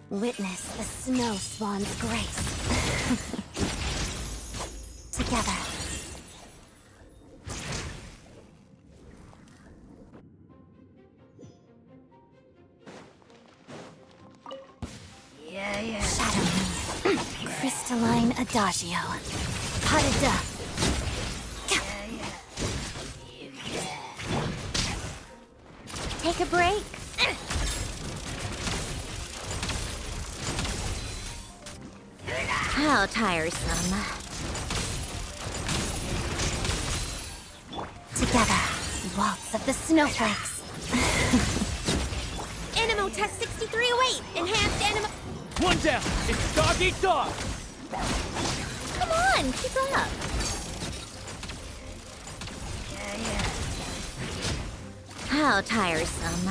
Witness the snow swan's grace. Together. Yeah. Shadow me. Crystalline adagio. Pas-de-deux. Take a break. How tiresome. Together, waltz of the snowflakes. Animo test 6308. Enhanced animo. One down. It's dog eat dog. Come on, keep up. How tiresome.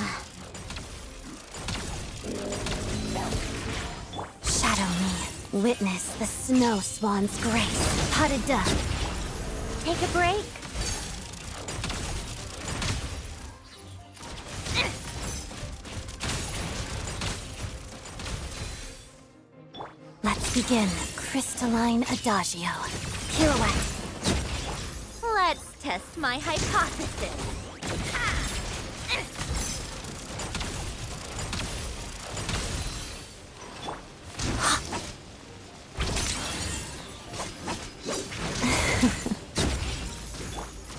Shadow me. Witness the snow swan's grace. Pas-de-deux. Take a break. Let's begin. Crystalline adagio. Pirouette. Let's test my hypothesis.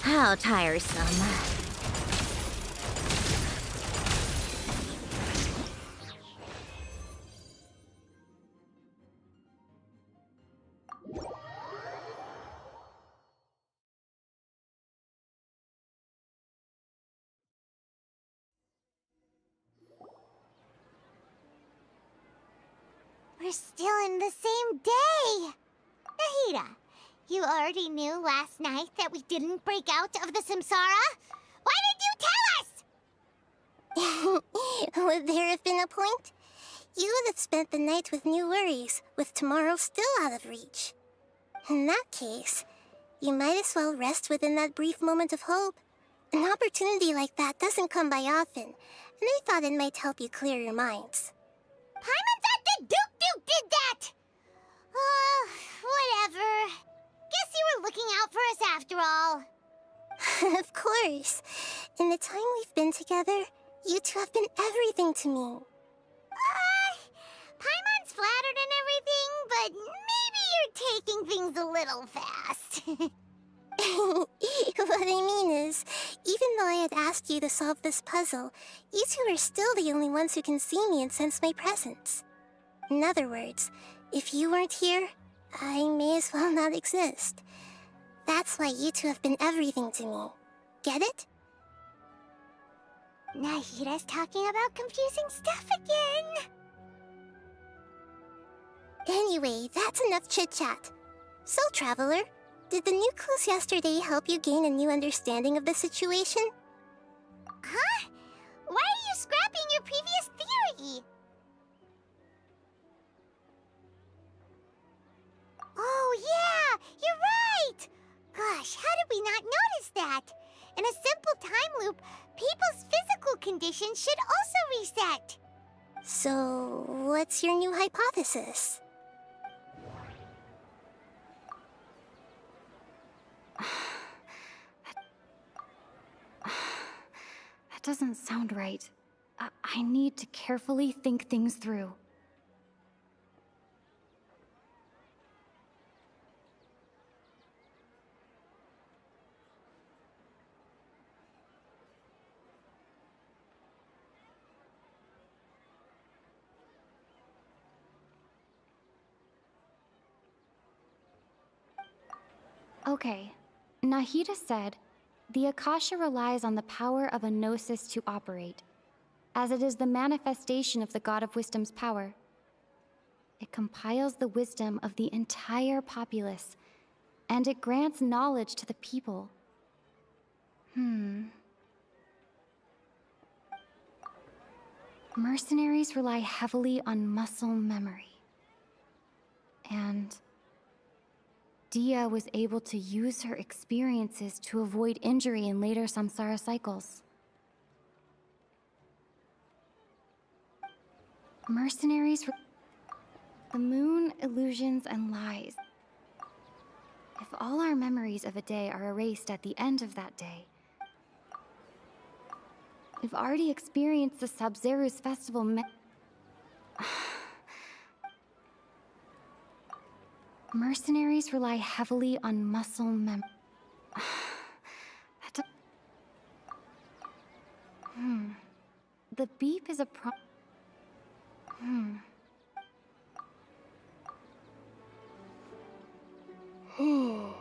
How tiresome. We're still in the same day! Nahida, you already knew last night that we didn't break out of the samsara? Why did you tell us? Would there have been a point? You would have spent the night with new worries, with tomorrow still out of reach. In that case, you might as well rest within that brief moment of hope. An opportunity like that doesn't come by often, and I thought it might help you clear your minds. Paimon thought the Duke did that! Whatever. Guess you were looking out for us after all. Of course. In the time we've been together, you two have been everything to me. Paimon's flattered and everything, but maybe you're taking things a little fast. What I mean is, even though I had asked you to solve this puzzle, you two are still the only ones who can see me and sense my presence. In other words, if you weren't here, I may as well not exist. That's why you two have been everything to me. Get it? Nahida's talking about confusing stuff again. Anyway, that's enough chit-chat. So, Traveler, did the new clues yesterday help you gain a new understanding of the situation? Huh? Why are you scrapping your previous theory? Oh yeah, you're right! Gosh, how did we not notice that? In a simple time loop, people's physical condition should also reset. So, what's your new hypothesis? That doesn't sound right. I need to carefully think things through. Okay, Nahida said, the Akasha relies on the power of a gnosis to operate, as it is the manifestation of the God of Wisdom's power. It compiles the wisdom of the entire populace, and it grants knowledge to the people. Mercenaries rely heavily on muscle memory. And Dia was able to use her experiences to avoid injury in later samsara cycles. Mercenaries The moon, illusions, and lies. If all our memories of a day are erased at the end of that day, we've already experienced the Sub-Zero's festival Mercenaries rely heavily on muscle memory. The beep is a Oh!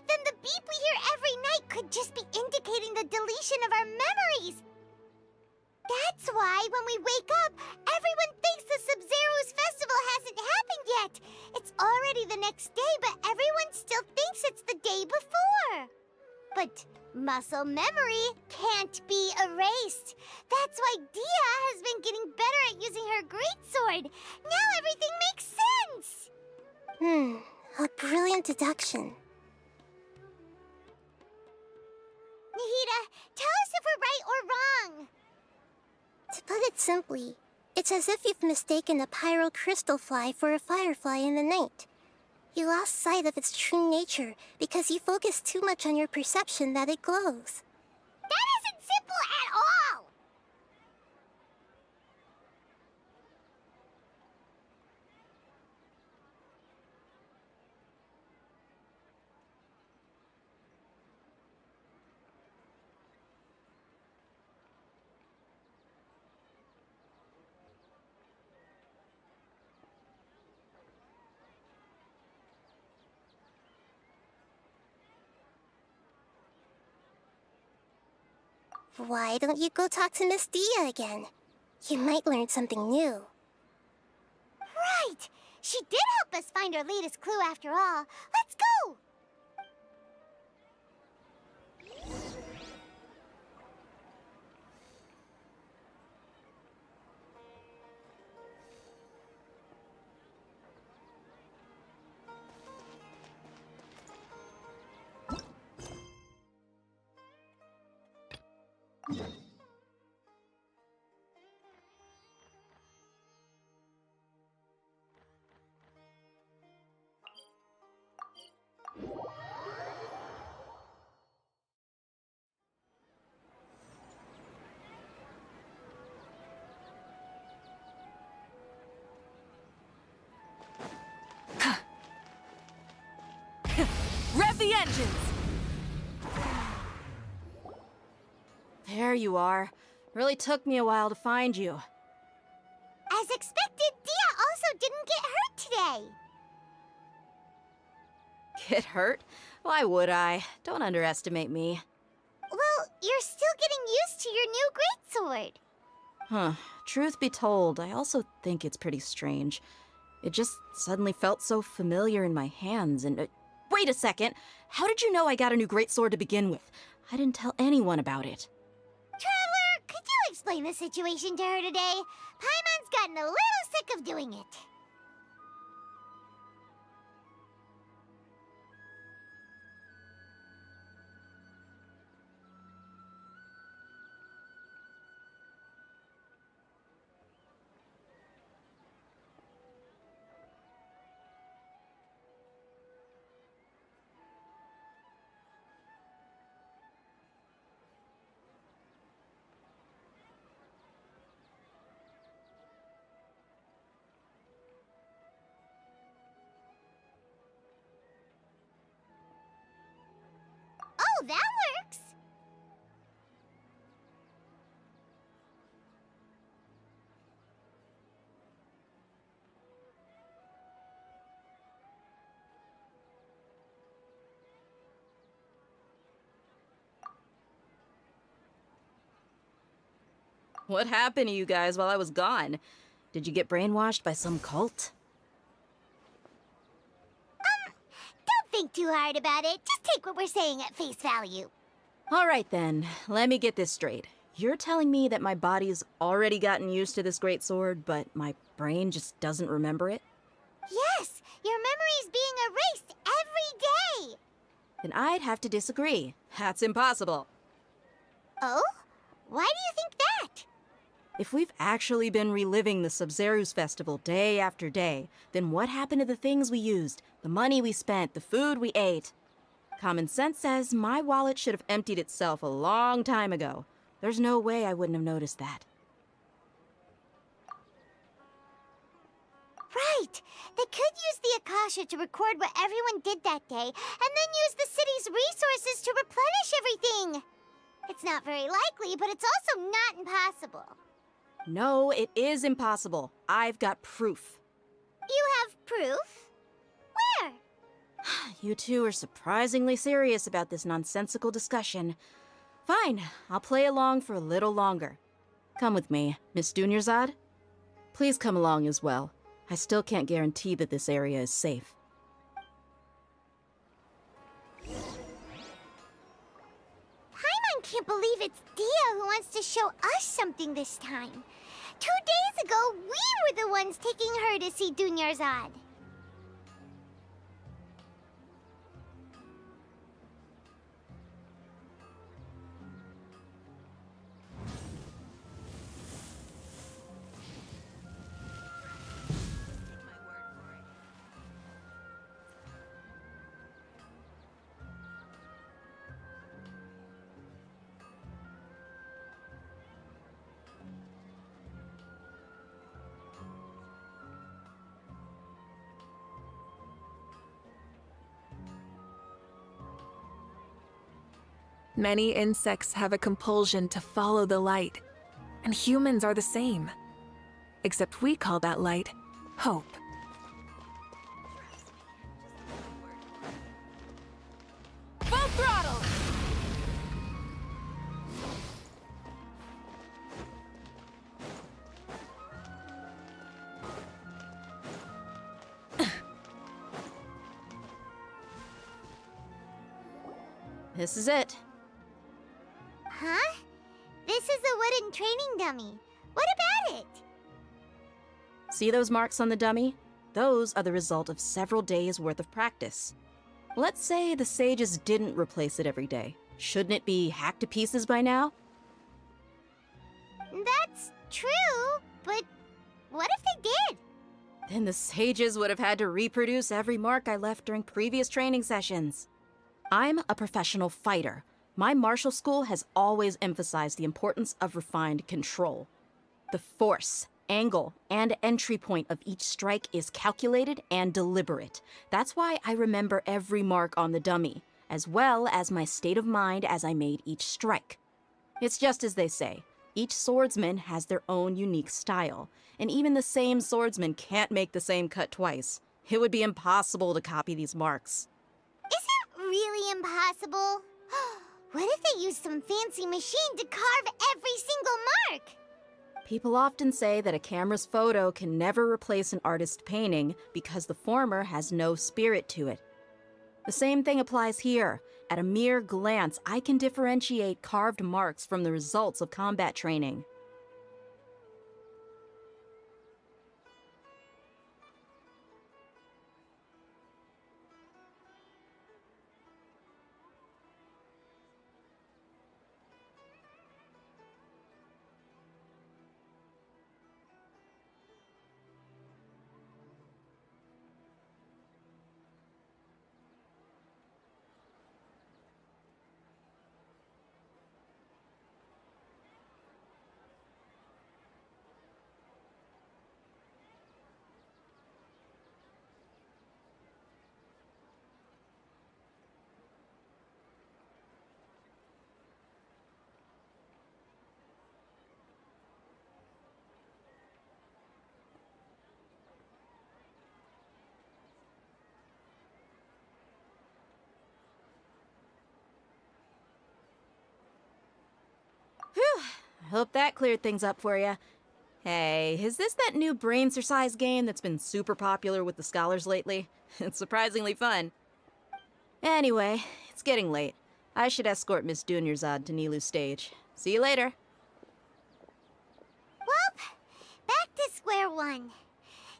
Then the beep we hear every night could just be indicating the deletion of our memories! That's why when we wake up, everyone thinks the Sub-Zero's festival hasn't happened yet! It's already the next day, but everyone still thinks it's the day before! But muscle memory can't be erased. That's why Dia has been getting better at using her greatsword. Now everything makes sense! A brilliant deduction. Nahida, tell us if we're right or wrong. To put it simply, it's as if you've mistaken a pyro crystal fly for a firefly in the night. You lost sight of its true nature because you focused too much on your perception that it glows. That isn't simple at all! Why don't you go talk to Miss Dia again? You might learn something new. Right! She did help us find our latest clue after all. Let's go! Rev the engines! There you are. Really took me a while to find you. As expected, Dia also didn't get hurt today. Get hurt? Why would I? Don't underestimate me. Well, you're still getting used to your new greatsword. Huh. Truth be told, I also think it's pretty strange. It just suddenly felt so familiar in my hands and... wait a second! How did you know I got a new greatsword to begin with? I didn't tell anyone about it. Traveler, could you explain the situation to her today? Paimon's gotten a little sick of doing it. Oh, that works! What happened to you guys while I was gone? Did you get brainwashed by some cult? Don't think too hard about it. Just take what we're saying at face value. All right then, let me get this straight. You're telling me that my body's already gotten used to this greatsword, but my brain just doesn't remember it? Yes, your memory's being erased every day. Then I'd have to disagree. That's impossible. Oh? Why do you think that? If we've actually been reliving the Sub-Zeru's festival day after day, then what happened to the things we used, the money we spent, the food we ate? Common sense says my wallet should have emptied itself a long time ago. There's no way I wouldn't have noticed that. Right! They could use the Akasha to record what everyone did that day, and then use the city's resources to replenish everything! It's not very likely, but it's also not impossible. No, it is impossible. I've got proof. You have proof? Where? You two are surprisingly serious about this nonsensical discussion. Fine, I'll play along for a little longer. Come with me, Miss Dunyarzad. Please come along as well. I still can't guarantee that this area is safe. Paimon can't believe it's Dia who wants to show us something this time. 2 days ago, we were the ones taking her to see Dunyarzad. Many insects have a compulsion to follow the light, and humans are the same. Except we call that light hope. Full throttle! This is it. Huh? This is a wooden training dummy. What about it? See those marks on the dummy? Those are the result of several days' worth of practice. Let's say the sages didn't replace it every day. Shouldn't it be hacked to pieces by now? That's true, but what if they did? Then the sages would have had to reproduce every mark I left during previous training sessions. I'm a professional fighter. My martial school has always emphasized the importance of refined control. The force, angle, and entry point of each strike is calculated and deliberate. That's why I remember every mark on the dummy, as well as my state of mind as I made each strike. It's just as they say, each swordsman has their own unique style, and even the same swordsman can't make the same cut twice. It would be impossible to copy these marks. Is it really impossible? What if they used some fancy machine to carve every single mark? People often say that a camera's photo can never replace an artist's painting because the former has no spirit to it. The same thing applies here. At a mere glance, I can differentiate carved marks from the results of combat training. Whew, I hope that cleared things up for you. Hey, is this that new brain exercise game that's been super popular with the scholars lately? It's surprisingly fun. Anyway, it's getting late. I should escort Miss Dunyarzad to Nilu's stage. See you later. Well, back to square one.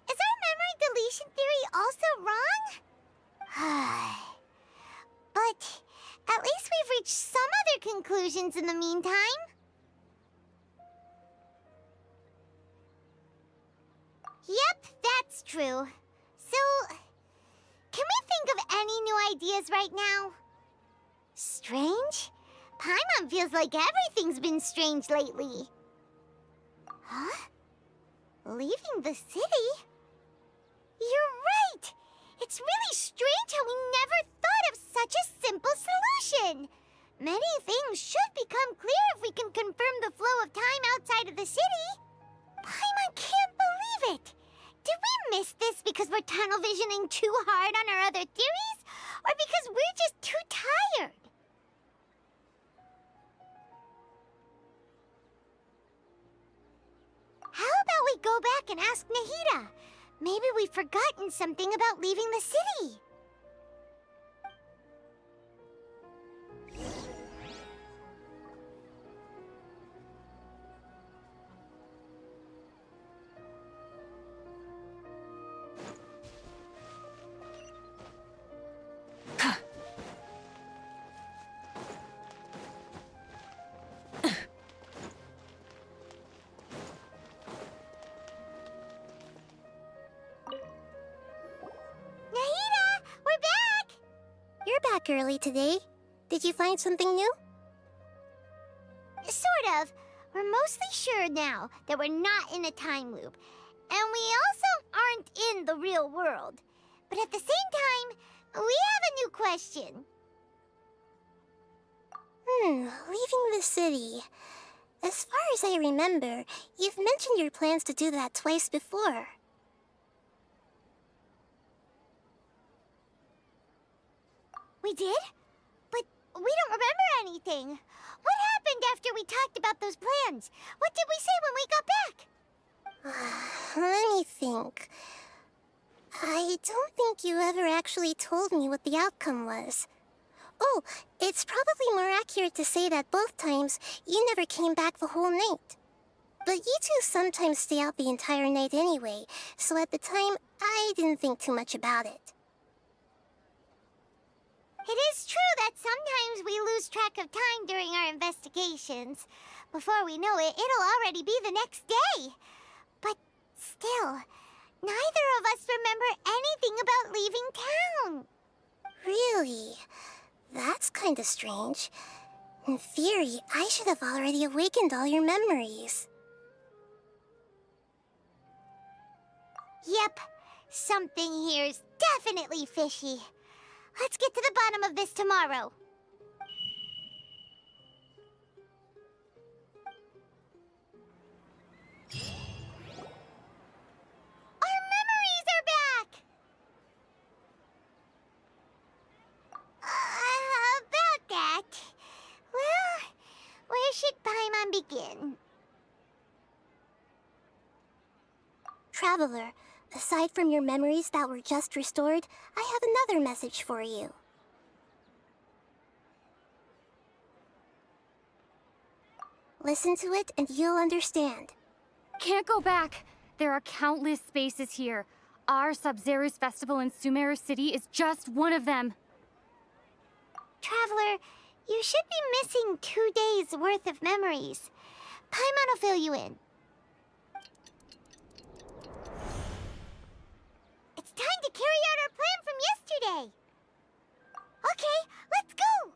Is our memory deletion theory also wrong? But at least we've reached some other conclusions in the meantime. true. So, can we think of any new ideas right now? Strange? Paimon feels like everything's been strange lately. Huh? Leaving the city? You're right! It's really strange how we never thought of such a simple solution! Many things should become clear if we can confirm the flow of time outside of the city. Paimon can't believe it! Did we miss this because we're tunnel visioning too hard on our other theories? Or because we're just too tired? How about we go back and ask Nahida? Maybe we've forgotten something about leaving the city. Back early today. Did you find something new? Sort of. We're mostly sure now that we're not in a time loop. And we also aren't in the real world. But at the same time, we have a new question. Leaving the city. As far as I remember, you've mentioned your plans to do that twice before. We did? But we don't remember anything. What happened after we talked about those plans? What did we say when we got back? Let me think. I don't think you ever actually told me what the outcome was. Oh, it's probably more accurate to say that both times you never came back the whole night. But you two sometimes stay out the entire night anyway, so at the time, I didn't think too much about it. It is true that sometimes we lose track of time during our investigations. Before we know it, it'll already be the next day. But still, neither of us remember anything about leaving town. Really? That's kinda strange. In theory, I should have already awakened all your memories. Yep, something here's definitely fishy. Let's get to the bottom of this tomorrow. Our memories are back! About that... Well, where should Paimon begin? Traveler, aside from your memories that were just restored, I have another message for you. Listen to it and you'll understand. Can't go back. There are countless spaces here. Our Sub-Zero's festival in Sumeru City is just one of them. Traveler, you should be missing 2 days' worth of memories. Paimon will fill you in. It's time to carry out our plan from yesterday. Okay, let's go!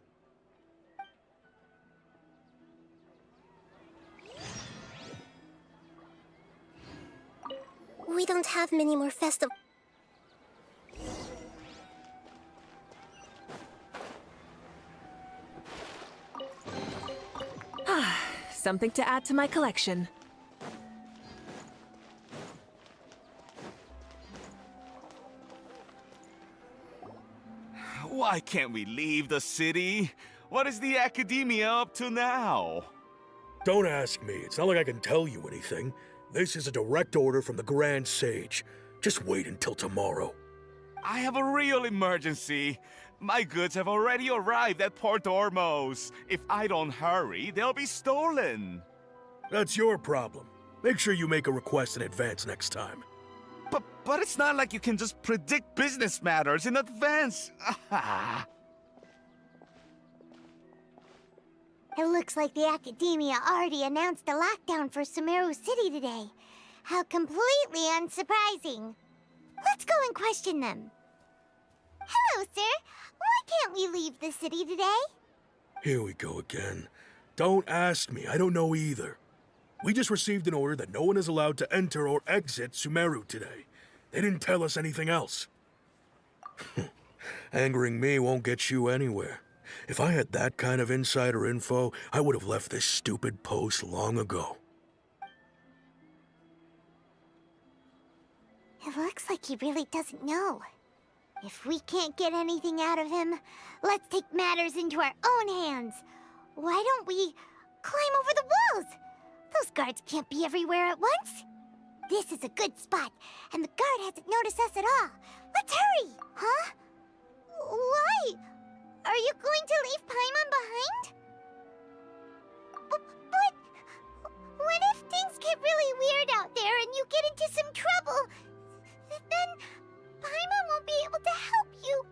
We don't have many more festivals. Something to add to my collection. Why can't we leave the city? What is the academia up to now? Don't ask me. It's not like I can tell you anything. This is a direct order from the Grand Sage. Just wait until tomorrow. I have a real emergency. My goods have already arrived at Port Ormos. If I don't hurry, they'll be stolen. That's your problem. Make sure you make a request in advance next time. But it's not like you can just predict business matters in advance. It looks like the Academia already announced a lockdown for Sumeru City today. How completely unsurprising. Let's go and question them. Hello, sir. Why can't we leave the city today? Here we go again. Don't ask me, I don't know either. We just received an order that no one is allowed to enter or exit Sumeru today. They didn't tell us anything else. Angering me won't get you anywhere. If I had that kind of insider info, I would have left this stupid post long ago. It looks like he really doesn't know. If we can't get anything out of him, let's take matters into our own hands. Why don't we climb over the walls? Those guards can't be everywhere at once. This is a good spot, and the guard hasn't noticed us at all. Let's hurry! Huh? Why? Are you going to leave Paimon behind? But what if things get really weird out there and you get into some trouble? Then Paimon won't be able to help you.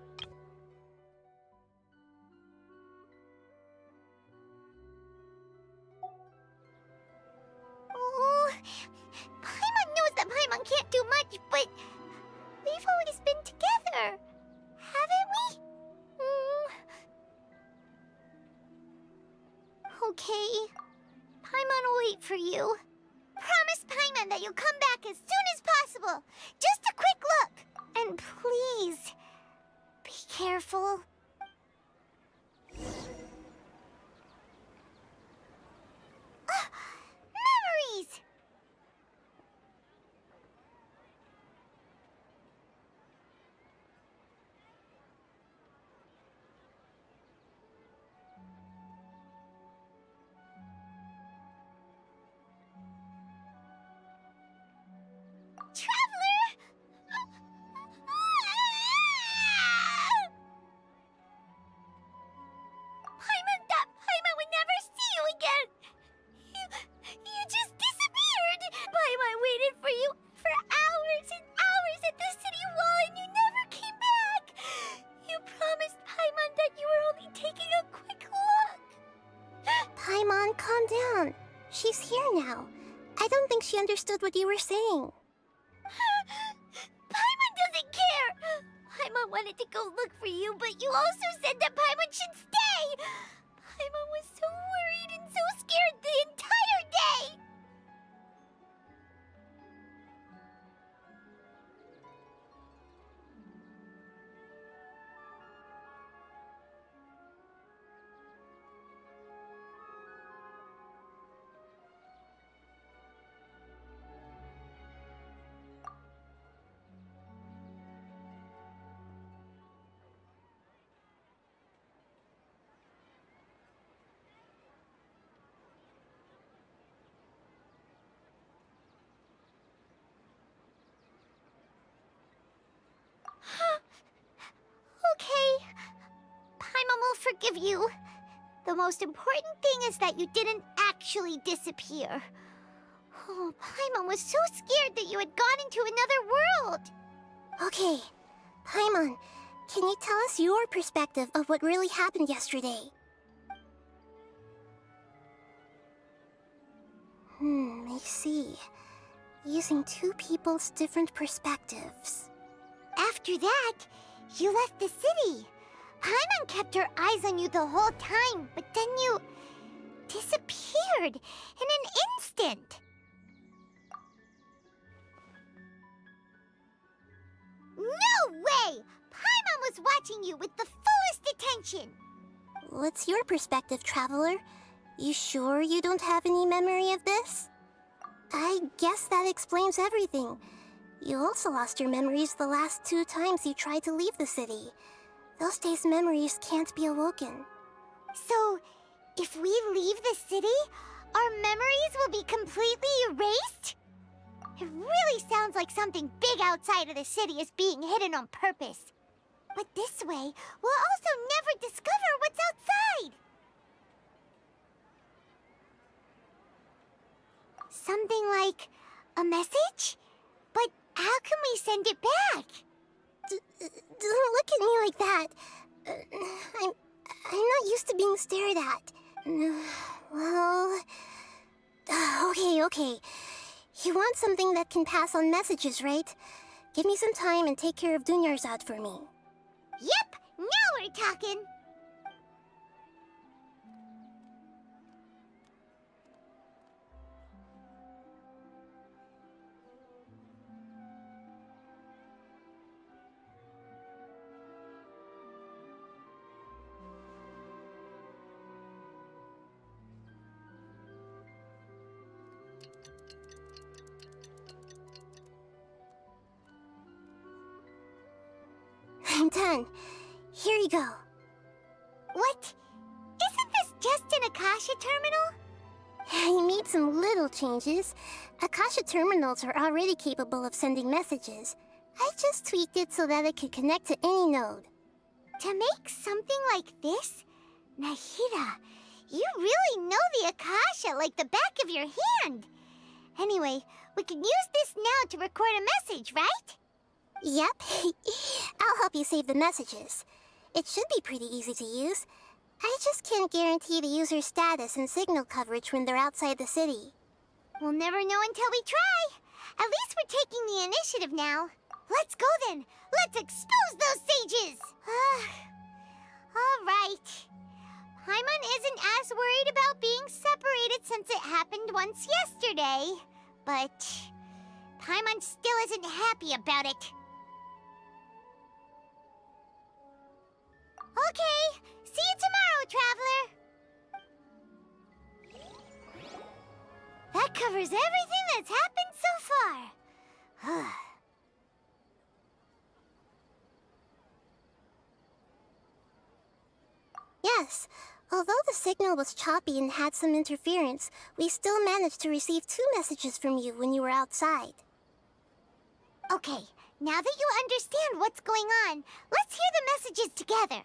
Oh, Paimon knows that Paimon can't do much, but we've always been together, haven't we? Okay. Paimon will wait for you. Promise Paimon that you'll come back as soon as possible. Just a quick look. And please, be careful. Memories! Traveler! Paimon thought Paimon would never see you again. You just disappeared. Paimon waited for you for hours and hours at the city wall and you never came back. You promised Paimon that you were only taking a quick look. Paimon, calm down. She's here now. I don't think she understood what you were saying. Paimon doesn't care! Paimon wanted to go look for you, but you also said that Paimon should stay! Paimon was so worried and so scared the entire day! Okay. Paimon will forgive you. The most important thing is that you didn't actually disappear. Oh, Paimon was so scared that you had gone into another world. Okay, Paimon, can you tell us your perspective of what really happened yesterday? I see. Using two people's different perspectives. After that, you left the city. Paimon kept her eyes on you the whole time, but then you disappeared in an instant. No way! Paimon was watching you with the fullest attention. What's your perspective, Traveler? You sure you don't have any memory of this? I guess that explains everything. You also lost your memories the last 2 times you tried to leave the city. Those days' memories can't be awoken. So, if we leave the city, our memories will be completely erased? It really sounds like something big outside of the city is being hidden on purpose. But this way, we'll also never discover what's outside. Something like a message? But how can we send it back? Don't look at me like that. I'm not used to being stared at. Well... Okay. You want something that can pass on messages, right? Give me some time and take care of Dunyarzad for me. Yep, now we're talking. I'm done. Here you go. What? Isn't this just an Akasha terminal? You made some little changes. Akasha terminals are already capable of sending messages. I just tweaked it so that it could connect to any node. To make something like this? Nahida, you really know the Akasha like the back of your hand. Anyway, we can use this now to record a message, right? Yep. I'll help you save the messages. It should be pretty easy to use. I just can't guarantee the user's status and signal coverage when they're outside the city. We'll never know until we try. At least we're taking the initiative now. Let's go then. Let's expose those sages. All right. Paimon isn't as worried about being separated since it happened once yesterday. But Paimon still isn't happy about it. Okay, see you tomorrow, Traveler. That covers everything that's happened so far. Yes, although the signal was choppy and had some interference, we still managed to receive 2 messages from you when you were outside. Okay, now that you understand what's going on, let's hear the messages together.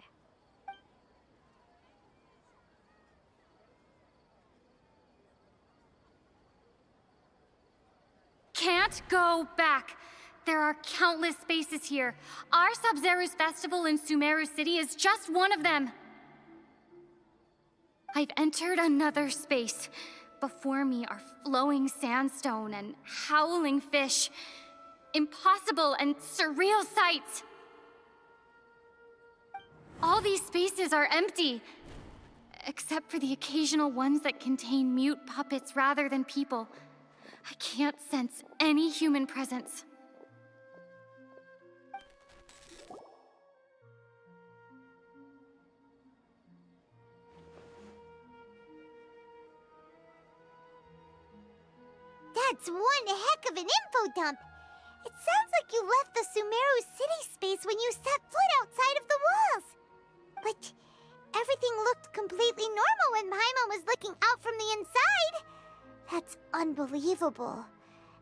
Can't go back. There are countless spaces here. Our Sub-Zeru's festival in Sumeru City is just one of them. I've entered another space. Before me are flowing sandstone and howling fish. Impossible and surreal sights. All these spaces are empty, except for the occasional ones that contain mute puppets rather than people. I can't sense any human presence. That's one heck of an info dump. It sounds like you left the Sumeru city space when you set foot outside of the walls. But everything looked completely normal when Paimon was looking out from the inside. That's unbelievable.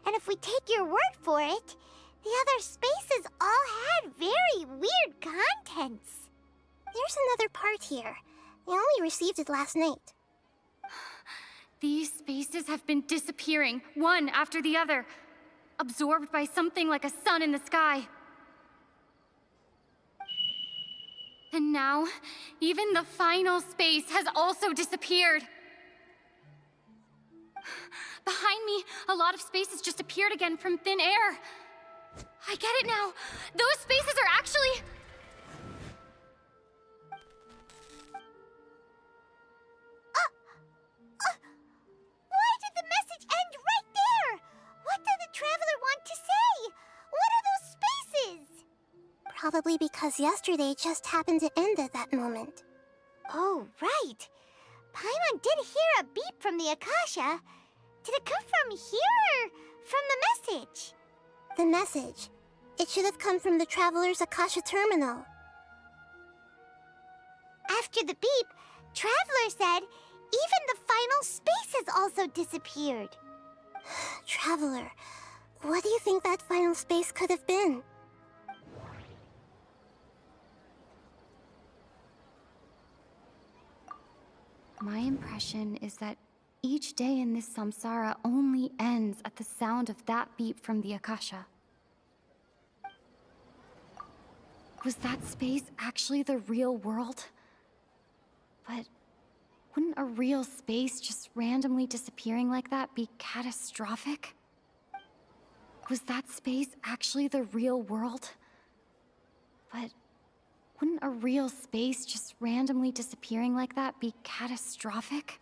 And if we take your word for it, the other spaces all had very weird contents. There's another part here. I only received it last night. These spaces have been disappearing, one after the other, absorbed by something like a sun in the sky. And now, even the final space has also disappeared. Behind me, a lot of spaces just appeared again from thin air. I get it now. Those spaces are actually... Why did the message end right there? What did the Traveler want to say? What are those spaces? Probably because yesterday just happened to end at that moment. Oh, right. Paimon did hear a beep from the Akasha. Did it come from here or from the message? The message. It should have come from the Traveler's Akasha terminal. After the beep, Traveler said even the final spaces also disappeared. Traveler, what do you think that final space could have been? My impression is that each day in this samsara only ends at the sound of that beep from the Akasha. Was that space actually the real world? But wouldn't a real space just randomly disappearing like that be catastrophic? Was that space actually the real world? But wouldn't a real space just randomly disappearing like that be catastrophic?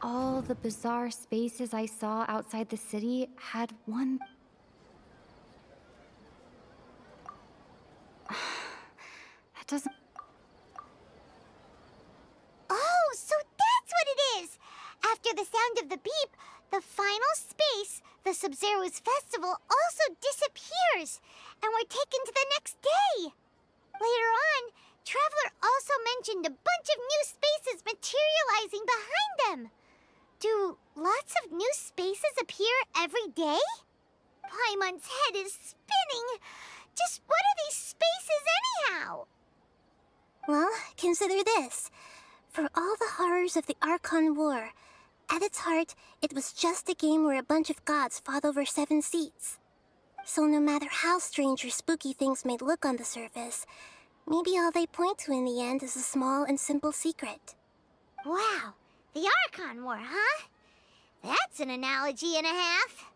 All the bizarre spaces I saw outside the city had one... That doesn't... Oh, so that's what it is! After the sound of the beep, the final space, the Sub-Zero's festival, also disappears, and we're taken to the next day. Later on, Traveler also mentioned a bunch of new spaces materializing behind them. Do lots of new spaces appear every day? Paimon's head is spinning. Just what are these spaces anyhow? Well, consider this. For all the horrors of the Archon War, at its heart, it was just a game where a bunch of gods fought over 7 seats. So no matter how strange or spooky things may look on the surface, maybe all they point to in the end is a small and simple secret. Wow, the Archon War, huh? That's an analogy and a half.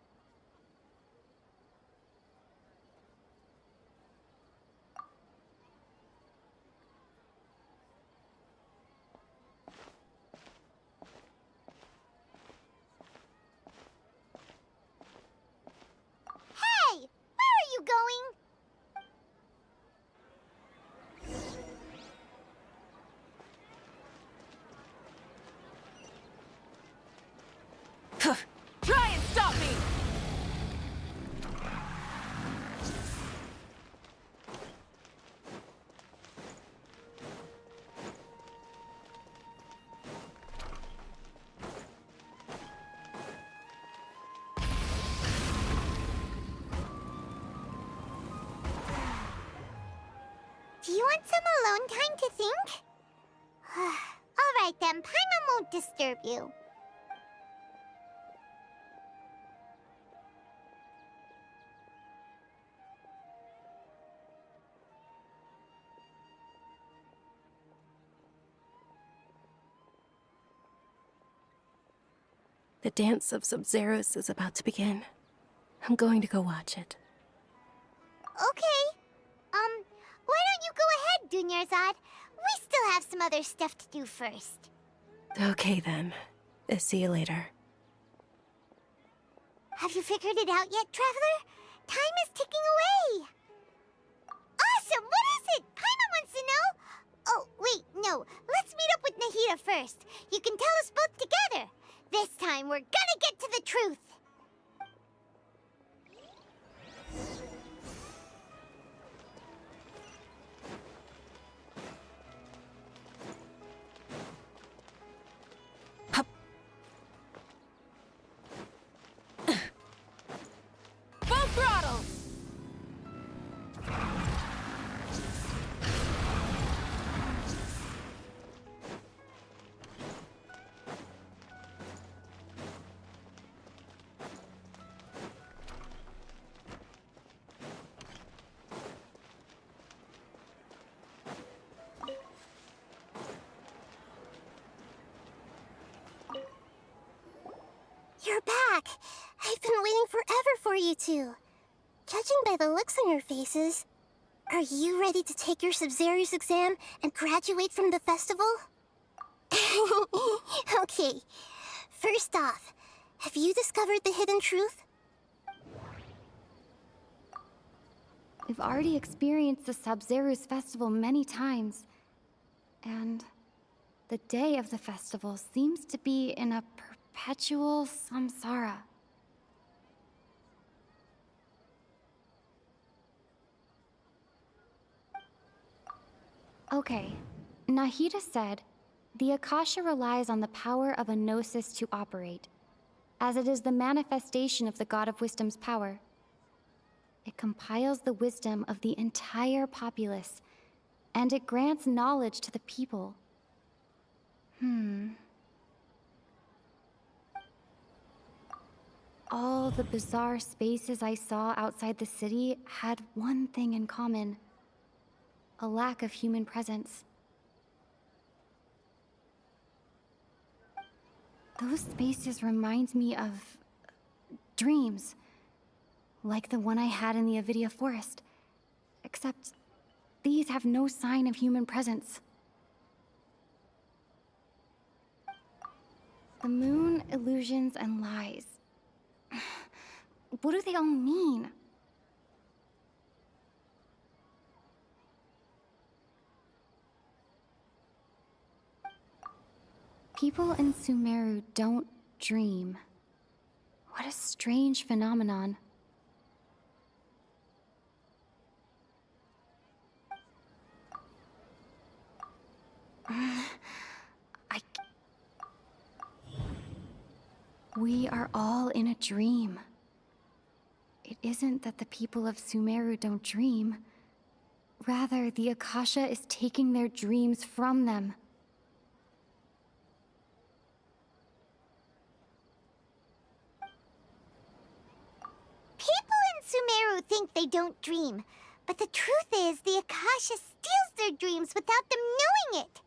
Hey, where are you going? Try and stop me! Do you want some alone time to think? All right then, Paimon won't disturb you. The dance of Sub-Zeros is about to begin. I'm going to go watch it. Okay. Why don't you go ahead, Dunyarzad? We still have some other stuff to do first. Okay then. See you later. Have you figured it out yet, Traveler? Time is ticking away. Awesome! What is it? Paimon wants to know. Oh, wait, no. Let's meet up with Nahida first. You can tell us both together. This time, we're gonna get to the truth. Full throttle! You're back! I've been waiting forever for you two. Judging by the looks on your faces, are you ready to take your Sub-Zero's exam and graduate from the festival? Okay, first off, have you discovered the hidden truth? We've already experienced the Sub-Zero's festival many times. And the day of the festival seems to be in a perpetual samsara. Okay, Nahida said, the Akasha relies on the power of a gnosis to operate, as it is the manifestation of the God of Wisdom's power. It compiles the wisdom of the entire populace, and it grants knowledge to the people. All the bizarre spaces I saw outside the city had one thing in common: a lack of human presence. Those spaces remind me of dreams. Like the one I had in the Avidia forest. Except, these have no sign of human presence. The moon, illusions, and lies. What do they all mean? People in Sumeru don't dream. What a strange phenomenon. We are all in a dream. It isn't that the people of Sumeru don't dream. Rather, the Akasha is taking their dreams from them. People in Sumeru think they don't dream, but the truth is the Akasha steals their dreams without them knowing it.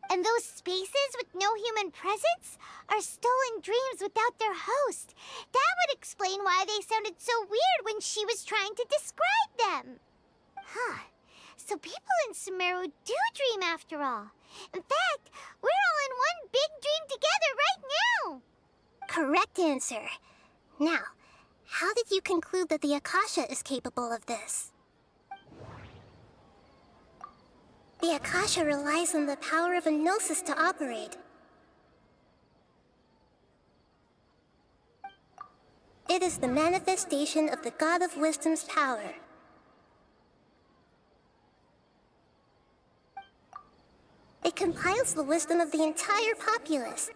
And those spaces with no human presence are stolen dreams without their host. That would explain why they sounded so weird when she was trying to describe them. Huh. So people in Sumeru do dream after all. In fact, we're all in one big dream together right now. Correct answer. Now, how did you conclude that the Akasha is capable of this? The Akasha relies on the power of a gnosis to operate. It is the manifestation of the God of Wisdom's power. It compiles the wisdom of the entire populace.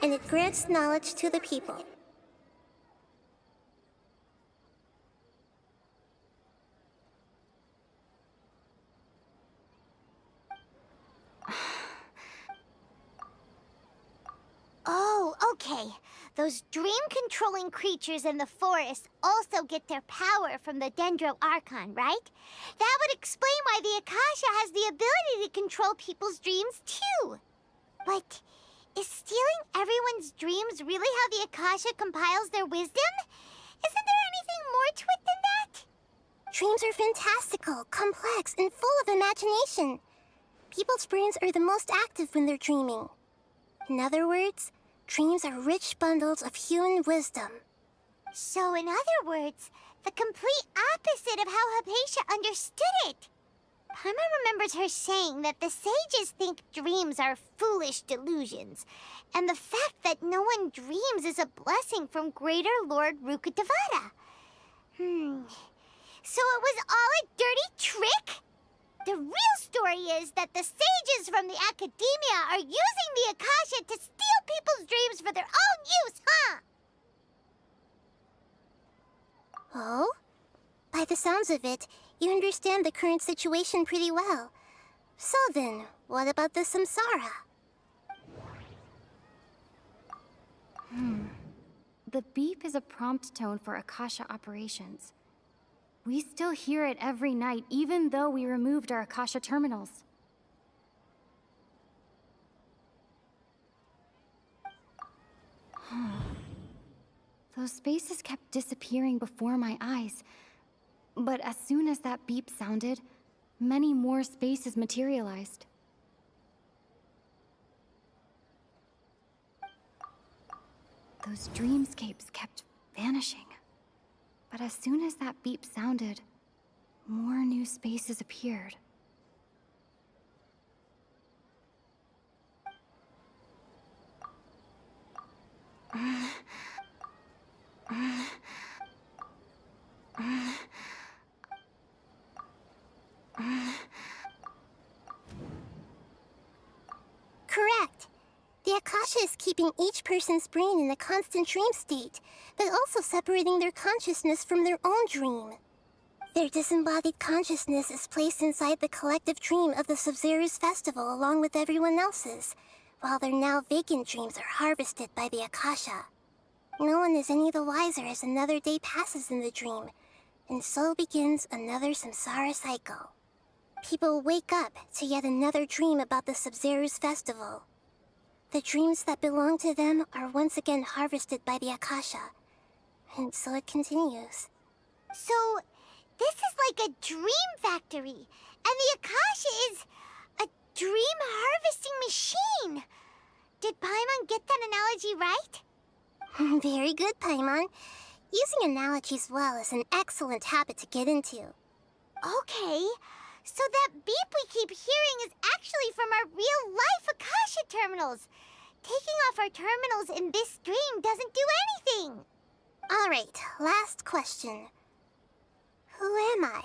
And it grants knowledge to the people. Oh, okay. Those dream-controlling creatures in the forest also get their power from the Dendro Archon, right? That would explain why the Akasha has the ability to control people's dreams, too. But is stealing everyone's dreams really how the Akasha compiles their wisdom? Isn't there anything more to it than that? Dreams are fantastical, complex, and full of imagination. People's brains are the most active when they're dreaming. In other words, dreams are rich bundles of human wisdom. So in other words, the complete opposite of how Hypatia understood it. Paimon remembers her saying that the sages think dreams are foolish delusions, and the fact that no one dreams is a blessing from Greater Lord Rukkhadevata. So it was all a dirty trick? The real story is that the sages from the academia are using the Akasha to steal people's dreams for their own use, huh? Oh? By the sounds of it, you understand the current situation pretty well. So then, what about the samsara? The beep is a prompt tone for Akasha operations. We still hear it every night, even though we removed our Akasha terminals. Those spaces kept disappearing before my eyes. But as soon as that beep sounded, many more spaces materialized. Those dreamscapes kept vanishing. But as soon as that beep sounded, more new spaces appeared. Correct. The Akasha is keeping each person's brain in a constant dream state, but also separating their consciousness from their own dream. Their disembodied consciousness is placed inside the collective dream of the Sub-Zero's festival along with everyone else's, while their now vacant dreams are harvested by the Akasha. No one is any the wiser as another day passes in the dream, and so begins another samsara cycle. People wake up to yet another dream about the Sub-Zero's festival. The dreams that belong to them are once again harvested by the Akasha. And so it continues. So, this is like a dream factory, and the Akasha is a dream harvesting machine. Did Paimon get that analogy right? Very good, Paimon. Using analogies well is an excellent habit to get into. Okay, so that beep we keep hearing is actually from our real-life Akasha terminals. Taking off our terminals in this dream doesn't do anything. All right, last question. Who am I?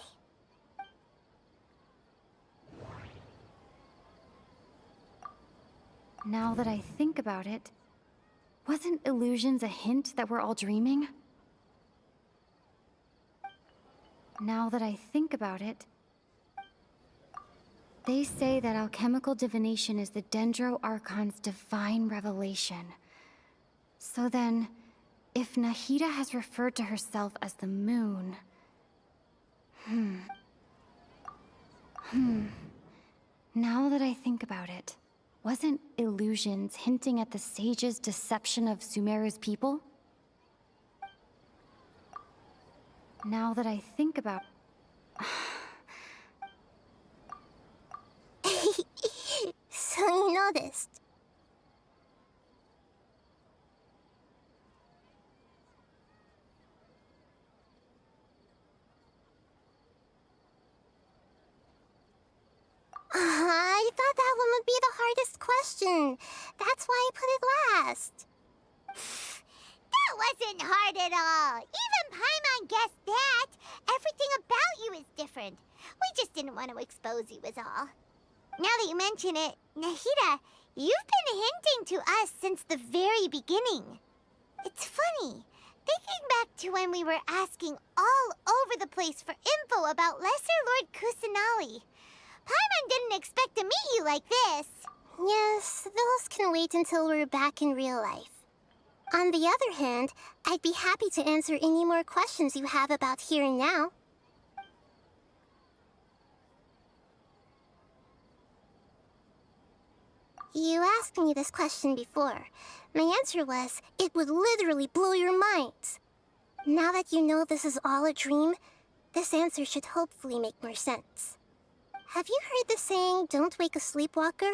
Now that I think about it, wasn't illusions a hint that we're all dreaming? Now that I think about it, they say that alchemical divination is the Dendro Archon's divine revelation. So then, if Nahida has referred to herself as the moon... Now that I think about it, wasn't illusions hinting at the sage's deception of Sumeru's people? Now that I think about... So you noticed. I thought that one would be the hardest question. That's why I put it last. That wasn't hard at all. Even Paimon guessed that. Everything about you is different. We just didn't want to expose you is all. Now that you mention it, Nahida, you've been hinting to us since the very beginning. It's funny. Thinking back to when we were asking all over the place for info about Lesser Lord Kusanali. Paimon didn't expect to meet you like this. Yes, those can wait until we're back in real life. On the other hand, I'd be happy to answer any more questions you have about here and now. You asked me this question before. My answer was, it would literally blow your minds. Now that you know this is all a dream, this answer should hopefully make more sense. Have you heard the saying, don't wake a sleepwalker?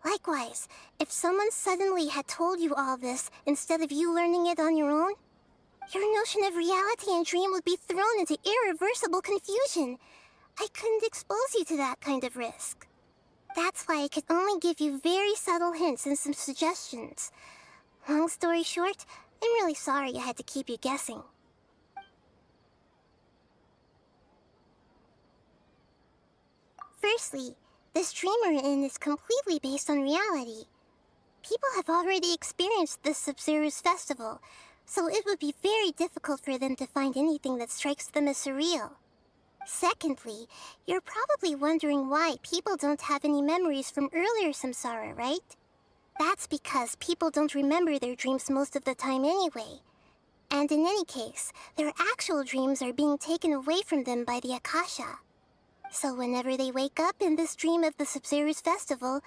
Likewise, if someone suddenly had told you all this instead of you learning it on your own, your notion of reality and dream would be thrown into irreversible confusion. I couldn't expose you to that kind of risk. That's why I could only give you very subtle hints and some suggestions. Long story short, I'm really sorry I had to keep you guessing. Firstly, this dream we're in is completely based on reality. People have already experienced this Sub-Zero's festival, so it would be very difficult for them to find anything that strikes them as surreal. Secondly, you're probably wondering why people don't have any memories from earlier samsara, right? That's because people don't remember their dreams most of the time anyway. And in any case, their actual dreams are being taken away from them by the Akasha. So whenever they wake up in this dream of the Sub-Zero's festival,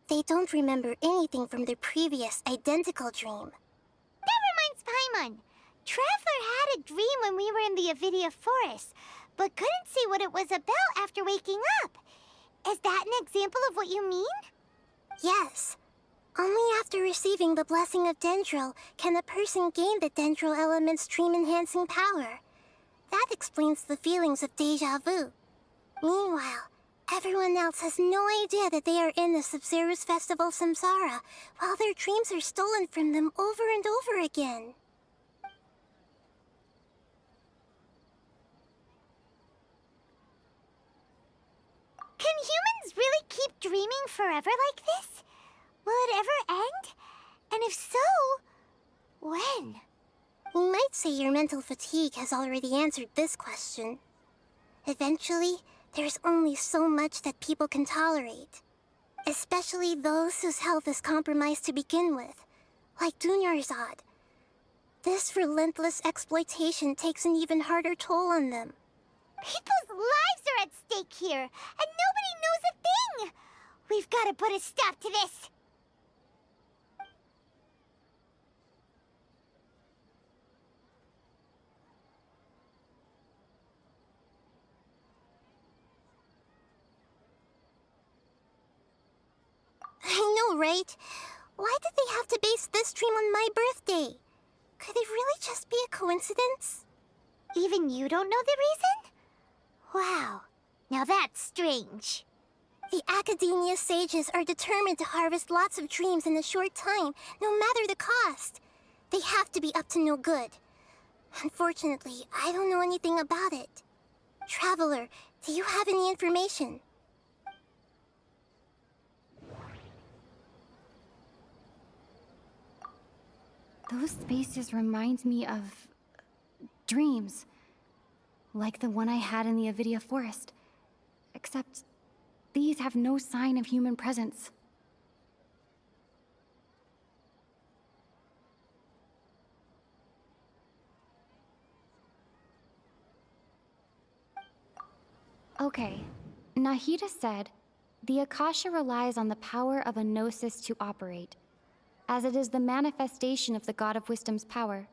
they don't remember anything from their previous identical dream. That reminds Paimon. Traveler had a dream when we were in the Avidia Forest, but couldn't see what it was about after waking up. Is that an example of what you mean? Yes. Only after receiving the blessing of Dendro can a person gain the Dendro element's dream-enhancing power. That explains the feelings of déjà vu. Meanwhile, everyone else has no idea that they are in the Sub-Zero's festival samsara, while their dreams are stolen from them over and over again. Can humans really keep dreaming forever like this? Will it ever end? And if so, when? You might say your mental fatigue has already answered this question. Eventually, there's only so much that people can tolerate. Especially those whose health is compromised to begin with, like Dunyarzad. This relentless exploitation takes an even harder toll on them. People's lives are at stake here, and nobody knows a thing! We've got to put a stop to this! I know, right? Why did they have to base this dream on my birthday? Could it really just be a coincidence? Even you don't know the reason? Wow, now that's strange. The Academia sages are determined to harvest lots of dreams in a short time, no matter the cost. They have to be up to no good. Unfortunately, I don't know anything about it. Traveler, do you have any information? Those spaces remind me of dreams. Like the one I had in the Avidia forest. Except these have no sign of human presence. Okay, Nahida said, the Akasha relies on the power of a gnosis to operate, as it is the manifestation of the God of Wisdom's power.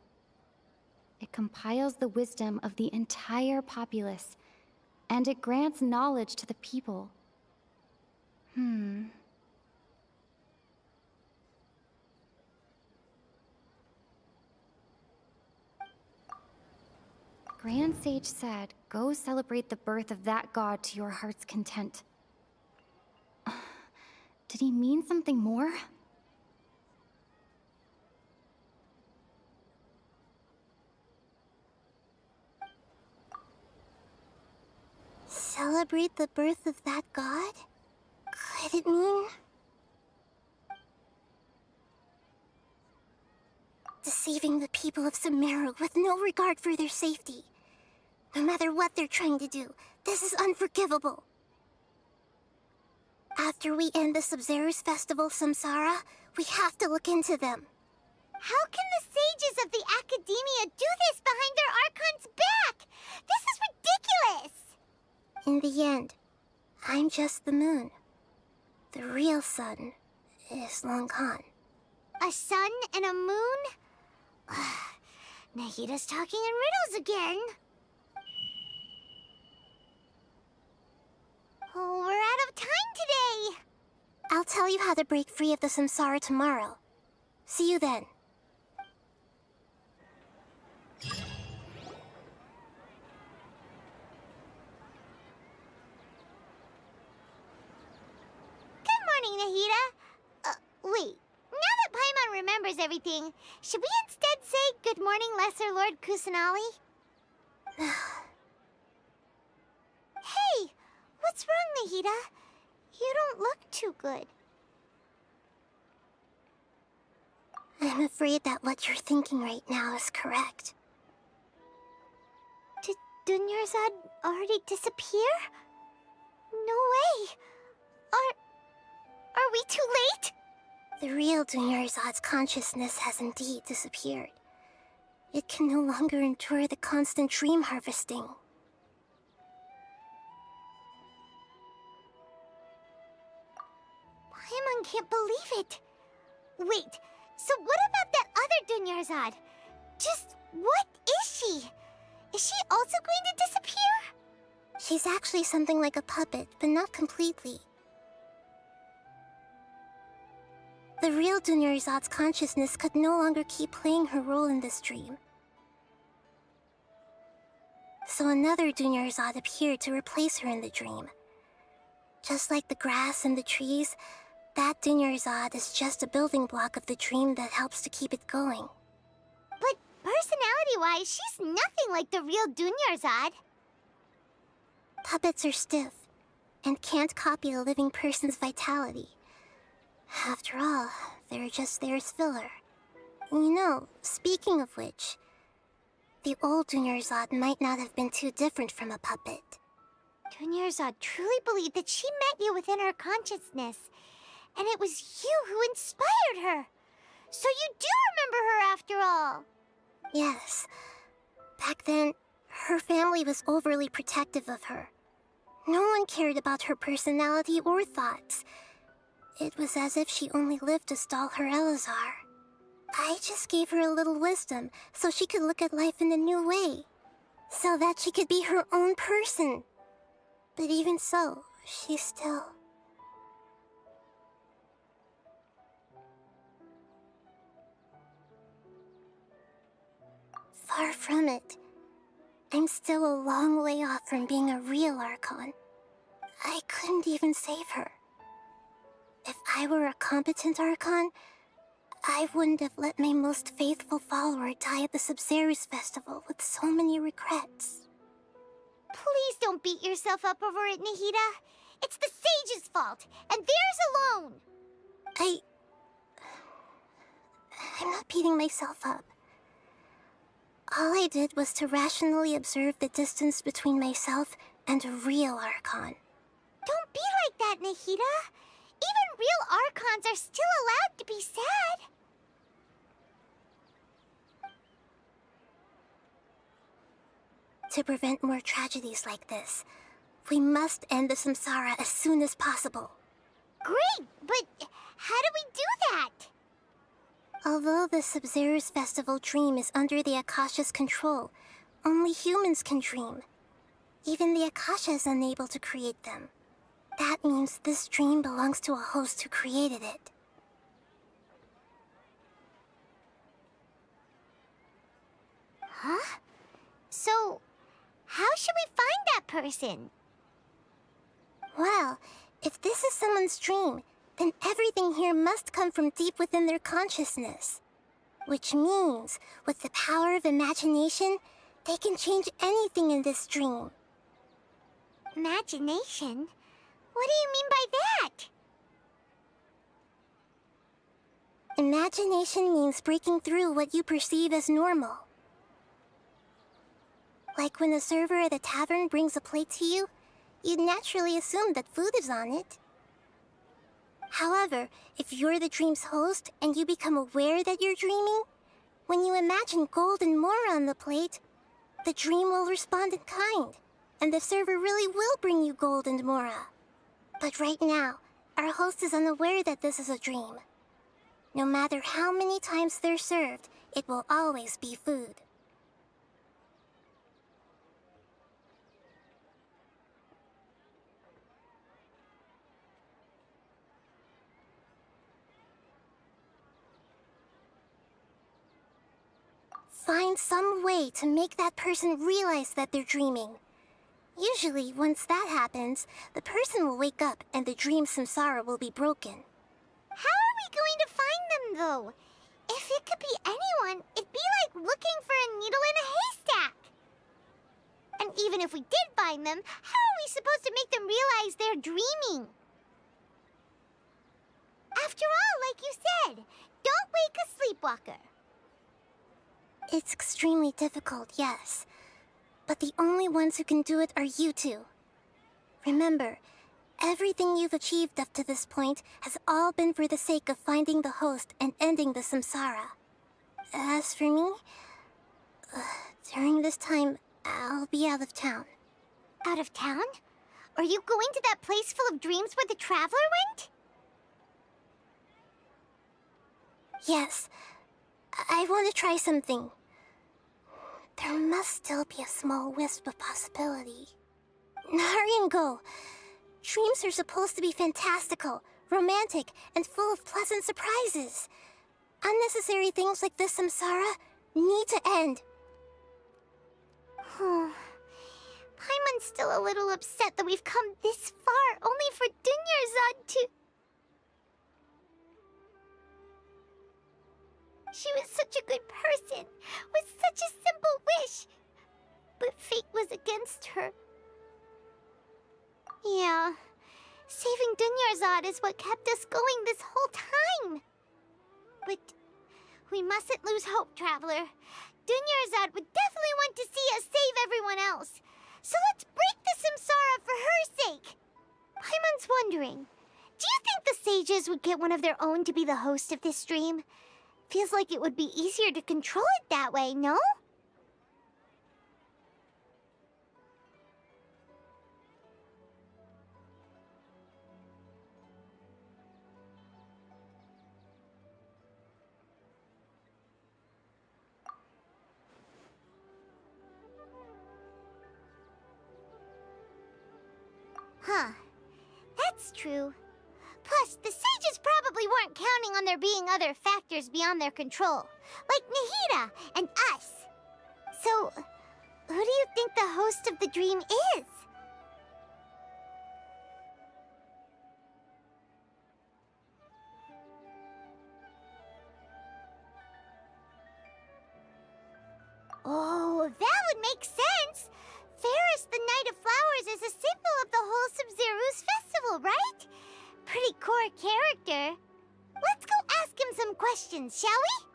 It compiles the wisdom of the entire populace, and it grants knowledge to the people. Grand Sage said, go celebrate the birth of that god to your heart's content. Did he mean something more? Celebrate the birth of that god? Could it mean... deceiving the people of Sumeru with no regard for their safety? No matter what they're trying to do, this is unforgivable. After we end the Sub-Zero's festival, Samsara, we have to look into them. How can the sages of the Academia do this behind their Archon's back? This is ridiculous! In the end, I'm just the moon. The real sun is long gone. A sun and a moon? Nahida's talking in riddles again. Oh, we're out of time today! I'll tell you how to break free of the samsara tomorrow. See you then. Good morning, Nahida. Wait. Now that Paimon remembers everything, should we instead say good morning, Lesser Lord Kusanali? Hey! What's wrong, Nahida? You don't look too good. I'm afraid that what you're thinking right now is correct. Did Dunyarzad already disappear? No way! Are we too late? The real Dunyarzad's consciousness has indeed disappeared. It can no longer endure the constant dream harvesting. Paimon can't believe it. Wait, so what about that other Dunyarzad? Just what is she? Is she also going to disappear? She's actually something like a puppet, but not completely. The real Dunyarzad's consciousness could no longer keep playing her role in this dream. So another Dunyarzad appeared to replace her in the dream. Just like the grass and the trees, that Dunyarzad is just a building block of the dream that helps to keep it going. But personality-wise, she's nothing like the real Dunyarzad. Puppets are stiff, and can't copy a living person's vitality. After all, they're just there as filler. You know, speaking of which, the old Dunyarzad might not have been too different from a puppet. Dunyarzad truly believed that she met you within her consciousness, and it was you who inspired her. So you do remember her after all. Yes. Back then, her family was overly protective of her. No one cared about her personality or thoughts. It was as if she only lived to stall her Elazar. I just gave her a little wisdom so she could look at life in a new way. So that she could be her own person. But even so, she's still... Far from it. I'm still a long way off from being a real Archon. I couldn't even save her. If I were a competent Archon, I wouldn't have let my most faithful follower die at the Sabzeruz festival with so many regrets. Please don't beat yourself up over it, Nahida. It's the sage's fault, and theirs alone. I'm not beating myself up. All I did was to rationally observe the distance between myself and a real Archon. Don't be like that, Nahida. Even real Archons are still allowed to be sad. To prevent more tragedies like this, we must end the samsara as soon as possible. Great, but how do we do that? Although the Sabzeruz festival dream is under the Akasha's control, only humans can dream. Even the Akasha is unable to create them. That means this dream belongs to a host who created it. Huh? So, how should we find that person? Well, if this is someone's dream, then everything here must come from deep within their consciousness. Which means, with the power of imagination, they can change anything in this dream. Imagination? What do you mean by that? Imagination means breaking through what you perceive as normal. Like when a server at a tavern brings a plate to you, you'd naturally assume that food is on it. However, if you're the dream's host and you become aware that you're dreaming, when you imagine gold and more on the plate, the dream will respond in kind, and the server really will bring you gold and mora. But right now, our host is unaware that this is a dream. No matter how many times they're served, it will always be food. Find some way to make that person realize that they're dreaming. Usually, once that happens, the person will wake up and the dream samsara will be broken. How are we going to find them, though? If it could be anyone, it'd be like looking for a needle in a haystack. And even if we did find them, how are we supposed to make them realize they're dreaming? After all, like you said, don't wake a sleepwalker. It's extremely difficult, yes. But the only ones who can do it are you two. Remember, everything you've achieved up to this point has all been for the sake of finding the host and ending the samsara. As for me, during this time, I'll be out of town. Out of town? Are you going to that place full of dreams where the Traveler went? Yes. I want to try something. There must still be a small wisp of possibility. Hurry and go. Dreams are supposed to be fantastical, romantic, and full of pleasant surprises. Unnecessary things like this samsara need to end. Paimon's still a little upset that we've come this far only for Dunyarzad to... She was such a good person, with such a simple wish. But fate was against her. Yeah, saving Dunyarzad is what kept us going this whole time. But we mustn't lose hope, Traveler. Dunyarzad would definitely want to see us save everyone else. So let's break the samsara for her sake. Paimon's wondering, do you think the sages would get one of their own to be the host of this dream? Feels like it would be easier to control it that way, no? Huh. That's true. Plus, the sages probably weren't counting on there being other factors beyond their control, like Nahida and us. So, who do you think the host of the dream is? Oh, that would make sense. Ferris, the Knight of Flowers, is a symbol of the whole Sub-Zero's festival, right? Pretty core character. Let's go ask him some questions, shall we?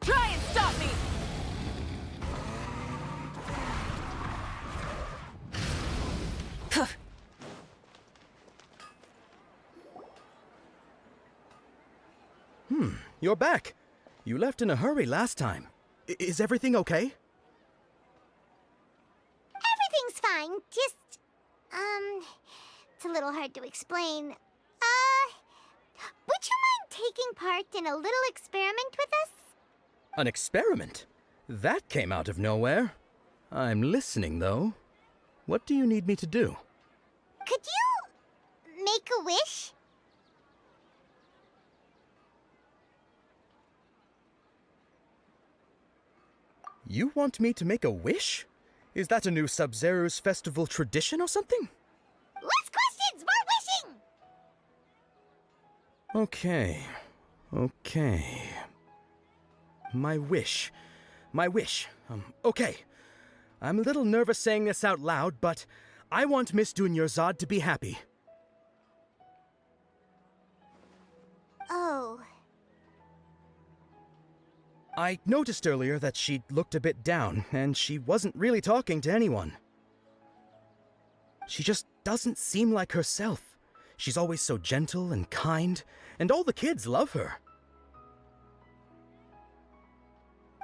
Try and stop me! You're back. You left in a hurry last time. Is everything okay? Everything's fine. Just, it's a little hard to explain. Would you mind taking part in a little experiment with us? An experiment? That came out of nowhere. I'm listening, though. What do you need me to do? Could you make a wish? You want me to make a wish? Is that a new Sub-Zero's festival tradition or something? Less questions, more wishing! Okay. My wish. Okay. I'm a little nervous saying this out loud, but I want Miss Dunyarzad to be happy. Oh. I noticed earlier that she looked a bit down, and she wasn't really talking to anyone. She just doesn't seem like herself. She's always so gentle and kind, and all the kids love her.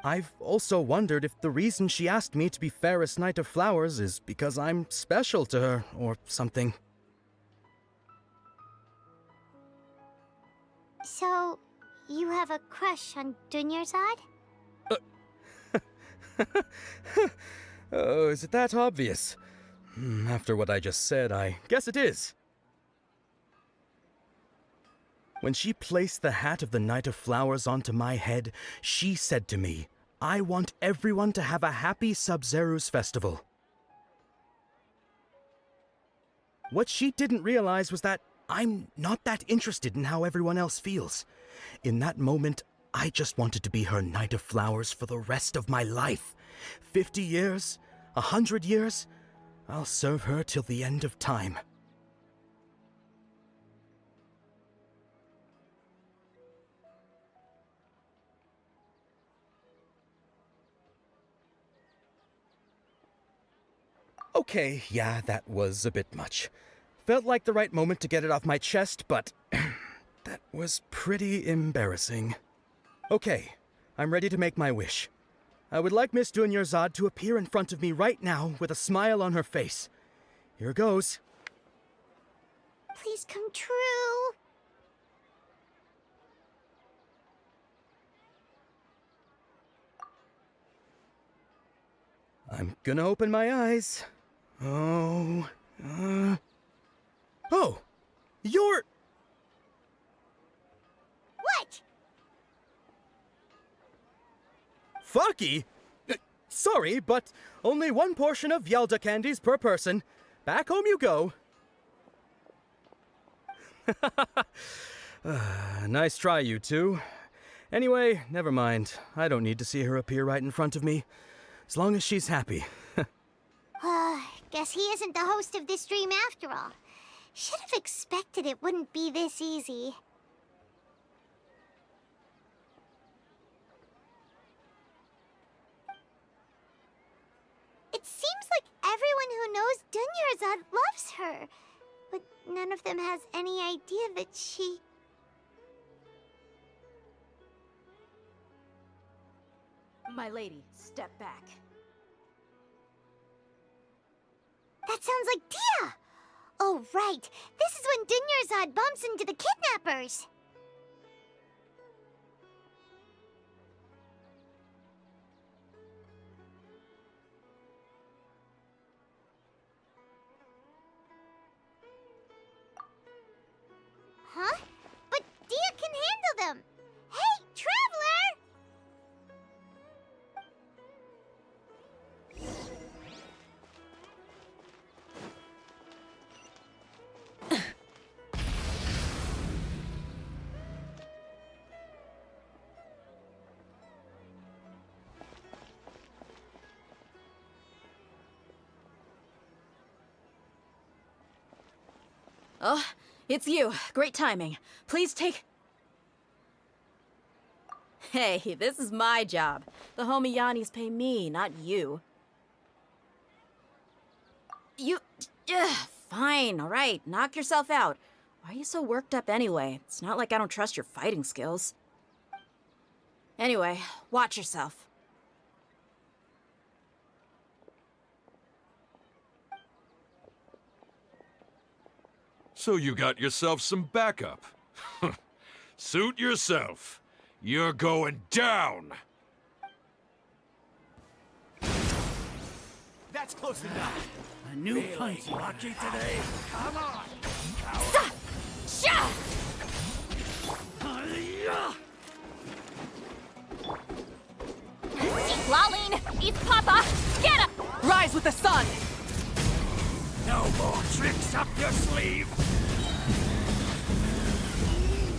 I've also wondered if the reason she asked me to be Fairest Knight of Flowers is because I'm special to her, or something. So, you have a crush on Dunyarzad? Oh, is it that obvious? After what I just said, I guess it is. When she placed the hat of the Knight of Flowers onto my head, she said to me, I want everyone to have a happy Sub-Zero's festival. What she didn't realize was that I'm not that interested in how everyone else feels. In that moment, I just wanted to be her Knight of Flowers for the rest of my life. 50 years, 100 years, I'll serve her till the end of time. Okay, yeah, that was a bit much. Felt like the right moment to get it off my chest, but that was pretty embarrassing. Okay, I'm ready to make my wish. I would like Miss Dunyarzad to appear in front of me right now with a smile on her face. Here goes. Please come true. I'm gonna open my eyes. Oh, you're... What? Fucky? Sorry, but only one portion of Yelda candies per person. Back home you go. Nice try, you two. Anyway, never mind. I don't need to see her appear right in front of me. As long as she's happy. Guess he isn't the host of this dream after all. Should have expected it wouldn't be this easy. It seems like everyone who knows Dunyarzad loves her, but none of them has any idea that she My lady, step back. That sounds like Tia! Oh, right. This is when Dunyarzad bumps into the kidnappers. Huh? But Dia can handle them! Hey, Traveler! Oh, it's you. Great timing. Please take... Hey, this is my job. The homie Yannis pay me, not you. You... fine, alright. Knock yourself out. Why are you so worked up anyway? It's not like I don't trust your fighting skills. Anyway, watch yourself. So you got yourself some backup. Suit yourself. You're going down! That's close enough. A new punch lucky today. Come on. Laline, it's Papa! Get up! Rise with the sun! No more tricks up your sleeve.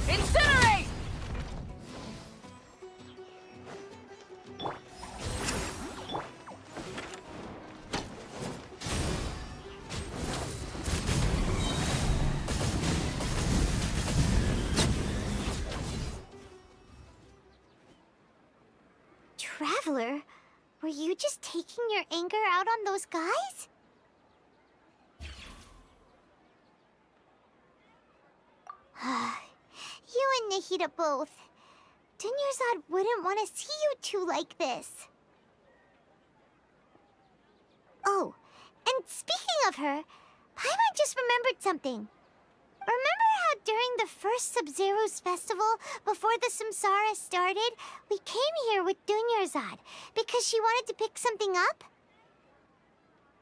Incinerate! Traveler, were you just taking your anger out on those guys? You and Nahida both. Dunyarzad wouldn't want to see you two like this. Oh, and speaking of her, Paimon just remembered something. Remember how during the first Sub-Zero's festival, before the Samsara started, we came here with Dunyarzad because she wanted to pick something up?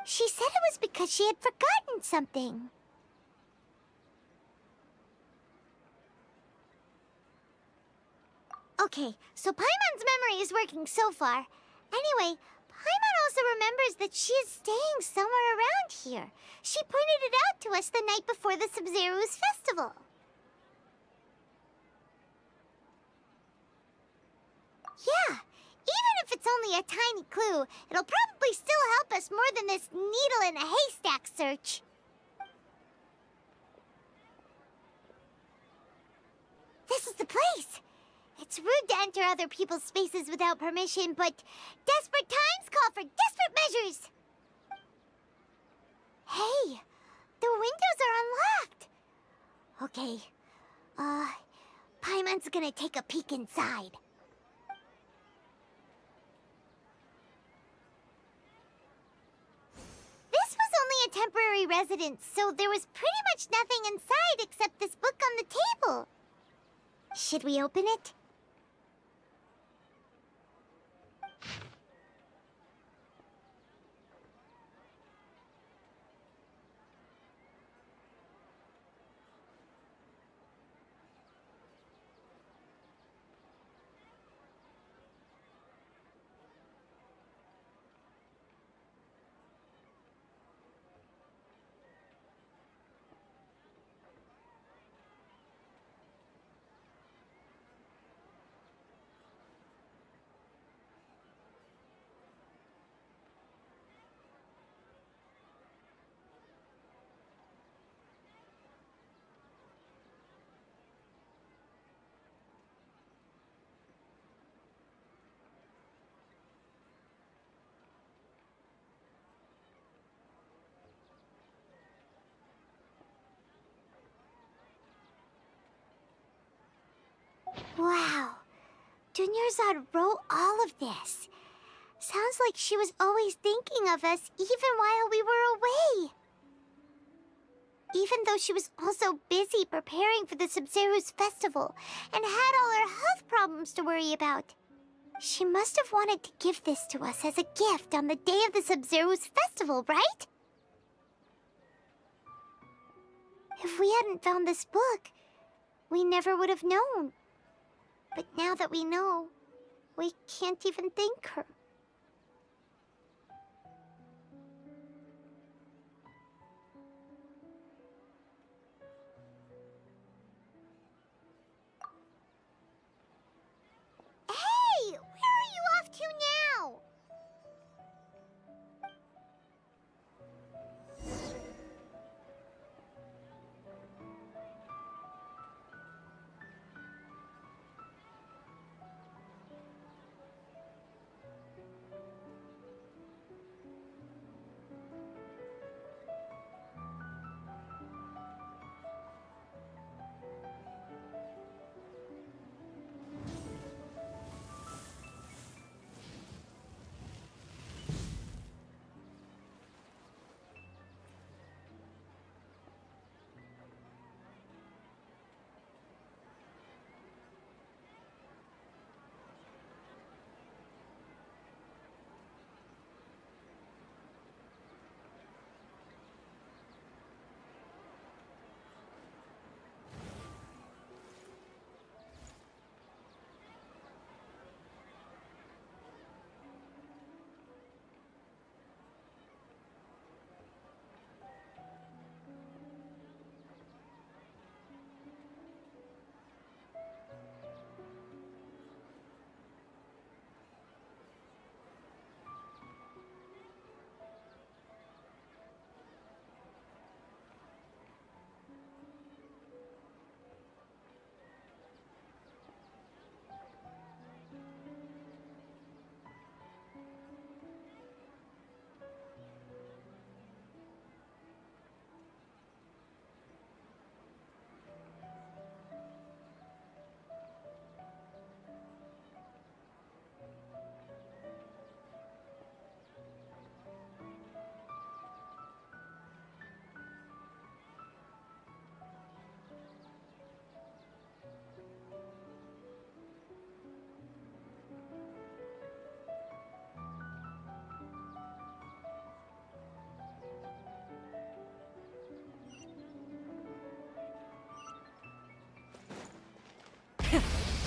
She said it was because she had forgotten something. Okay, so Paimon's memory is working so far. Anyway, Paimon also remembers that she is staying somewhere around here. She pointed it out to us the night before the Sub-Zero's festival. Yeah, even if it's only a tiny clue, it'll probably still help us more than this needle in a haystack search. This is the place! It's rude to enter other people's spaces without permission, but desperate times call for desperate measures! Hey, the windows are unlocked! Okay, Paimon's gonna take a peek inside. This was only a temporary residence, so there was pretty much nothing inside except this book on the table. Should we open it? Wow, Dunyarzad wrote all of this. Sounds like she was always thinking of us even while we were away. Even though she was also busy preparing for the Sub-Zero's festival and had all her health problems to worry about. She must have wanted to give this to us as a gift on the day of the Sub-Zero's festival, right? If we hadn't found this book, we never would have known. But now that we know, we can't even thank her. Hey! Where are you off to now?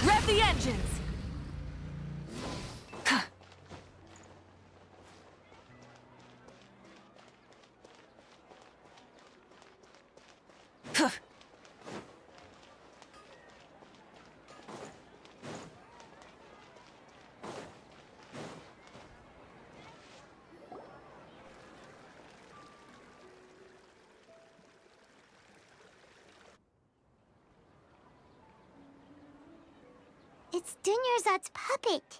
Rev the engines! It's Dunyarzad's puppet.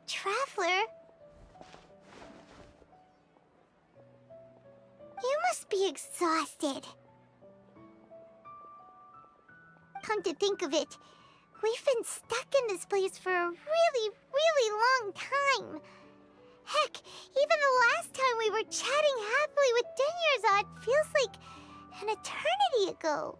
Traveler? You must be exhausted. Come to think of it, we've been stuck in this place for a really long time. Heck, even the last time we were chatting happily with Dunyarzad feels like an eternity ago.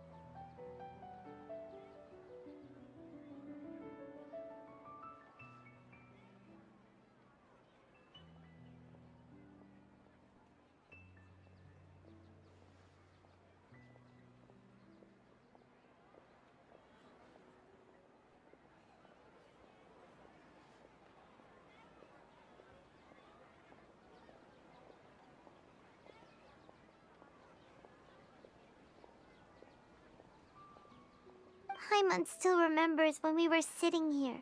Paimon still remembers when we were sitting here,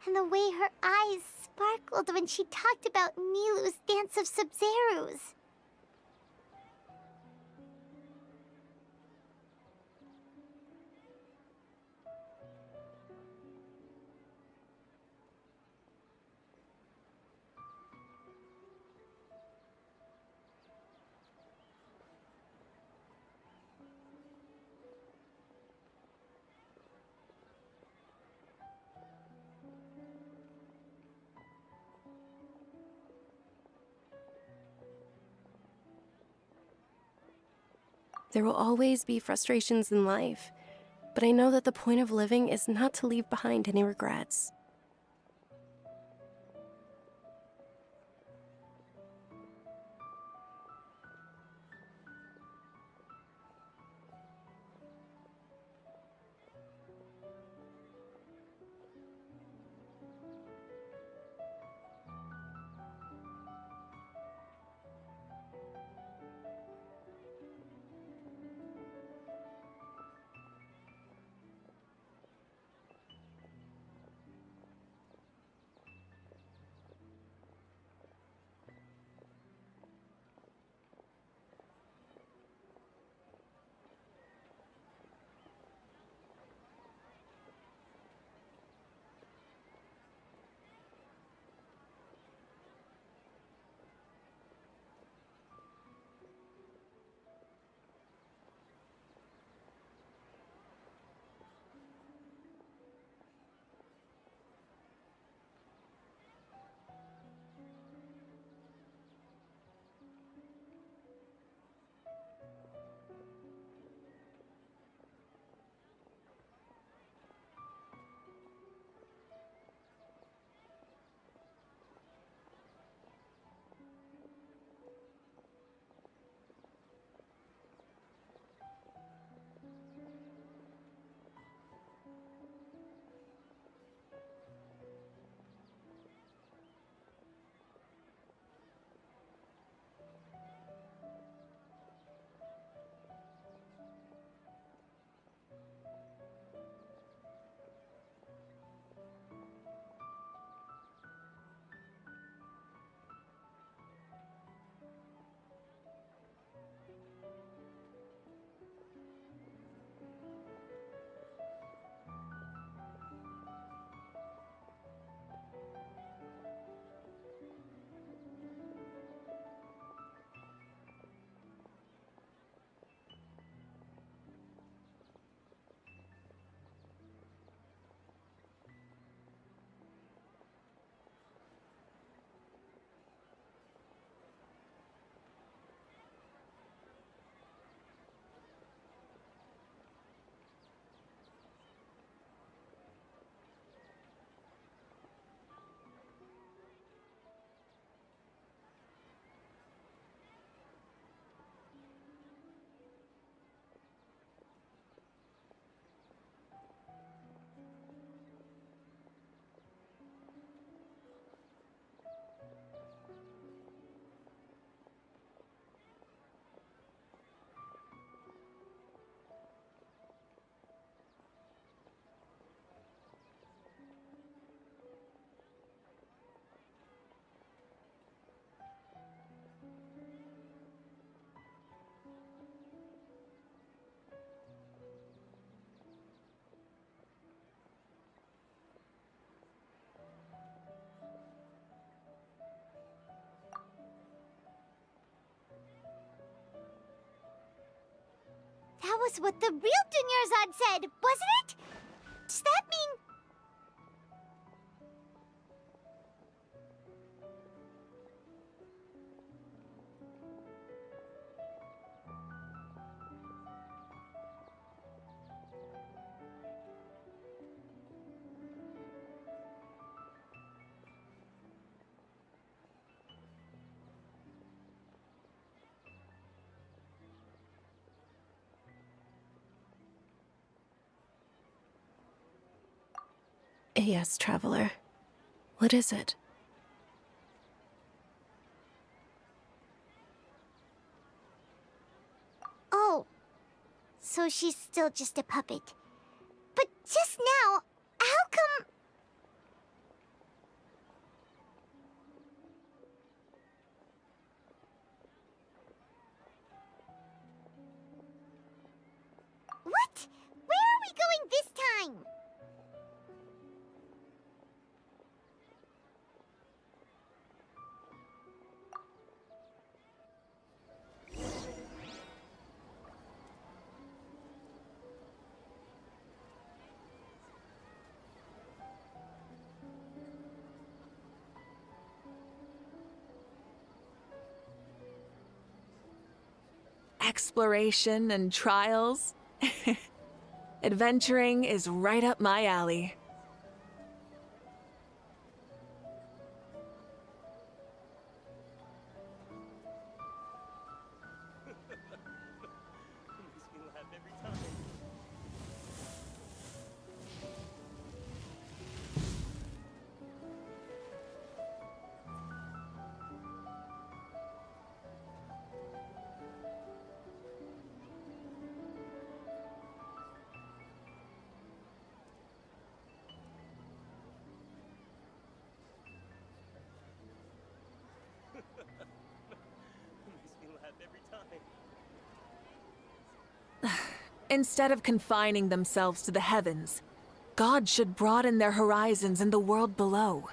and the way her eyes sparkled when she talked about Nilu's Dance of Sub-Zerus. There will always be frustrations in life, but I know that the point of living is not to leave behind any regrets. That was what the real Dunyarzad said, wasn't it? Does that mean... Yes, traveler. What is it? Oh, so she's still just a puppet. But Just now, how come... What? Where are we going this time? Exploration and trials? Adventuring is right up my alley. Instead of confining themselves to the heavens, God should broaden their horizons in the world below.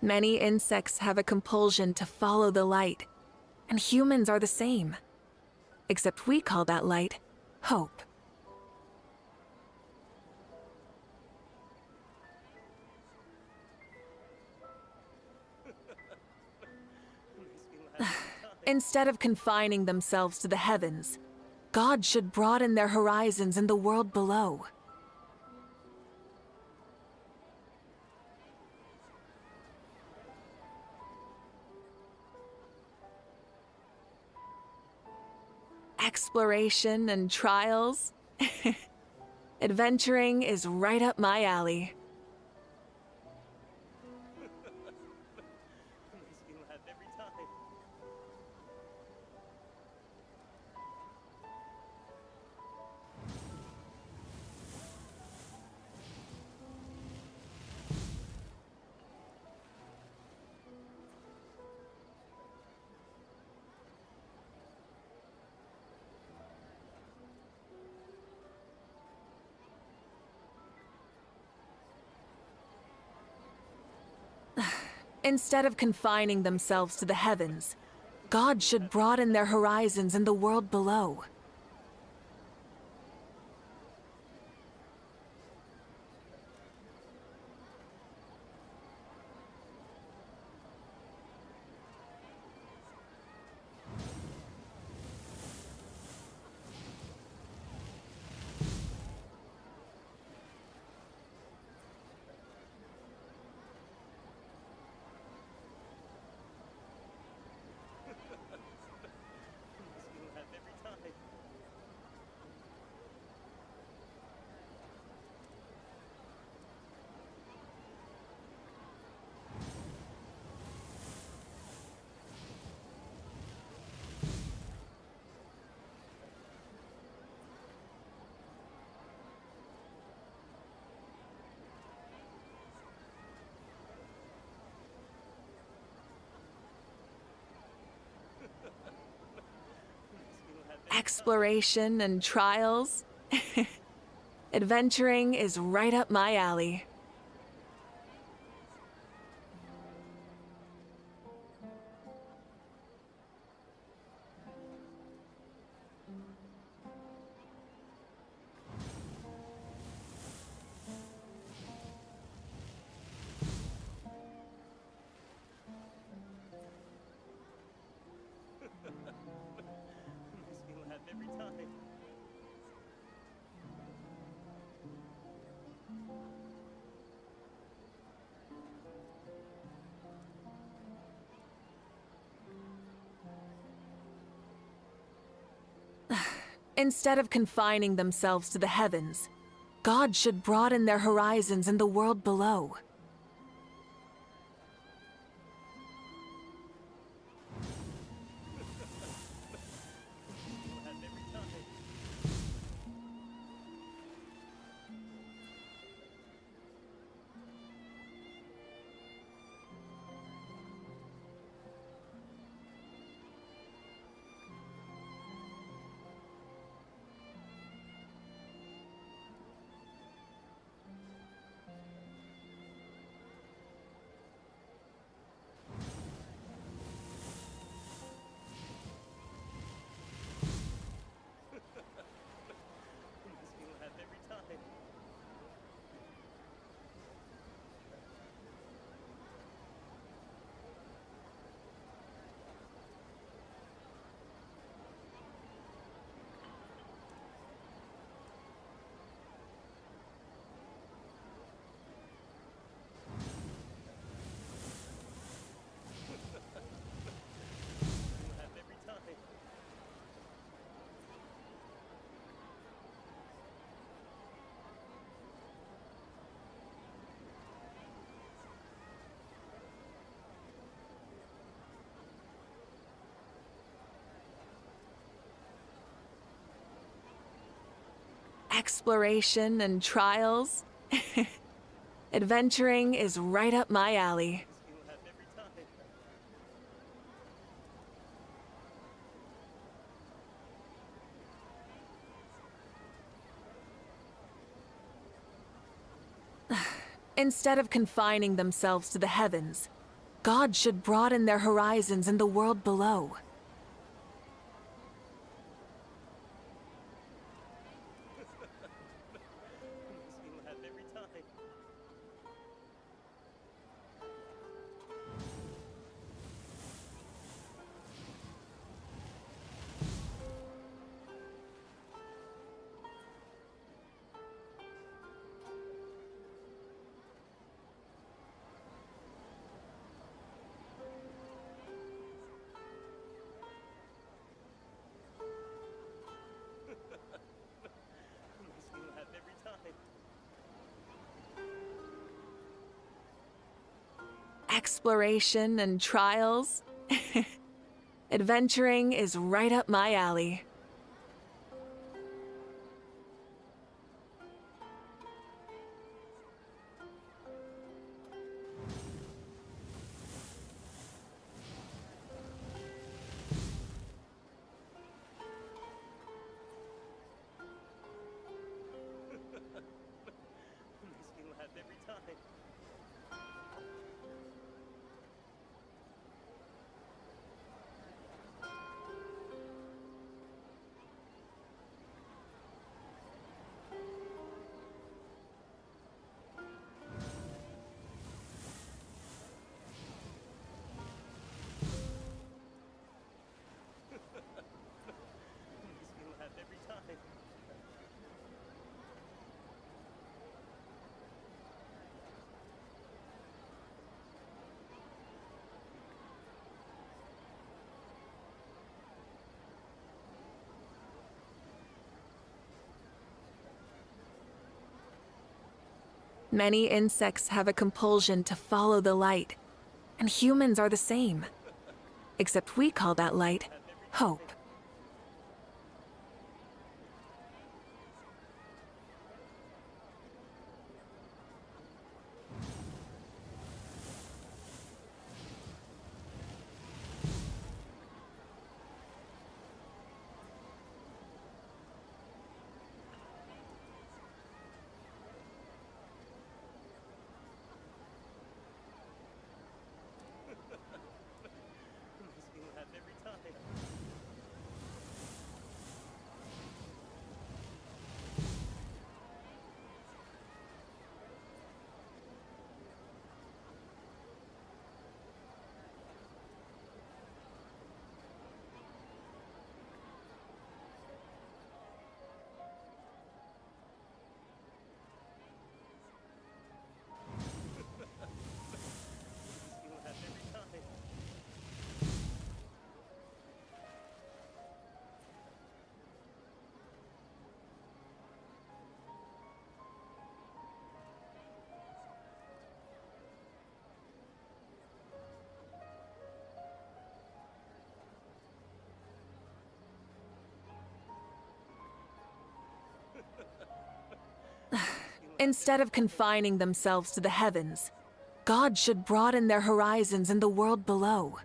Many insects have a compulsion to follow the light, and humans are the same. Except we call that light hope. Instead of confining themselves to the heavens, God should broaden their horizons in the world below. Exploration and trials? Adventuring is right up my alley. Instead of confining themselves to the heavens, God should broaden their horizons in the world below. Exploration and trials? Adventuring is right up my alley. Instead of confining themselves to the heavens, God should broaden their horizons in the world below. Exploration and trials. Adventuring is right up my alley. Instead of confining themselves to the heavens, God should broaden their horizons in the world below. Exploration and trials. Adventuring is right up my alley. Many insects have a compulsion to follow the light, and humans are the same. Except we call that light hope. Instead of confining themselves to the heavens, God should broaden their horizons in the world below.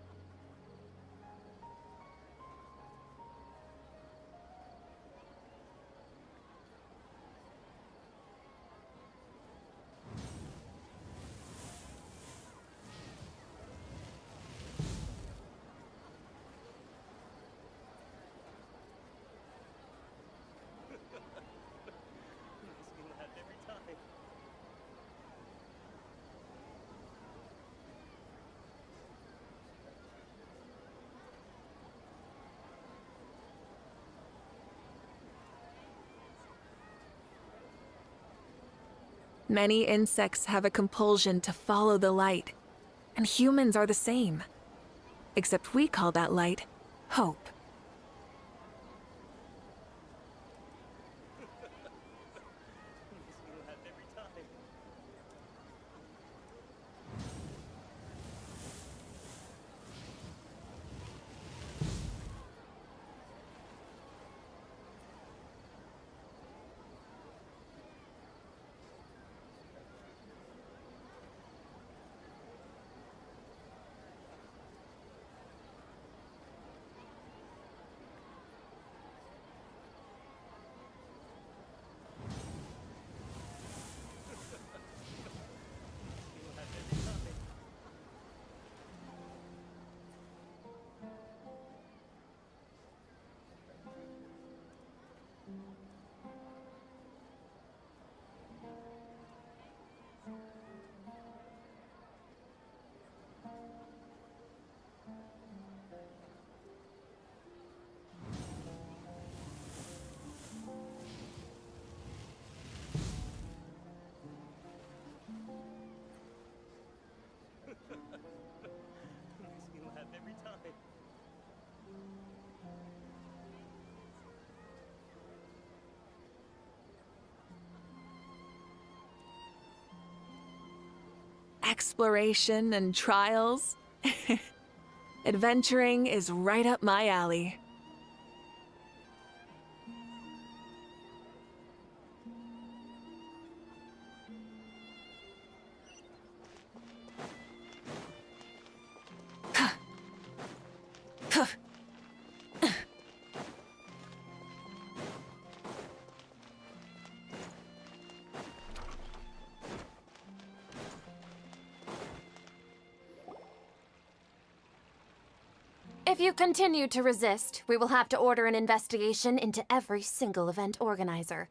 Many insects have a compulsion to follow the light, and humans are the same. Except we call that light hope. Exploration and trials. Adventuring is right up my alley. If you continue to resist, we will have to order an investigation into every single event organizer.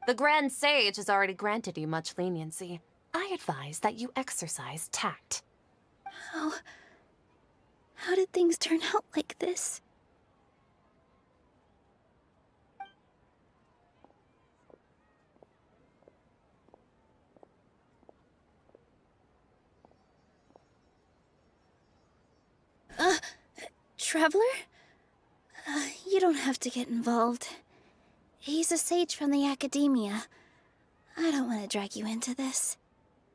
The Grand Sage has already granted you much leniency. I advise that you exercise tact. How did things turn out like this? Traveler? You don't have to get involved. He's a sage from the academia. I don't want to drag you into this.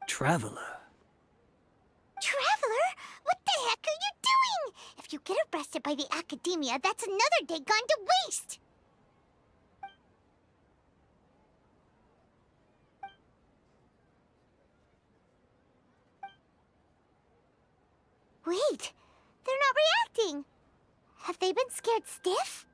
Traveler? Traveler? What the heck are you doing? If you get arrested by the academia, that's another day gone to waste! Wait, they're not reacting. Have they been scared stiff?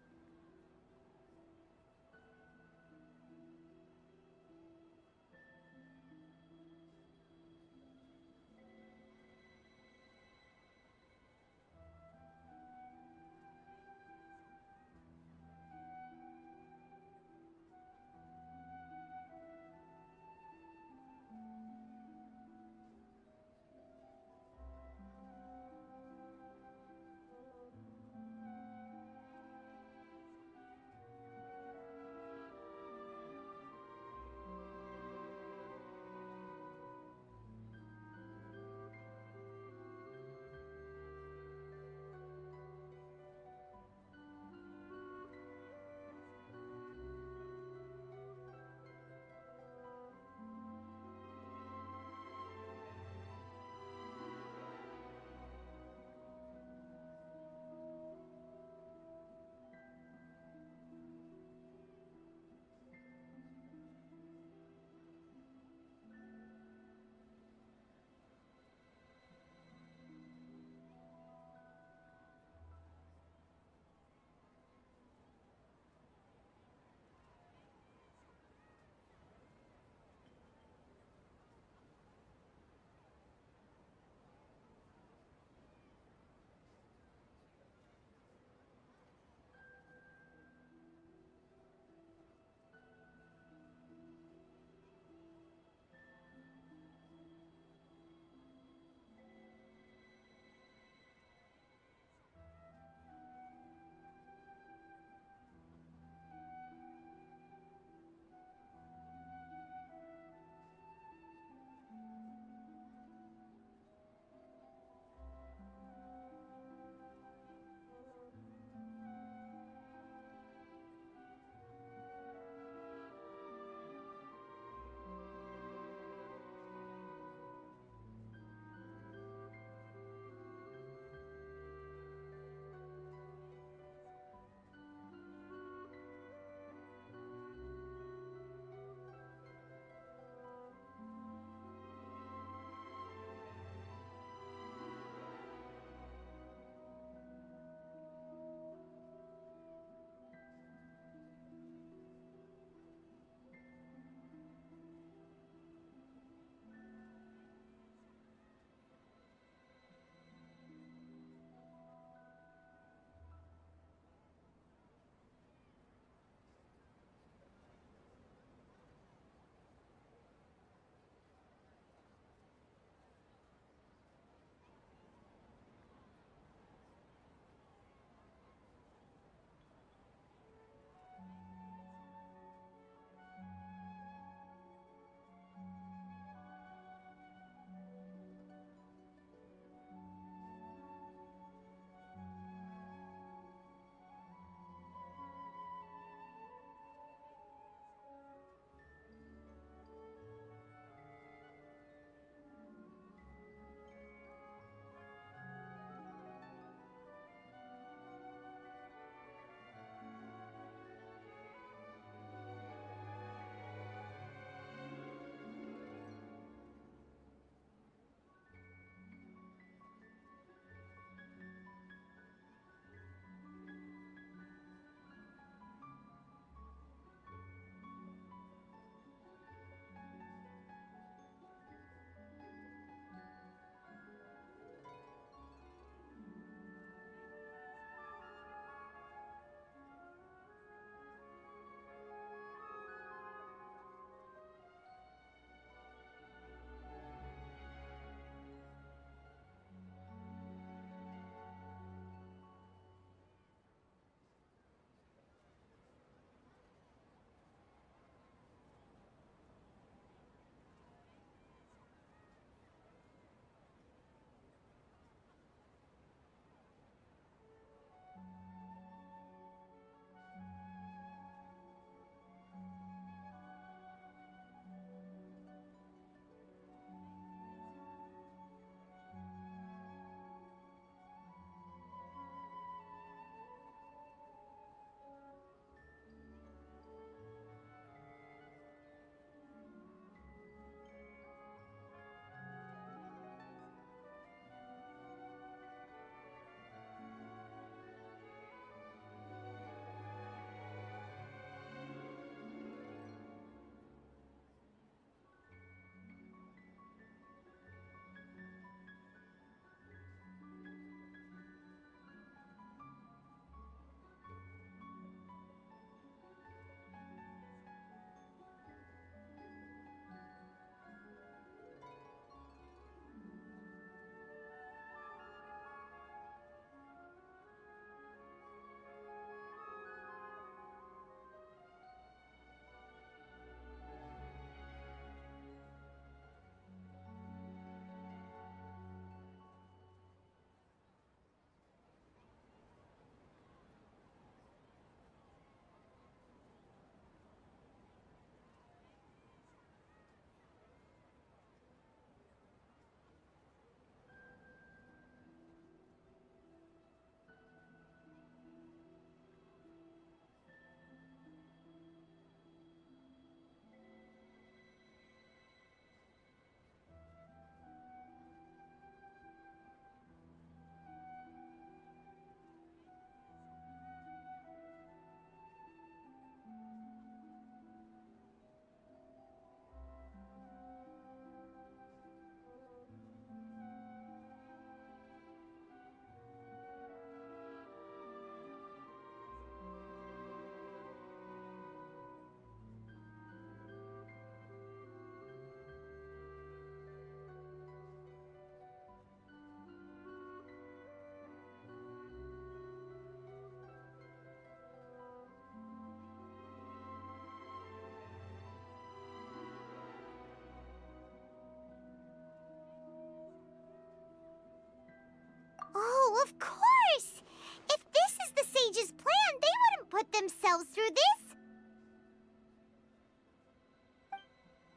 Of course! If this is the sage's plan, they wouldn't put themselves through this.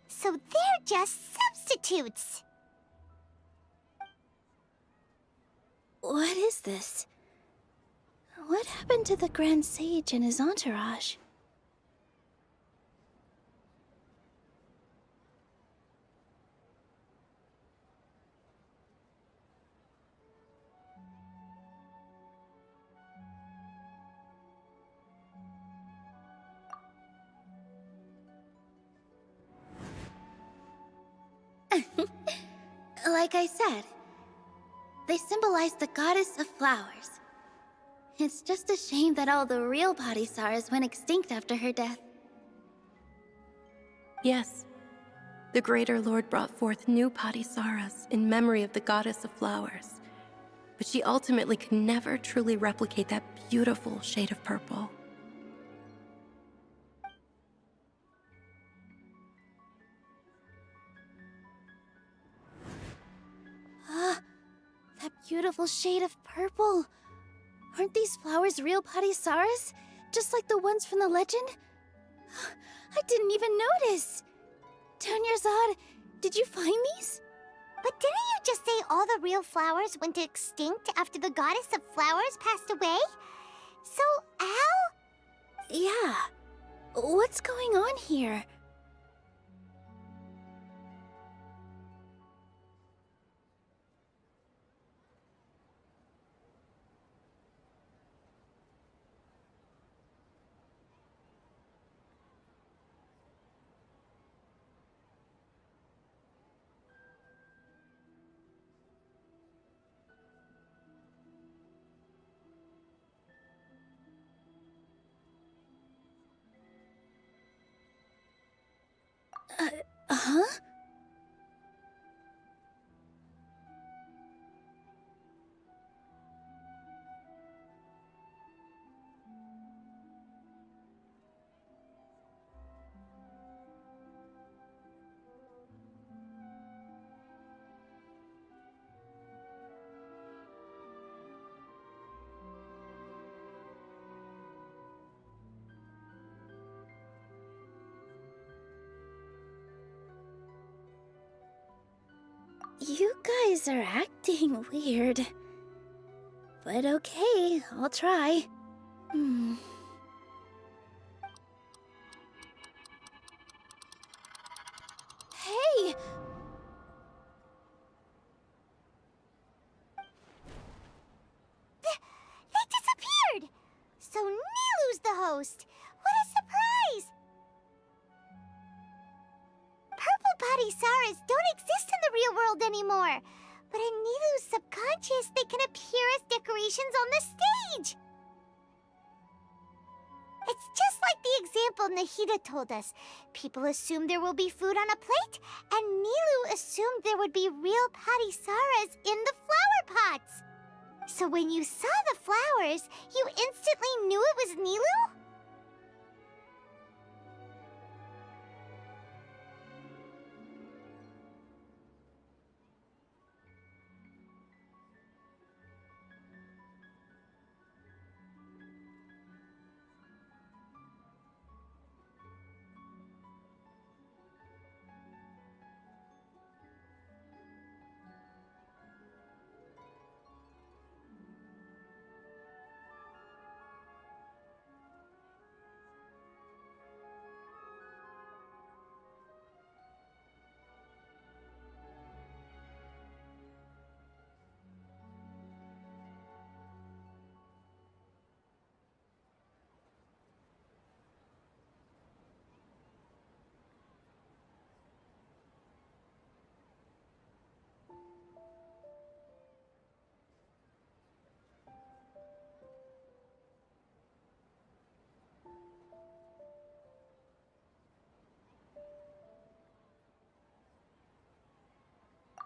So they're just substitutes. What is this? What happened to the Grand Sage and his entourage? Like I said, they symbolize the goddess of flowers. It's just a shame that all the real Padisaras went extinct after her death. Yes. The Greater Lord brought forth new Padisaras in memory of the goddess of flowers. But she ultimately could never truly replicate that beautiful shade of purple. Ah, that beautiful shade of purple. Aren't these flowers real Padisaras? Just like the ones from the legend? I didn't even notice. Dunyarzad, did you find these? But didn't you just say all the real flowers went extinct after the goddess of flowers passed away? So, Al? Yeah. What's going on here? Huh? You guys are acting weird. But okay, I'll try. Hey! They disappeared! So Nilu's the host. What a surprise! Purple Padisaras don't exist in the real world anymore. But in Nilu's subconscious, they can appear as decorations on the stage. It's just like the example Nahida told us. People assume there will be food on a plate, and Nilu assumed there would be real Padisaras in the flower pots. So when you saw the flowers, you instantly knew it was Nilu?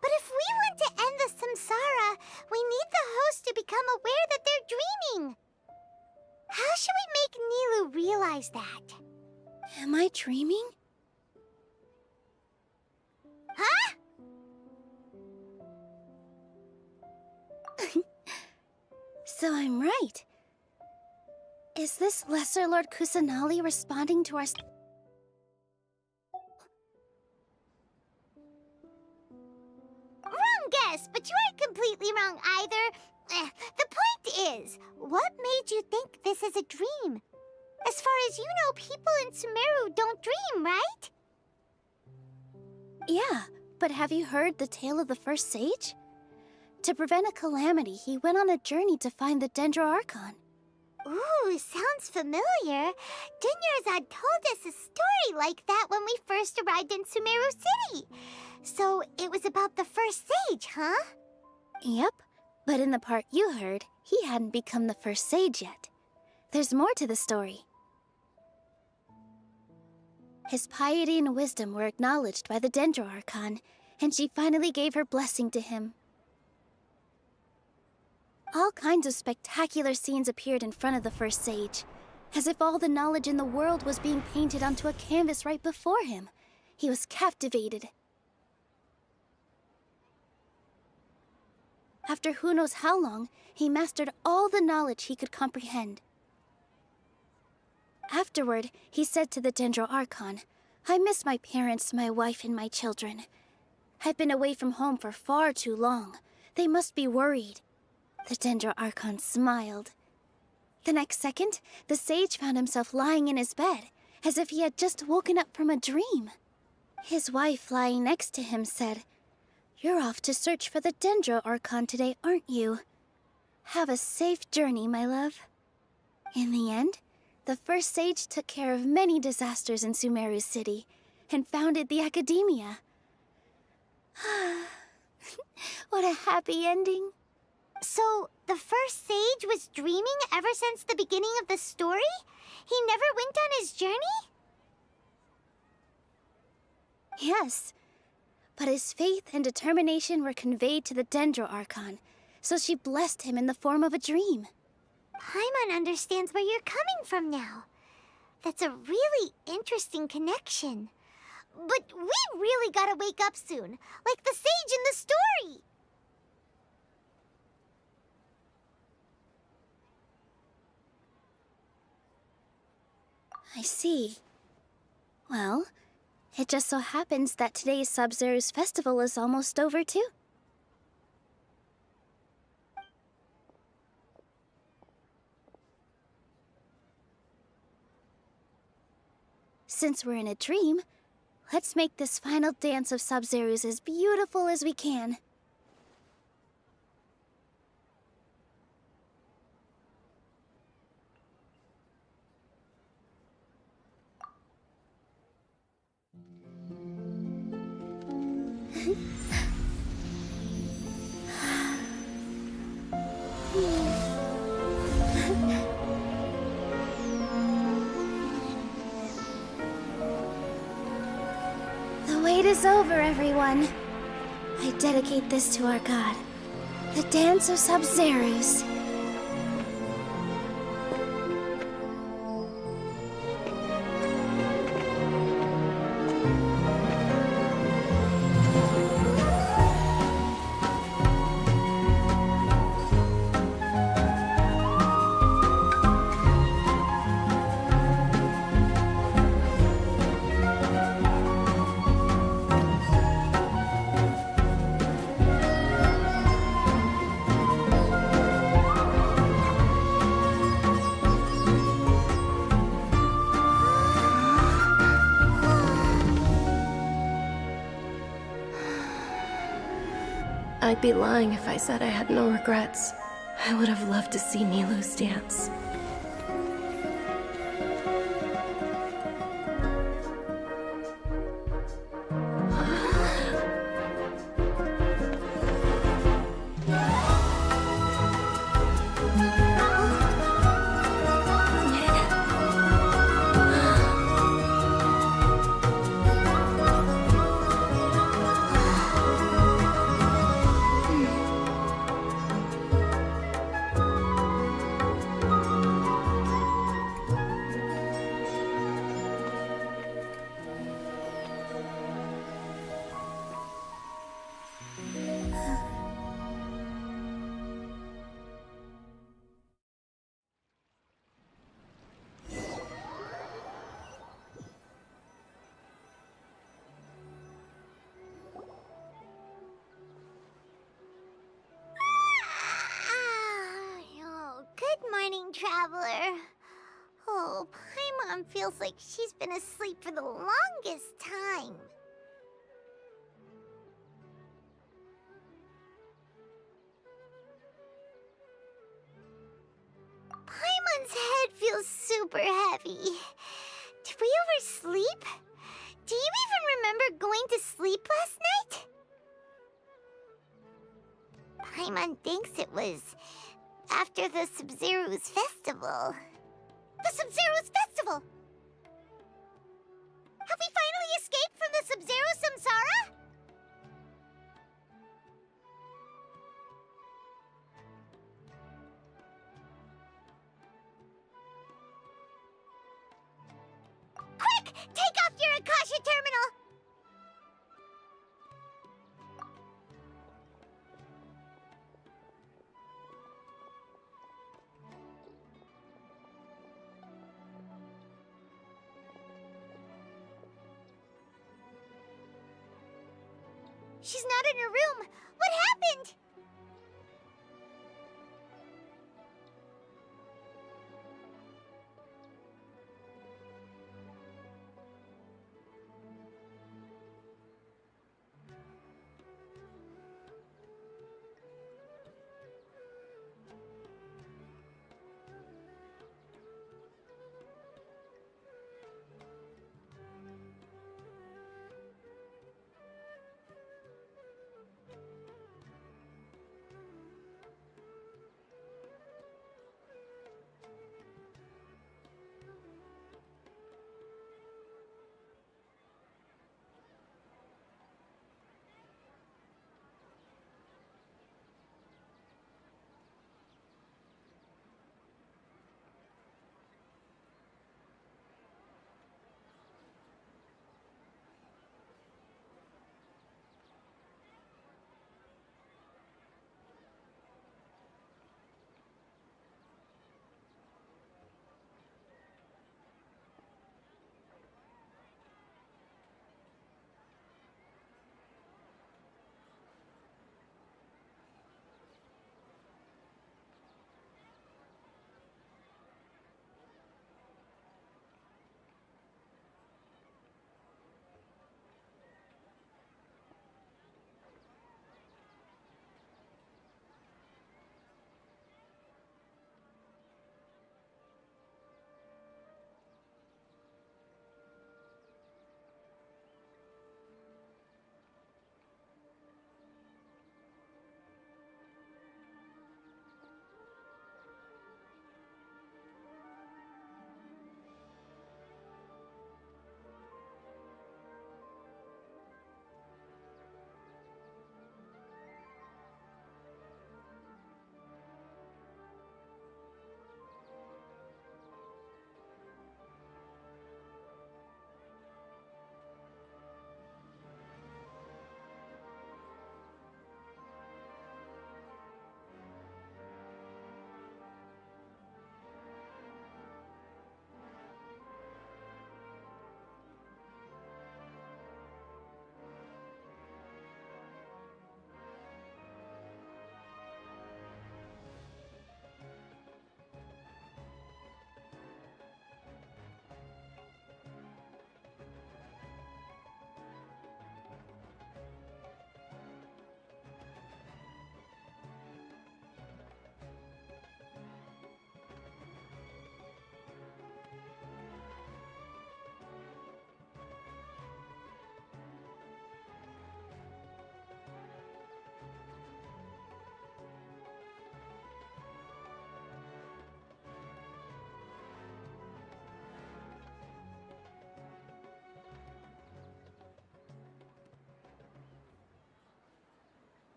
But if we want to end the samsara, we need the host to become aware that they're dreaming. How should we make Nilu realize that? Am I dreaming? Huh? So I'm right. Is this Lesser Lord Kusanali responding to our... Wrong guess, but you aren't completely wrong either. The point is, what made you think this is a dream? As far as you know, people in Sumeru don't dream, right? Yeah, but have you heard the tale of the first sage? To prevent a calamity, he went on a journey to find the Dendro Archon. Ooh, sounds familiar. Dunyarzad told us a story like that when we first arrived in Sumeru City. So it was about the first sage, huh? Yep, but in the part you heard, he hadn't become the first sage yet. There's more to the story. His piety and wisdom were acknowledged by the Dendro Archon, and she finally gave her blessing to him. All kinds of spectacular scenes appeared in front of the first sage, as if all the knowledge in the world was being painted onto a canvas right before him. He was captivated. After who knows how long, he mastered all the knowledge he could comprehend. Afterward, he said to the Dendro Archon, "I miss my parents, my wife, and my children. I've been away from home for far too long. They must be worried." The Dendro Archon smiled. The next second, the sage found himself lying in his bed, as if he had just woken up from a dream. His wife, lying next to him, said, "You're off to search for the Dendro Archon today, aren't you? Have a safe journey, my love." In the end, the first sage took care of many disasters in Sumeru City and founded the Academia. What a happy ending. So, the first sage was dreaming ever since the beginning of the story? He never went on his journey? Yes, but his faith and determination were conveyed to the Dendro Archon, so she blessed him in the form of a dream. Paimon understands where you're coming from now. That's a really interesting connection. But we really gotta wake up soon, like the sage in the story! I see. Well, it just so happens that today's Sub-Zero's festival is almost over, too. Since we're in a dream, let's make this final dance of Sub-Zero's as beautiful as we can. The wait is over, everyone. I dedicate this to our god, the Dance of Sub-Zeros. I'd be lying if I said I had no regrets. I would have loved to see Nilou's dance. traveler. Oh, Paimon feels like she's been asleep for the longest time. Paimon's head feels super heavy. Did we oversleep? Do you even remember going to sleep last night? Paimon thinks it was after the Sub-Zero's festival. The Sub-Zero's festival! Have we finally escaped from the Sub-Zero Samsara? Quick! Take off your Akasha terminal! She's not in her room. What happened?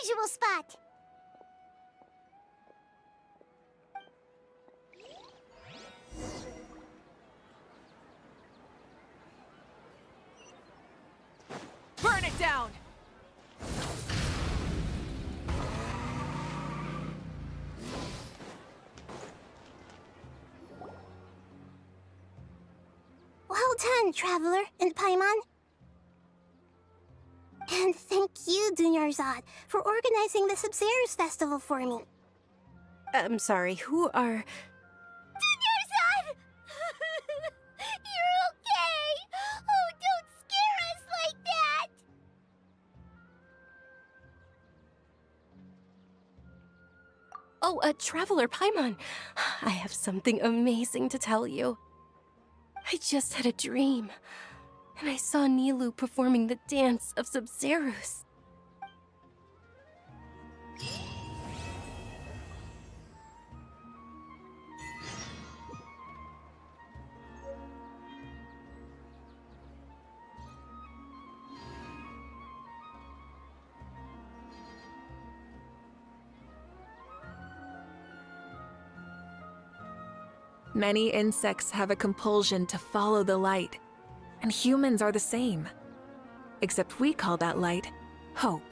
usual spot. Burn it down! Well done, Traveler and Paimon. And thank you, Dunyarzad, for organizing the Sub-Zero's festival for me. I'm sorry, who are... Dunyarzad! You're okay! Oh, don't scare us like that! Oh, Traveler Paimon. I have something amazing to tell you. I just had a dream, and I saw Nilou performing the dance of Sub-Zero's. Many insects have a compulsion to follow the light, and humans are the same. Except we call that light hope.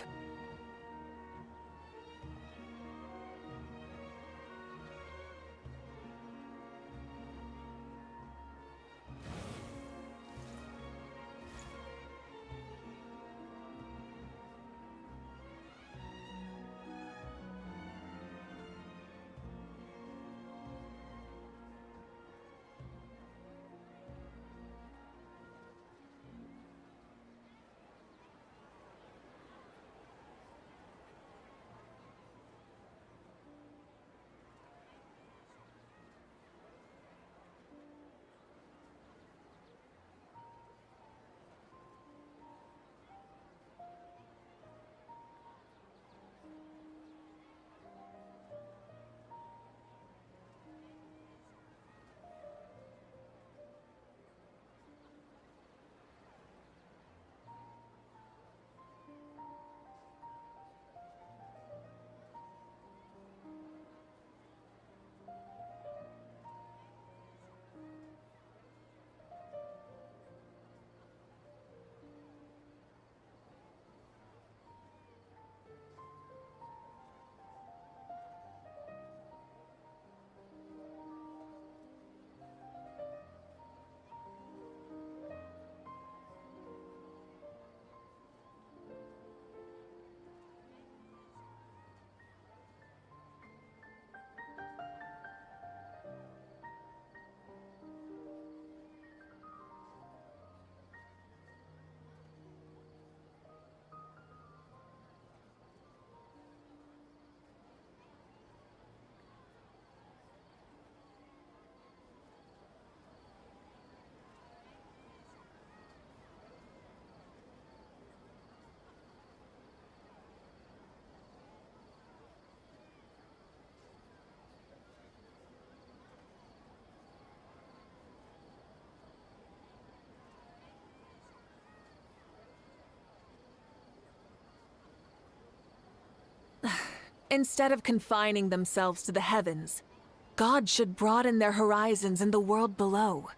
Instead of confining themselves to the heavens, God should broaden their horizons in the world below.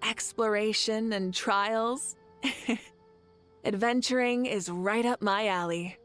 exploration and trials. Adventuring is right up my alley.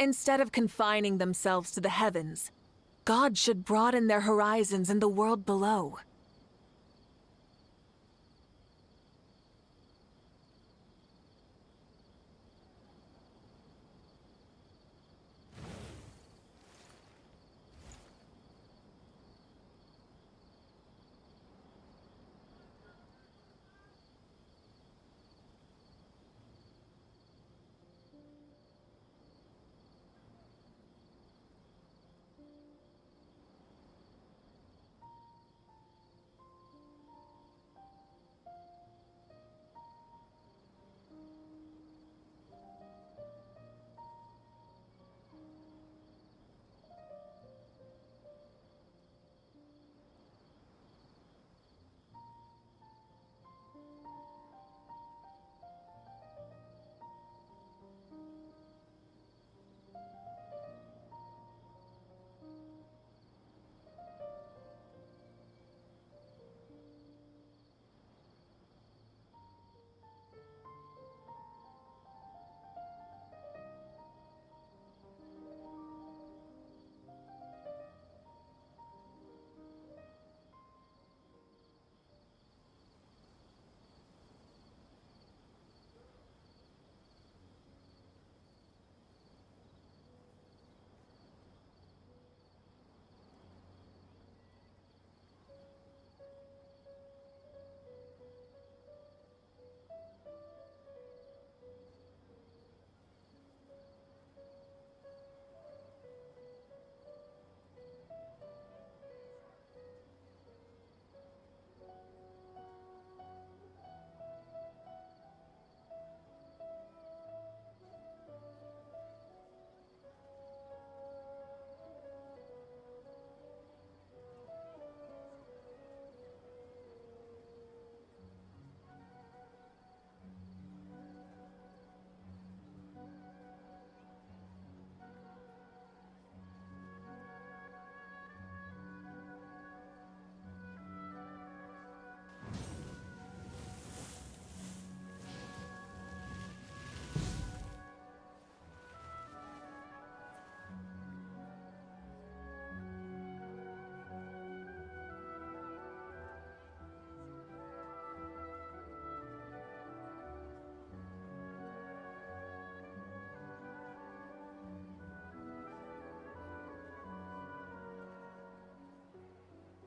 Instead of confining themselves to the heavens, God should broaden their horizons in the world below.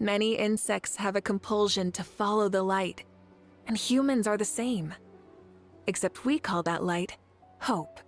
Many insects have a compulsion to follow the light, and humans are the same. Except we call that light hope.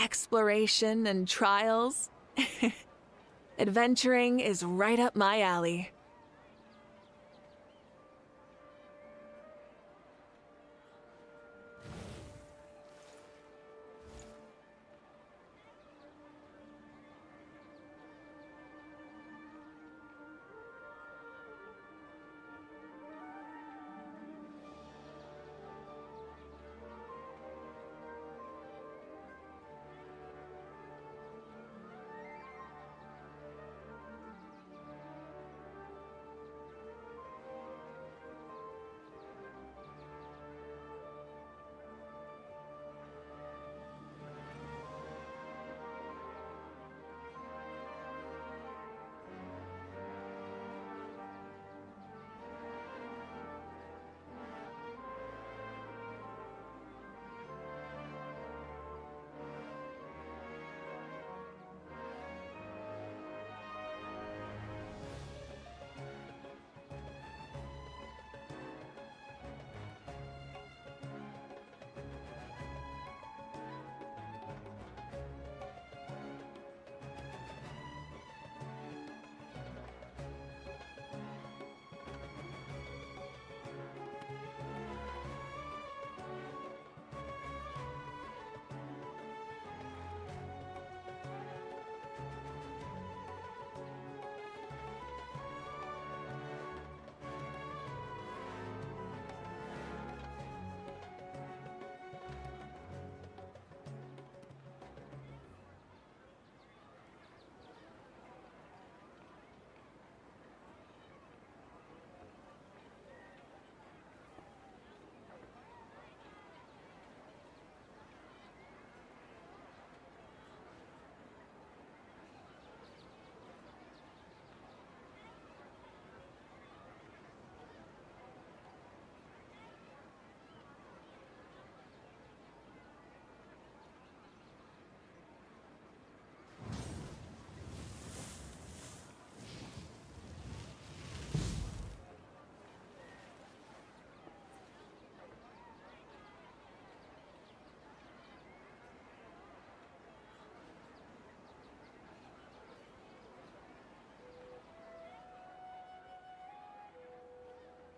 exploration and trials. Adventuring is right up my alley.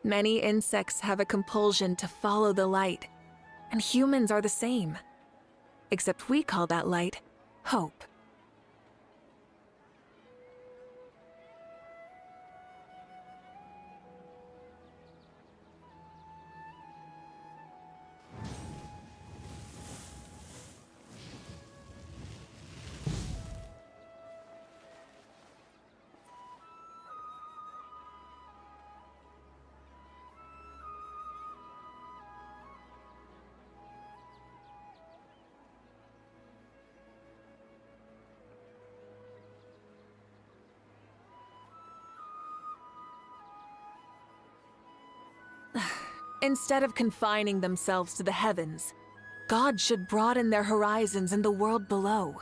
Many insects have a compulsion to follow the light, and humans are the same. Except we call that light hope. Instead of confining themselves to the heavens, God should broaden their horizons in the world below.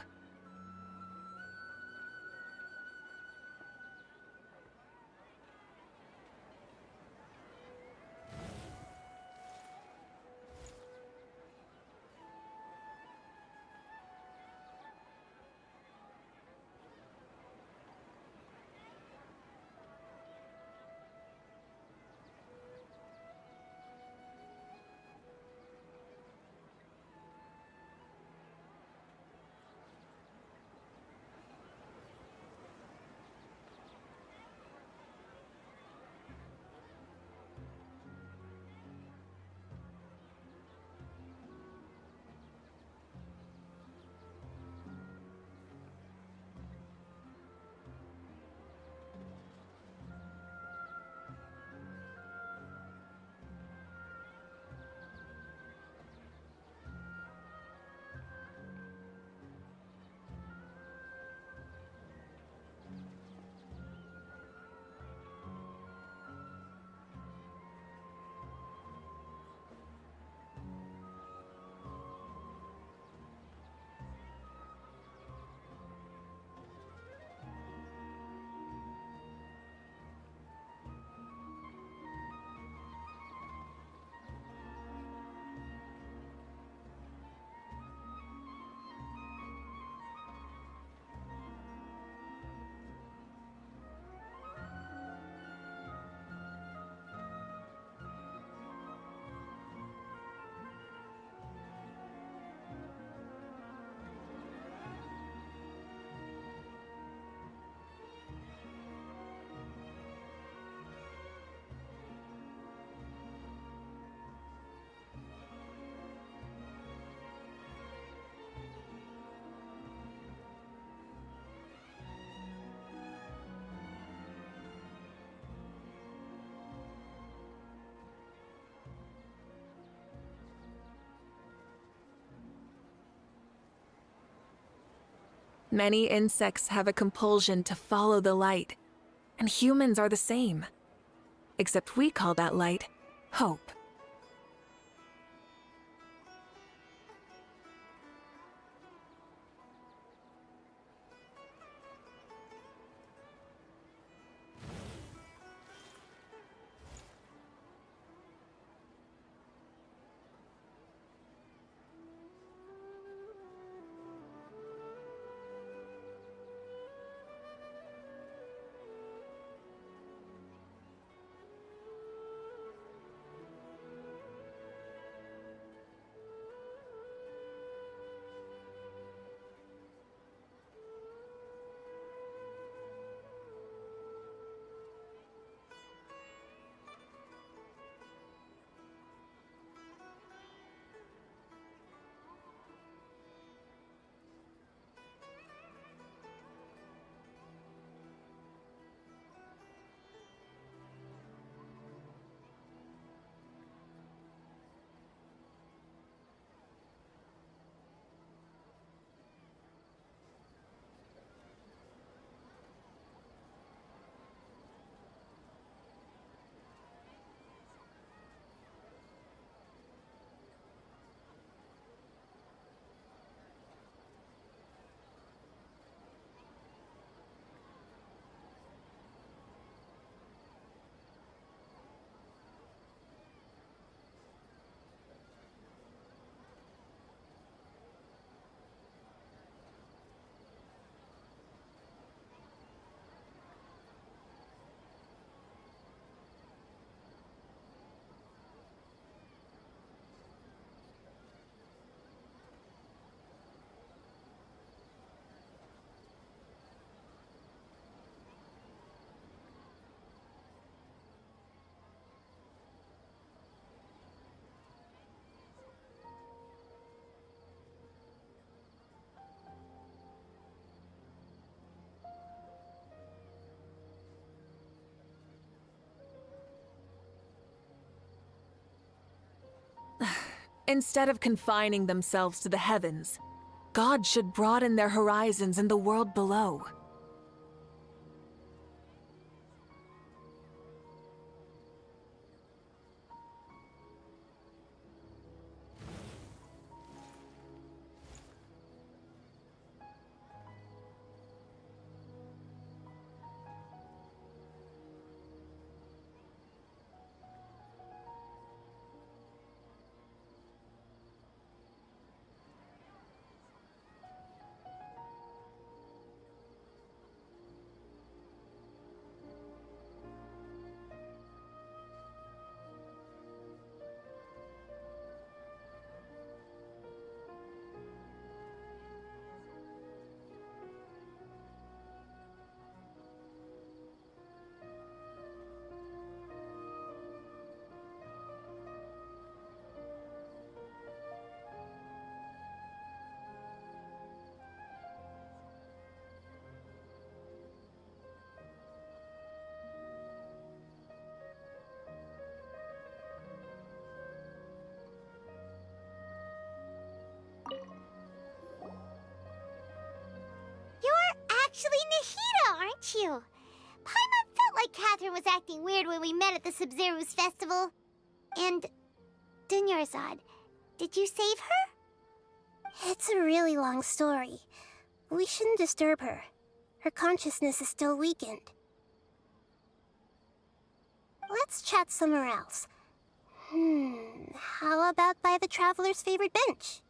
Many insects have a compulsion to follow the light, and humans are the same. Except we call that light hope. Instead of confining themselves to the heavens, God should broaden their horizons in the world below. Actually Nahida, aren't you? Paimon felt like Catherine was acting weird when we met at the Sub-Zero's festival. And Dunyarzad, did you save her? It's a really long story. We shouldn't disturb her. Her consciousness is still weakened. Let's chat somewhere else. How about by the Traveler's favorite bench?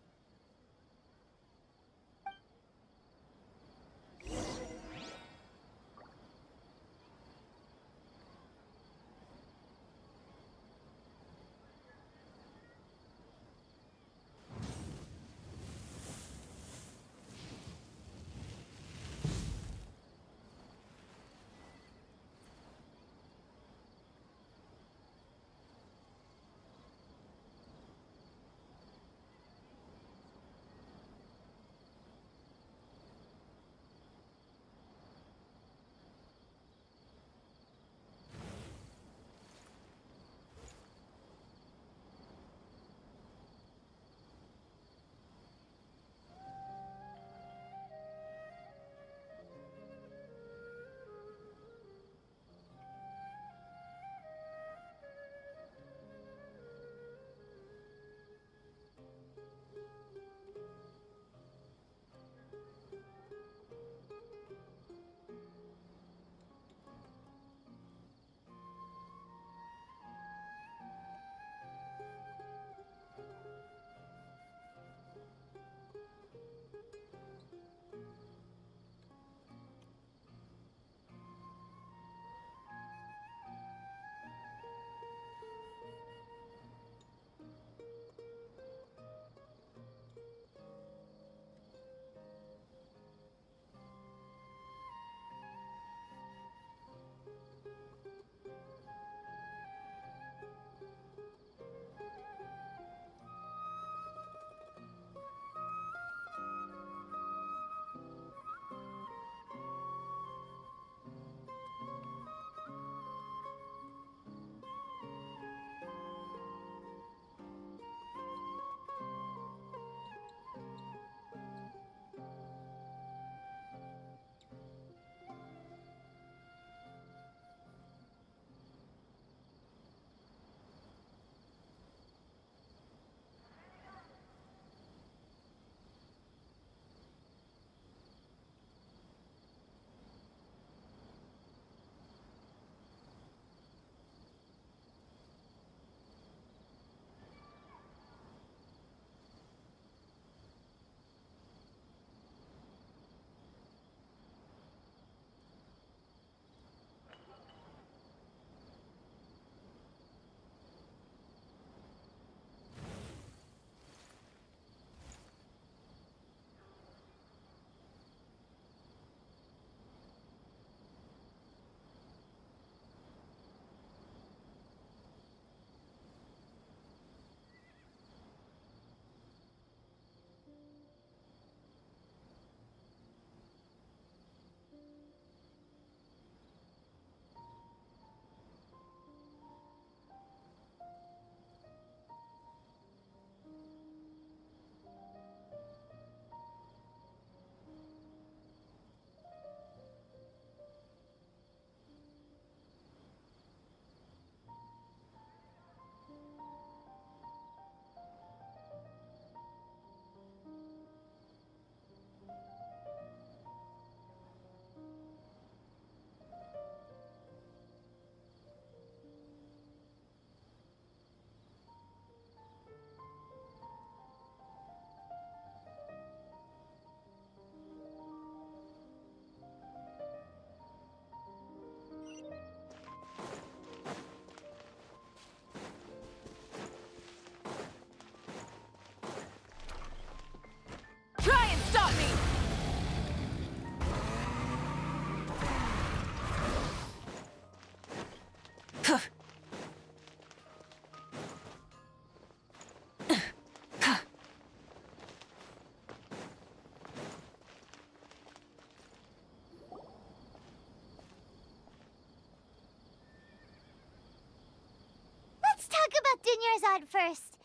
let's talk about Dunyarzad first.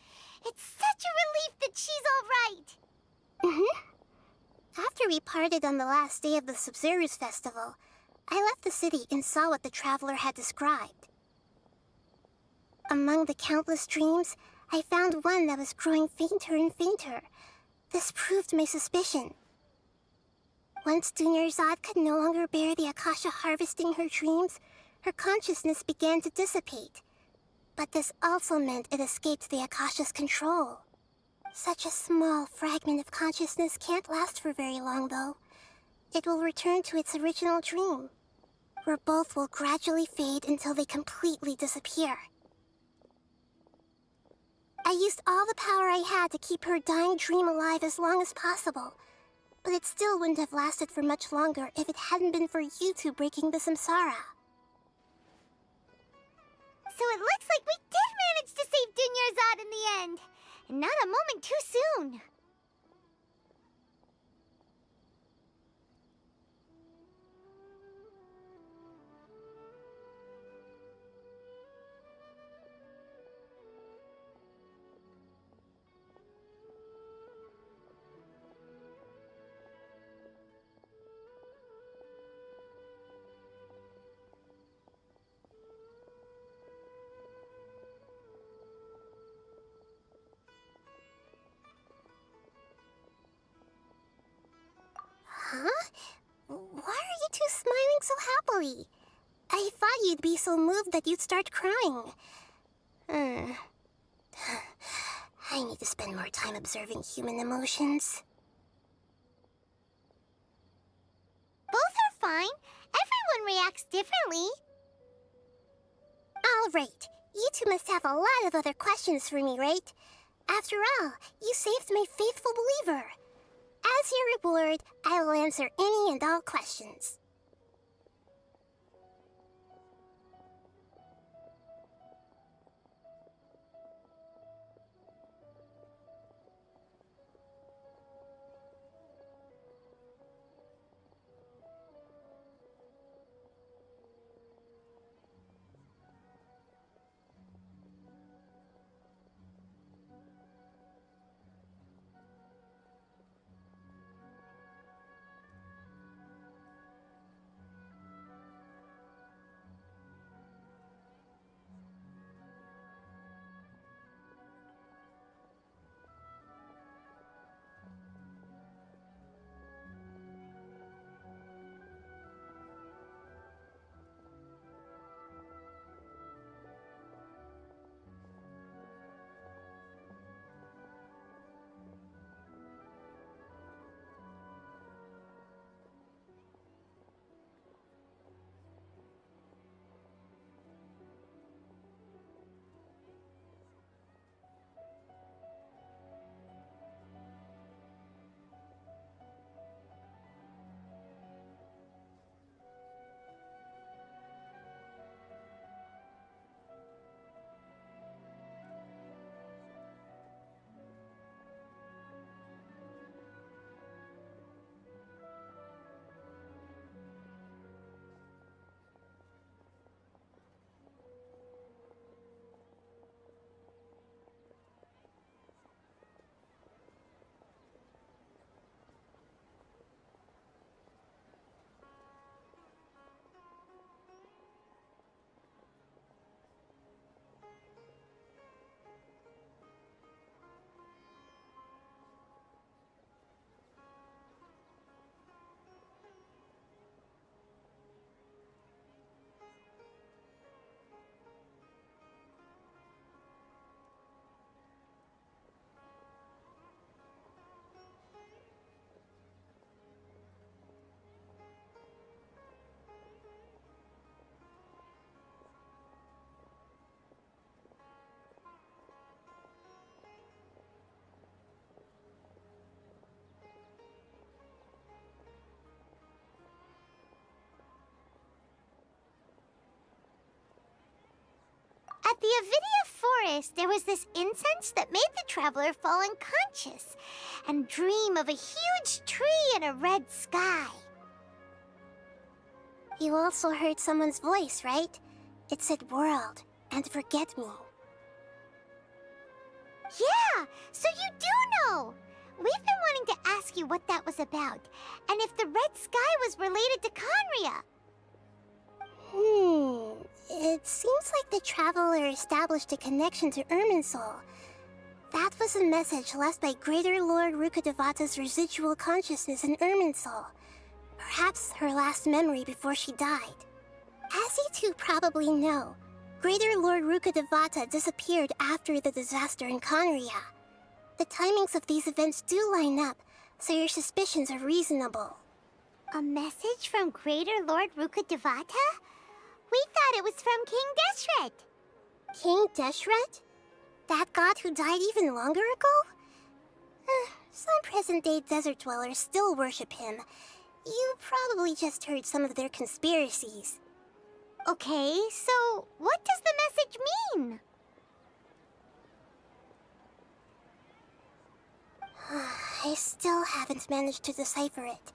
It's such a relief that she's all right. After we parted on the last day of the Subzerus festival, I left the city and saw what the traveler had described. Among the countless dreams, I found one that was growing fainter and fainter. This proved my suspicion. Once Dunyarzad could no longer bear the Akasha harvesting her dreams, her consciousness began to dissipate. But this also meant it escaped the Akasha's control. Such a small fragment of consciousness can't last for very long, though. It will return to its original dream, where both will gradually fade until they completely disappear. I used all the power I had to keep her dying dream alive as long as possible, but it still wouldn't have lasted for much longer if it hadn't been for you two breaking the samsara. So it looks like we did manage to save Dunyarzad in the end. And not a moment too soon. Huh? Why are you two smiling so happily? I thought you'd be so moved that you'd start crying. I need to spend more time observing human emotions. Both are fine. Everyone reacts differently. All right. You two must have a lot of other questions for me, right? After all, you saved my faithful believer. As your reward, I will answer any and all questions. At the Avidia forest, there was this incense that made the traveler fall unconscious and dream of a huge tree and a red sky. You also heard someone's voice, right? It said world and forget me. Yeah, so you do know! We've been wanting to ask you what that was about, and if the red sky was related to Conria. It seems like the Traveler established a connection to Irminsul. That was a message left by Greater Lord Rukkhadevata's residual consciousness in Irminsul. Perhaps her last memory before she died. As you two probably know, Greater Lord Rukkhadevata disappeared after the disaster in Conria. The timings of these events do line up, so your suspicions are reasonable. A message from Greater Lord Rukkhadevata? We thought it was from King Deshret. King Deshret? That god who died even longer ago? Some present-day desert dwellers still worship him. You probably just heard some of their conspiracies. Okay, so what does the message mean? I still haven't managed to decipher it.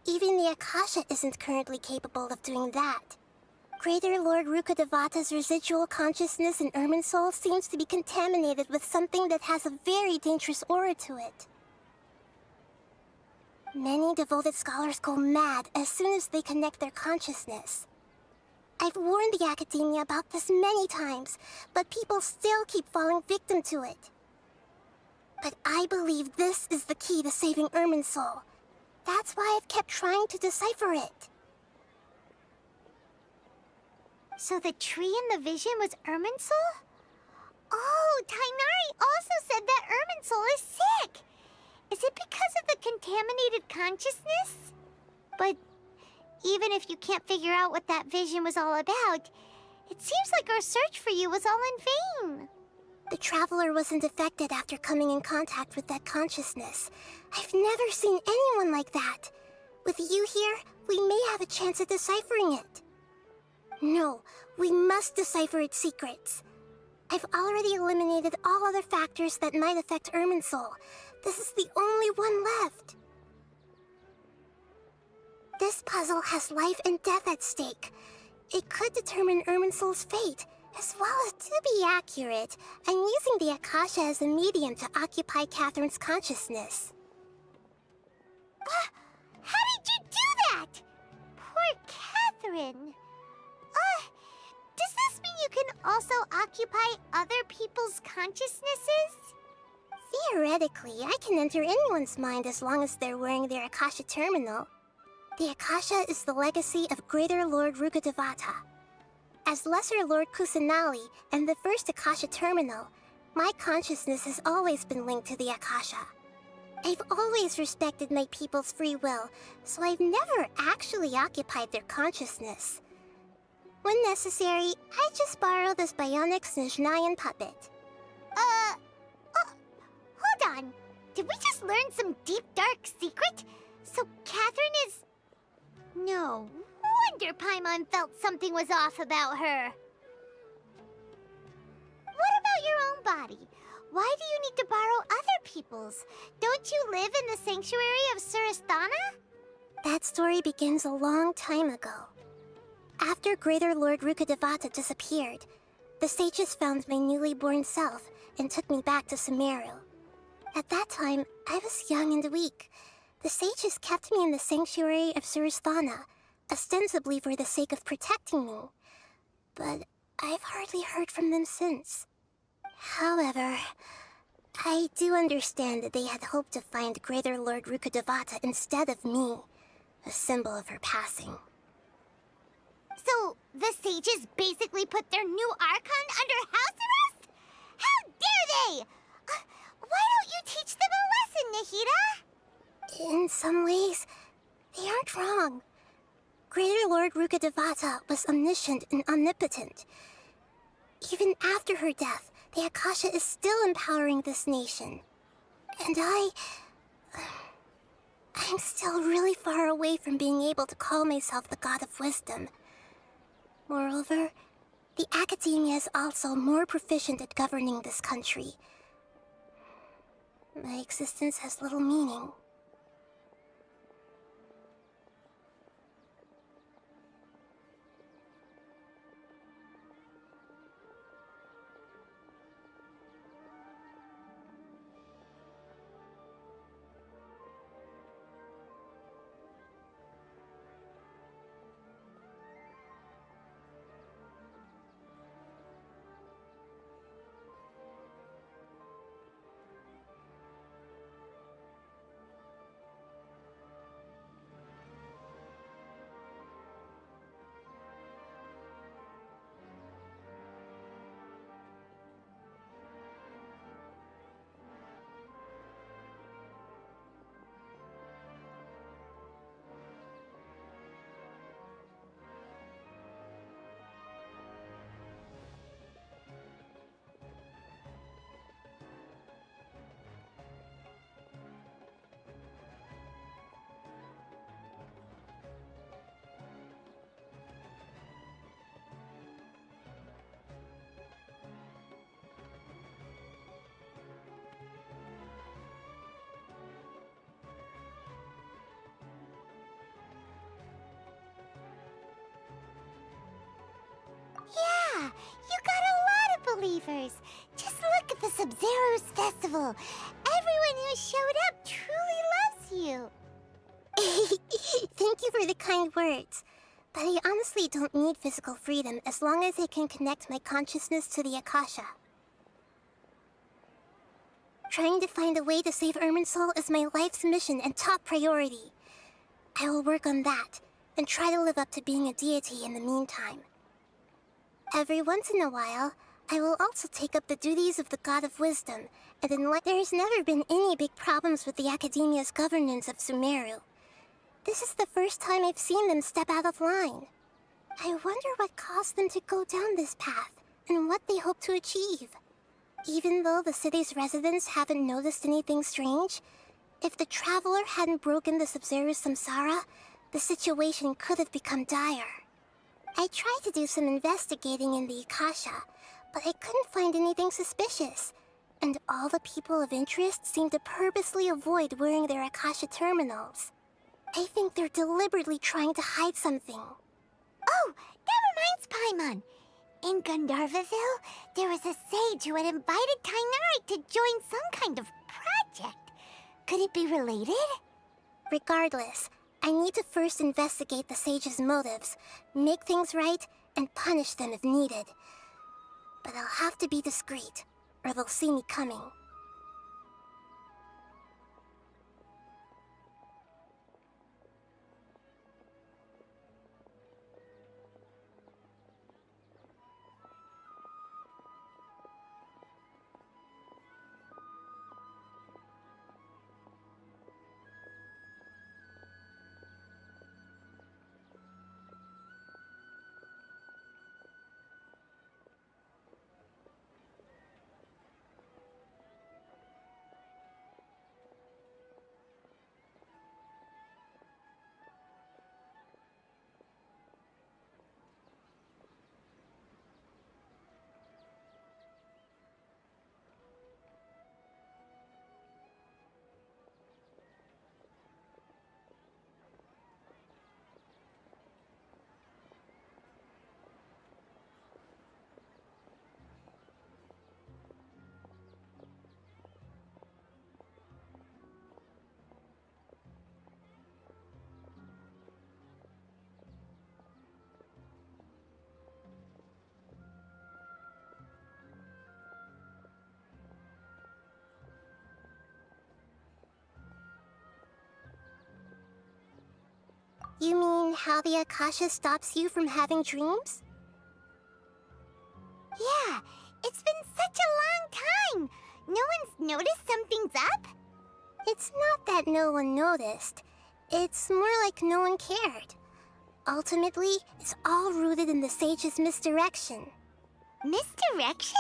Even the Akasha isn't currently capable of doing that. Greater Lord Rukkhadevata's residual consciousness in Irminsul seems to be contaminated with something that has a very dangerous aura to it. Many devoted scholars go mad as soon as they connect their consciousness. I've warned the Academia about this many times, but people still keep falling victim to it. But I believe this is the key to saving Irminsul. That's why I've kept trying to decipher it. So the tree in the vision was Irminsul? Oh, Tainari also said that Irminsul is sick! Is it because of the contaminated consciousness? But even if you can't figure out what that vision was all about, it seems like our search for you was all in vain. The Traveler wasn't affected after coming in contact with that consciousness. I've never seen anyone like that. With you here, we may have a chance at deciphering it. No, we must decipher its secrets. I've already eliminated all other factors that might affect Irminsul. This is the only one left. This puzzle has life and death at stake. It could determine Irminsul's fate, as well as, to be accurate, I'm using the Akasha as a medium to occupy Catherine's consciousness. How did you do that? Poor Catherine. Does this mean you can also occupy other people's consciousnesses? Theoretically, I can enter anyone's mind as long as they're wearing their Akasha terminal. The Akasha is the legacy of Greater Lord Rukkhadevata. As Lesser Lord Kusanali and the first Akasha terminal, my consciousness has always been linked to the Akasha. I've always respected my people's free will, so I've never actually occupied their consciousness. When necessary, I just borrow this bionic Snezhnayan puppet. Hold on. Did we just learn some deep, dark secret? So Catherine is... No wonder Paimon felt something was off about her. What about your own body? Why do you need to borrow other people's? Don't you live in the sanctuary of Surasthana? That story begins a long time ago. After Greater Lord Rukkhadevata disappeared, the sages found my newly born self and took me back to Sumeru. At that time, I was young and weak. The sages kept me in the sanctuary of Surasthana, ostensibly for the sake of protecting me. But I've hardly heard from them since. However, I do understand that they had hoped to find Greater Lord Rukkhadevata instead of me, a symbol of her passing. So, the sages basically put their new Archon under house arrest? How dare they! Why don't you teach them a lesson, Nahida? In some ways, they aren't wrong. Greater Lord Rukkhadevata was omniscient and omnipotent. Even after her death, the Akasha is still empowering this nation. And I'm still really far away from being able to call myself the God of Wisdom. Moreover, the Academia is also more proficient at governing this country. My existence has little meaning. believers! Just look at the Sub-Zero's festival! Everyone who showed up truly loves you! Thank you for the kind words. But I honestly don't need physical freedom as long as I can connect my consciousness to the Akasha. Trying to find a way to save Irminsul is my life's mission and top priority. I will work on that, and try to live up to being a deity in the meantime. Every once in a while, I will also take up the duties of the God of Wisdom, and there has never been any big problems with the Academia's governance of Sumeru. This is the first time I've seen them step out of line. I wonder what caused them to go down this path, and what they hope to achieve. Even though the city's residents haven't noticed anything strange, if the Traveler hadn't broken the Sub-Zero's samsara, the situation could have become dire. I tried to do some investigating in the Akasha, but I couldn't find anything suspicious, and all the people of interest seem to purposely avoid wearing their Akasha terminals. I think they're deliberately trying to hide something. Oh, that reminds Paimon. In Gandharvaville, there was a sage who had invited Kainari to join some kind of project. Could it be related? Regardless, I need to first investigate the sage's motives, make things right, and punish them if needed. But I'll have to be discreet, or they'll see me coming. You mean how the Akasha stops you from having dreams? Yeah, it's been such a long time. No one's noticed something's up? It's not that no one noticed. It's more like no one cared. Ultimately, it's all rooted in the sage's misdirection. Misdirection?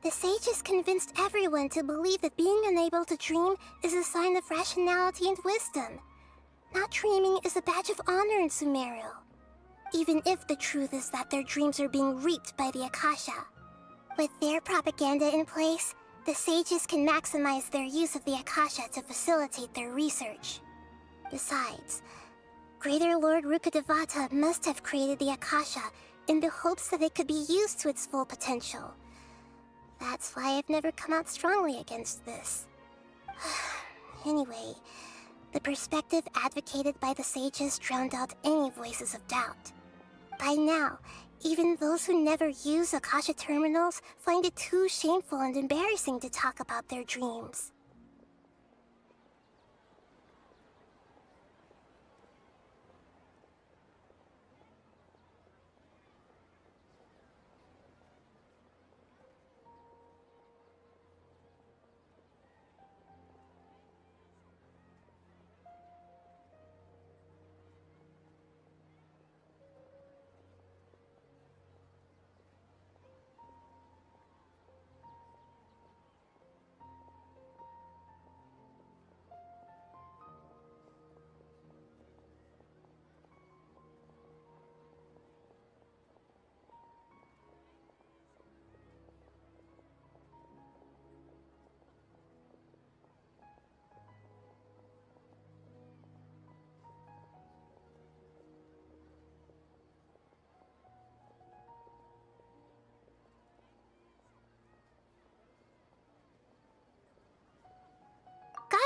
The sage has convinced everyone to believe that being unable to dream is a sign of rationality and wisdom. Not dreaming is a badge of honor in Sumeru. Even if the truth is that their dreams are being reaped by the Akasha. With their propaganda in place, the sages can maximize their use of the Akasha to facilitate their research. Besides, Greater Lord Rukkhadevata must have created the Akasha in the hopes that it could be used to its full potential. That's why I've never come out strongly against this. Anyway, the perspective advocated by the sages drowned out any voices of doubt. By now, even those who never use Akasha terminals find it too shameful and embarrassing to talk about their dreams.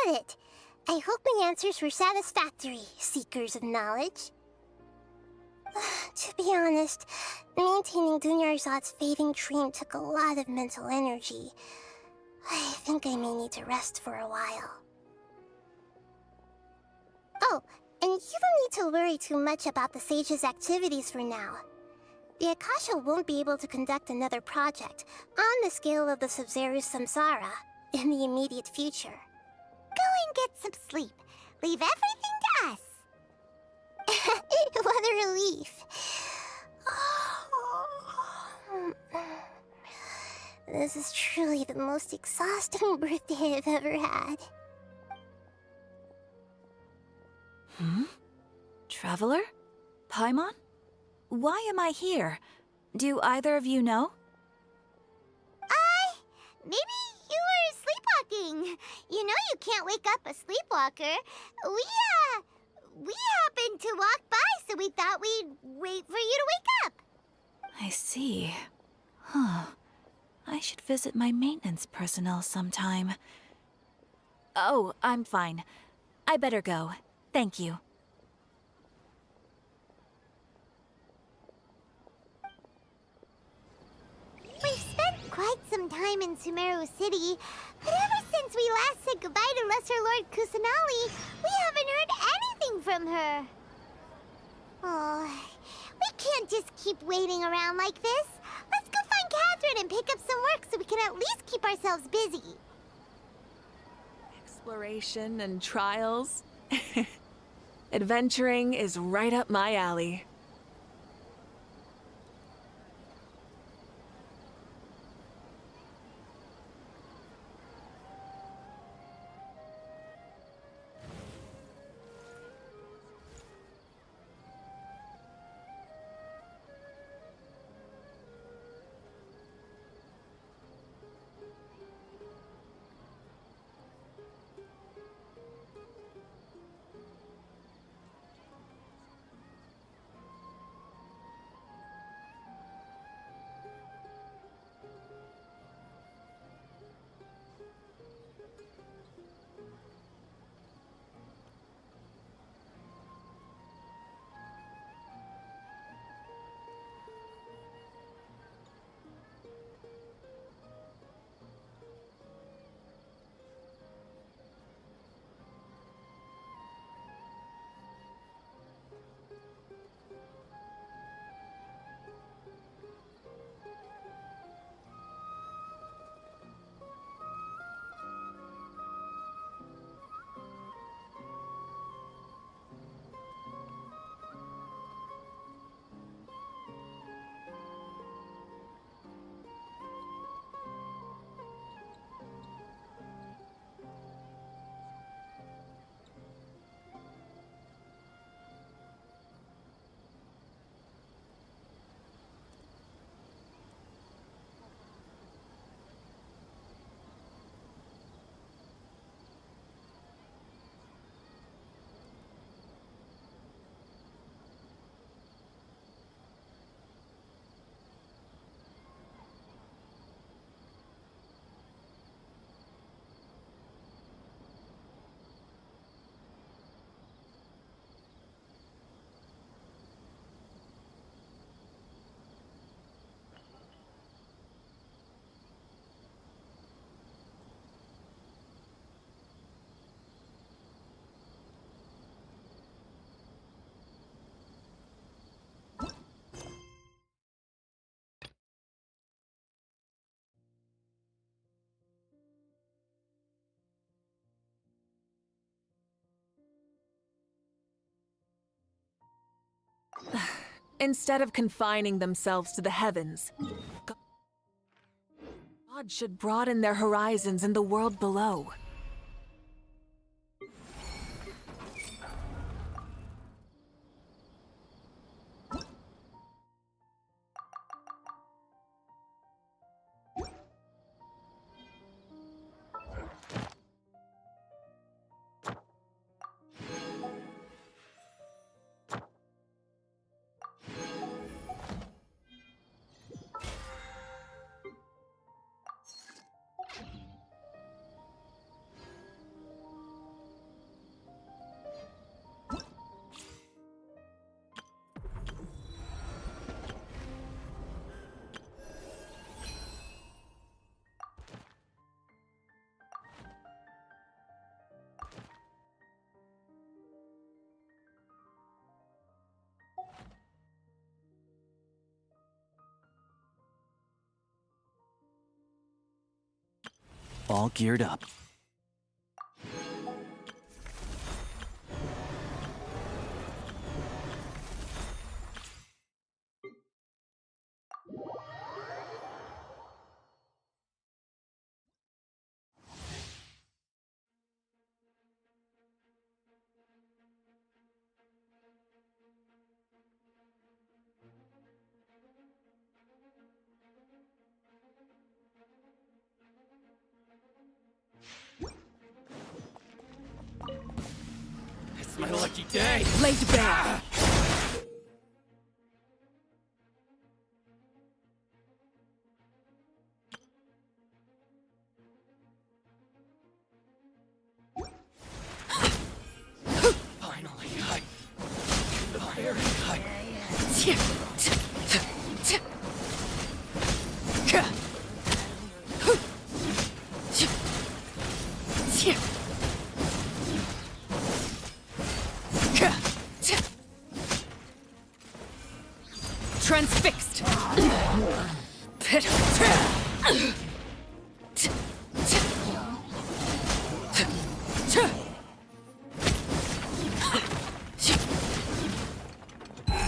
got it. I hope my answers were satisfactory, seekers of knowledge. To be honest, maintaining Dunyarzad's fading dream took a lot of mental energy. I think I may need to rest for a while. Oh, and you don't need to worry too much about the Sage's activities for now. The Akasha won't be able to conduct another project on the scale of the Sub-Zero Samsara in the immediate future. Go and get some sleep. Leave everything to us. What a relief. This is truly the most exhausting birthday I've ever had. Traveler? Paimon? Why am I here? Do either of you know? Maybe you were sleepwalking. You know you can't wake up a sleepwalker. We happened to walk by, so we thought we'd wait for you to wake up. I see. Huh. I should visit my maintenance personnel sometime. Oh, I'm fine. I better go. Thank you. We've spent quite some time in Sumeru City, but ever since we last said goodbye to Lesser Lord Kusanali, we haven't heard anything from her. Oh, we can't just keep waiting around like this. Let's go find Catherine and pick up some work so we can at least keep ourselves busy. Exploration and trials. Adventuring is right up my alley. Instead of confining themselves to the heavens, God should broaden their horizons in the world below. All geared up. It's my lucky day. Laid bare. Finally, very high. Transfixed.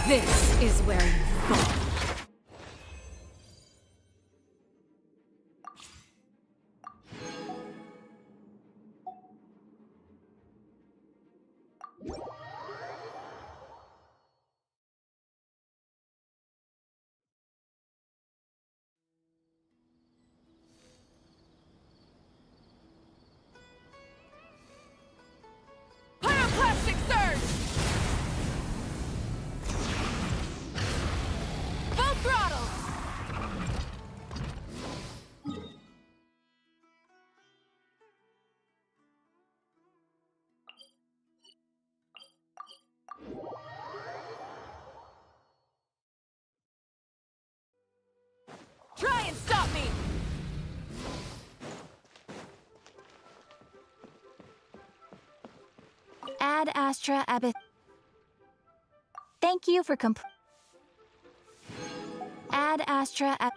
This is where you fall. Pyroclastic surge! Full throttle! Try and stop me! Ad Astra Abyss. Thank you for Ad Astra Ab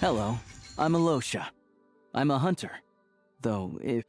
Hello, I'm Alosha. I'm a hunter. Though, if...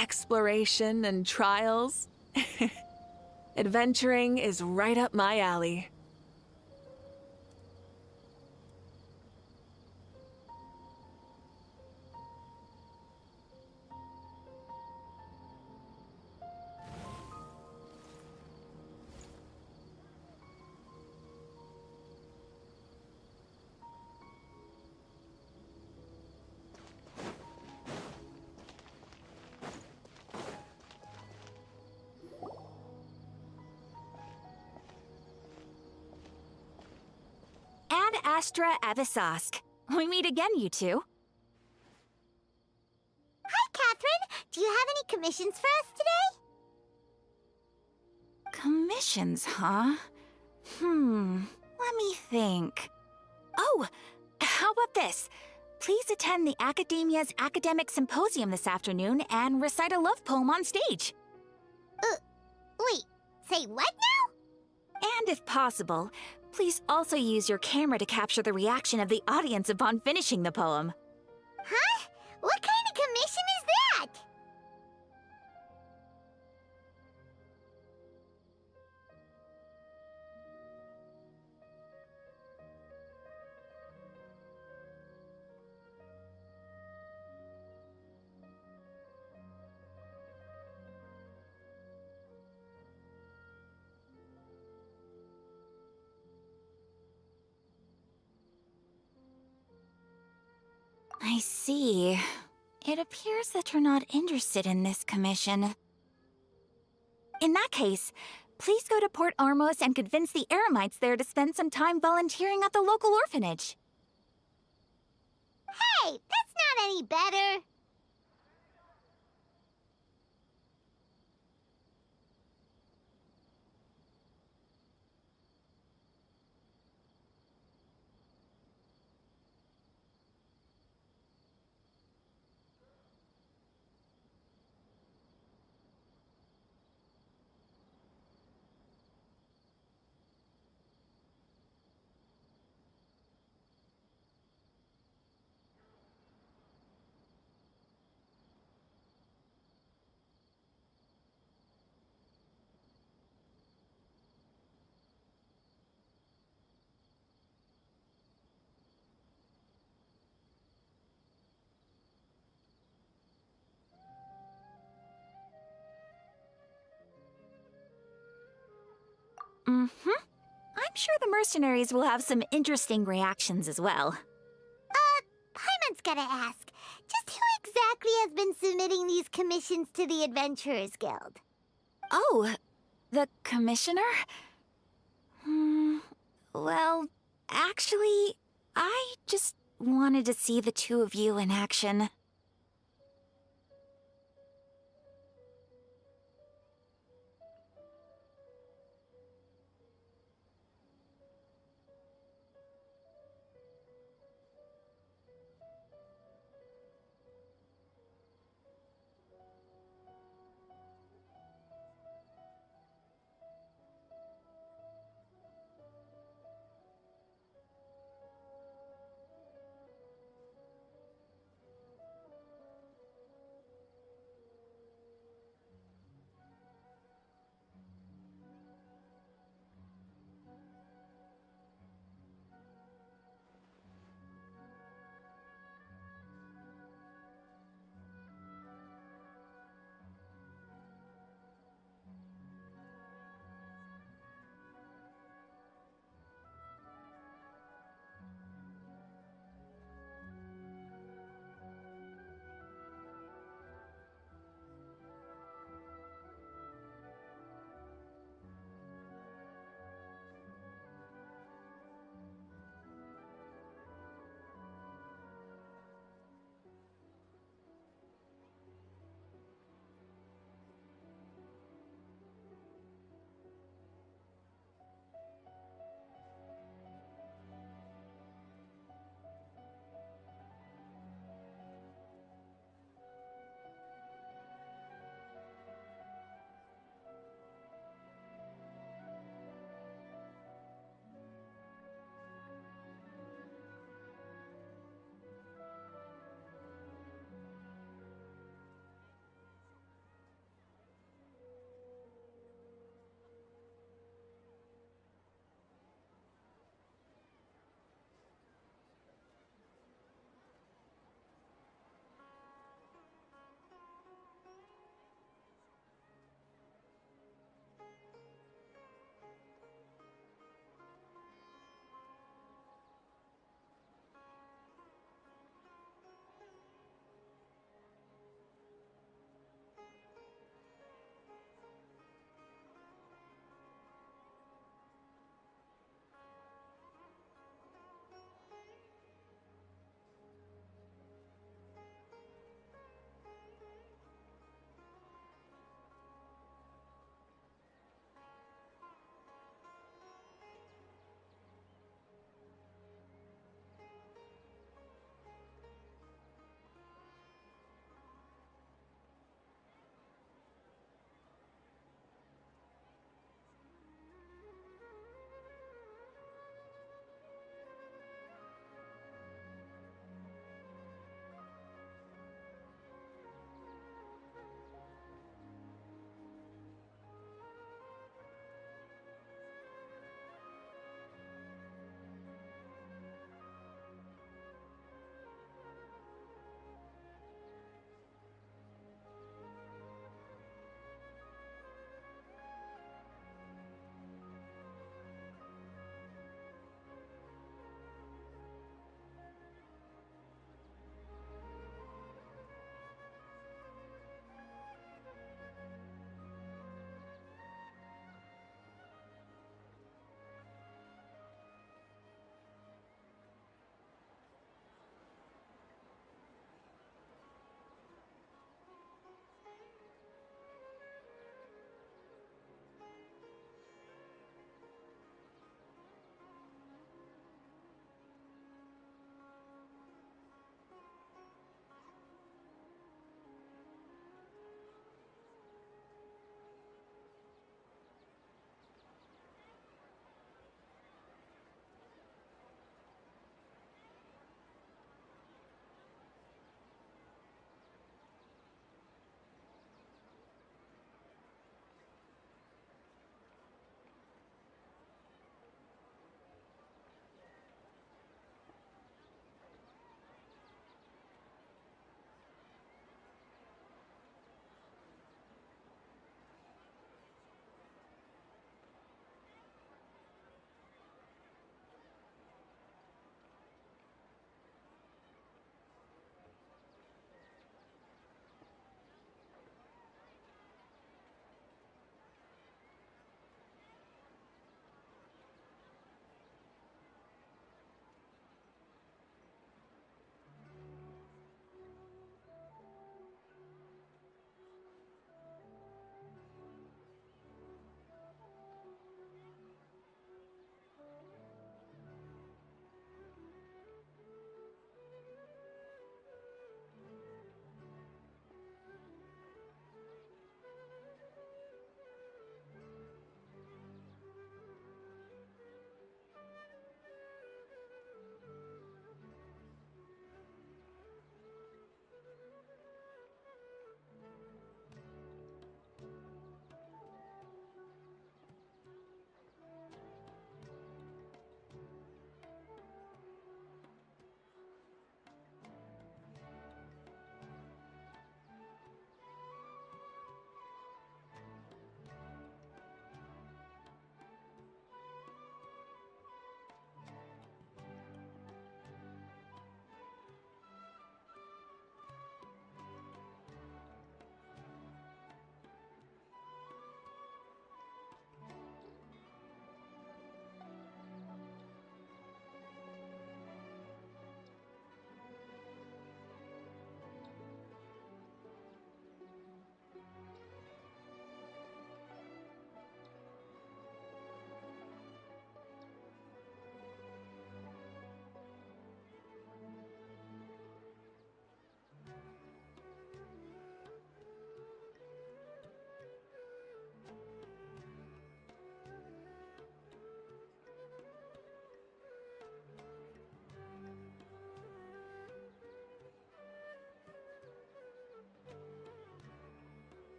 exploration and trials. Adventuring is right up my alley. Ad Astra Avisask. We meet again, you two. Hi, Catherine. Do you have any commissions for us today? Commissions, huh? Let me think. Oh, how about this? Please attend the Academia's Academic Symposium this afternoon and recite a love poem on stage. Wait, say what now? And if possible, please also use your camera to capture the reaction of the audience upon finishing the poem. Huh? What kind of commission is that? I see. It appears that you're not interested in this commission. In that case, please go to Port Ormos and convince the Eremites there to spend some time volunteering at the local orphanage. Hey, that's not any better. I'm sure the mercenaries will have some interesting reactions as well. Paimon's gotta ask. Just who exactly has been submitting these commissions to the Adventurers Guild? Oh, the commissioner? Well, actually, I just wanted to see the two of you in action.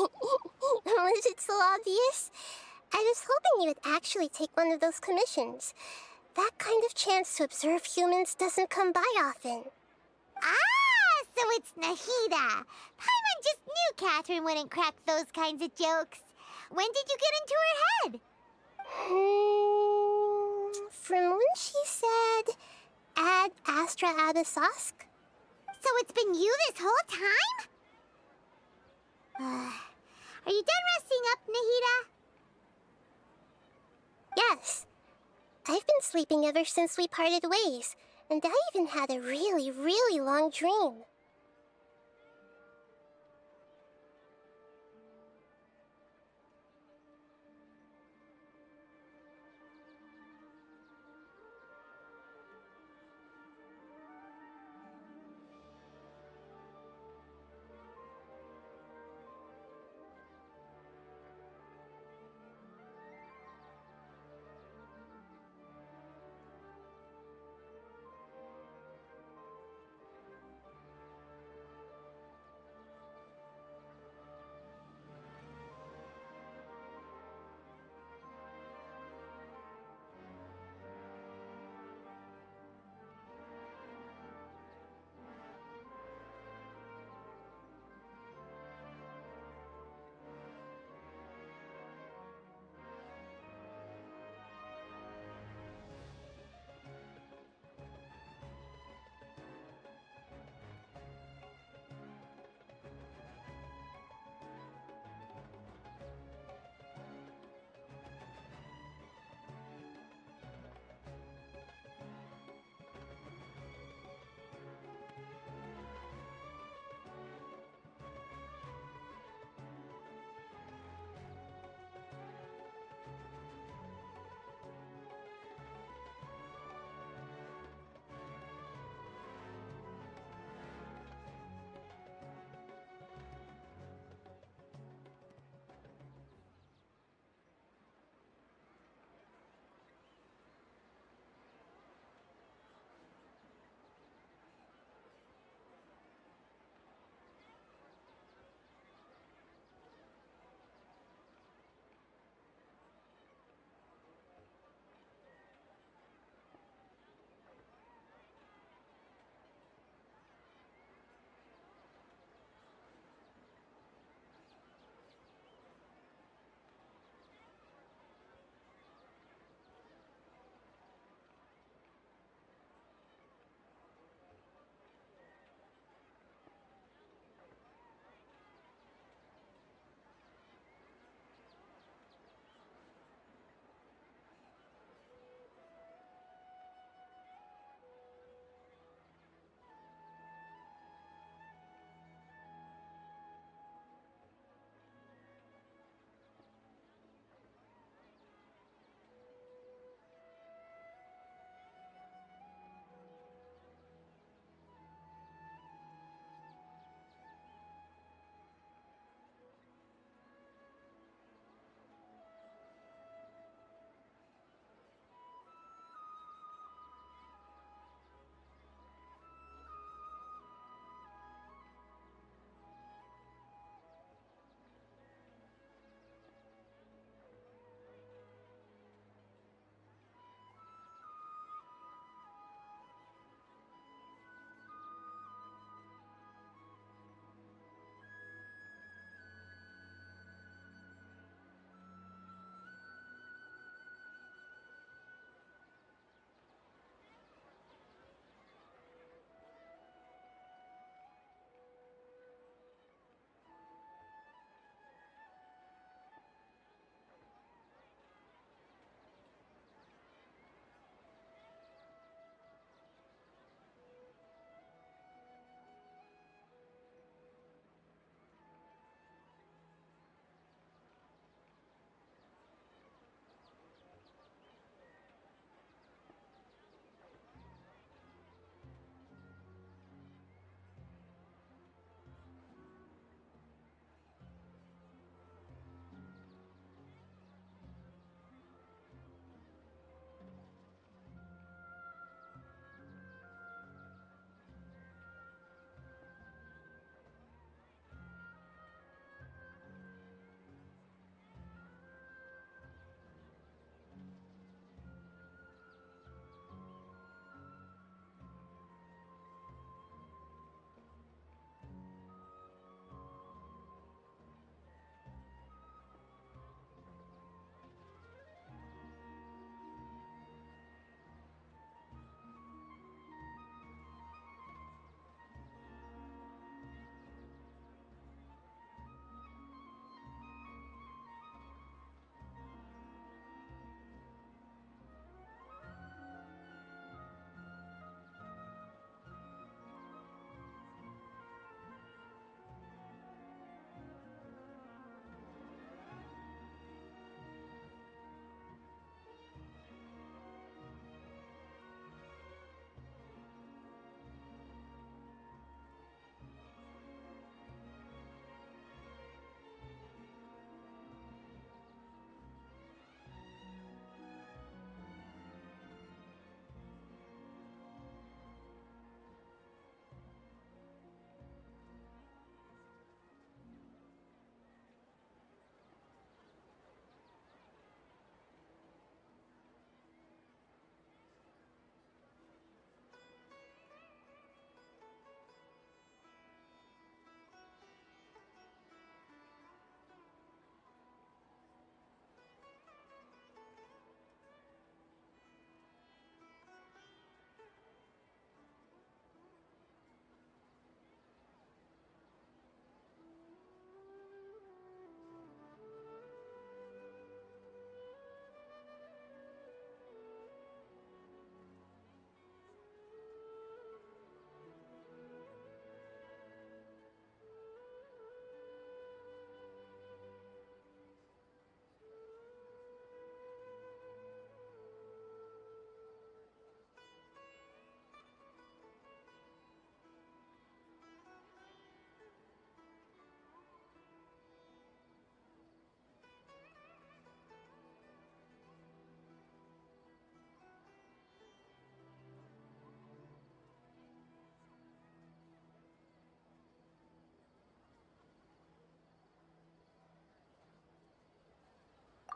Was it so obvious? I was hoping you would actually take one of those commissions. That kind of chance to observe humans doesn't come by often. Ah, so it's Nahida. Paimon just knew Catherine wouldn't crack those kinds of jokes. When did you get into her head? From when she said, Ad Astra Abyssosque. So it's been you this whole time? Are you done resting up, Nahida? Yes. I've been sleeping ever since we parted ways, and I even had a really, really long dream.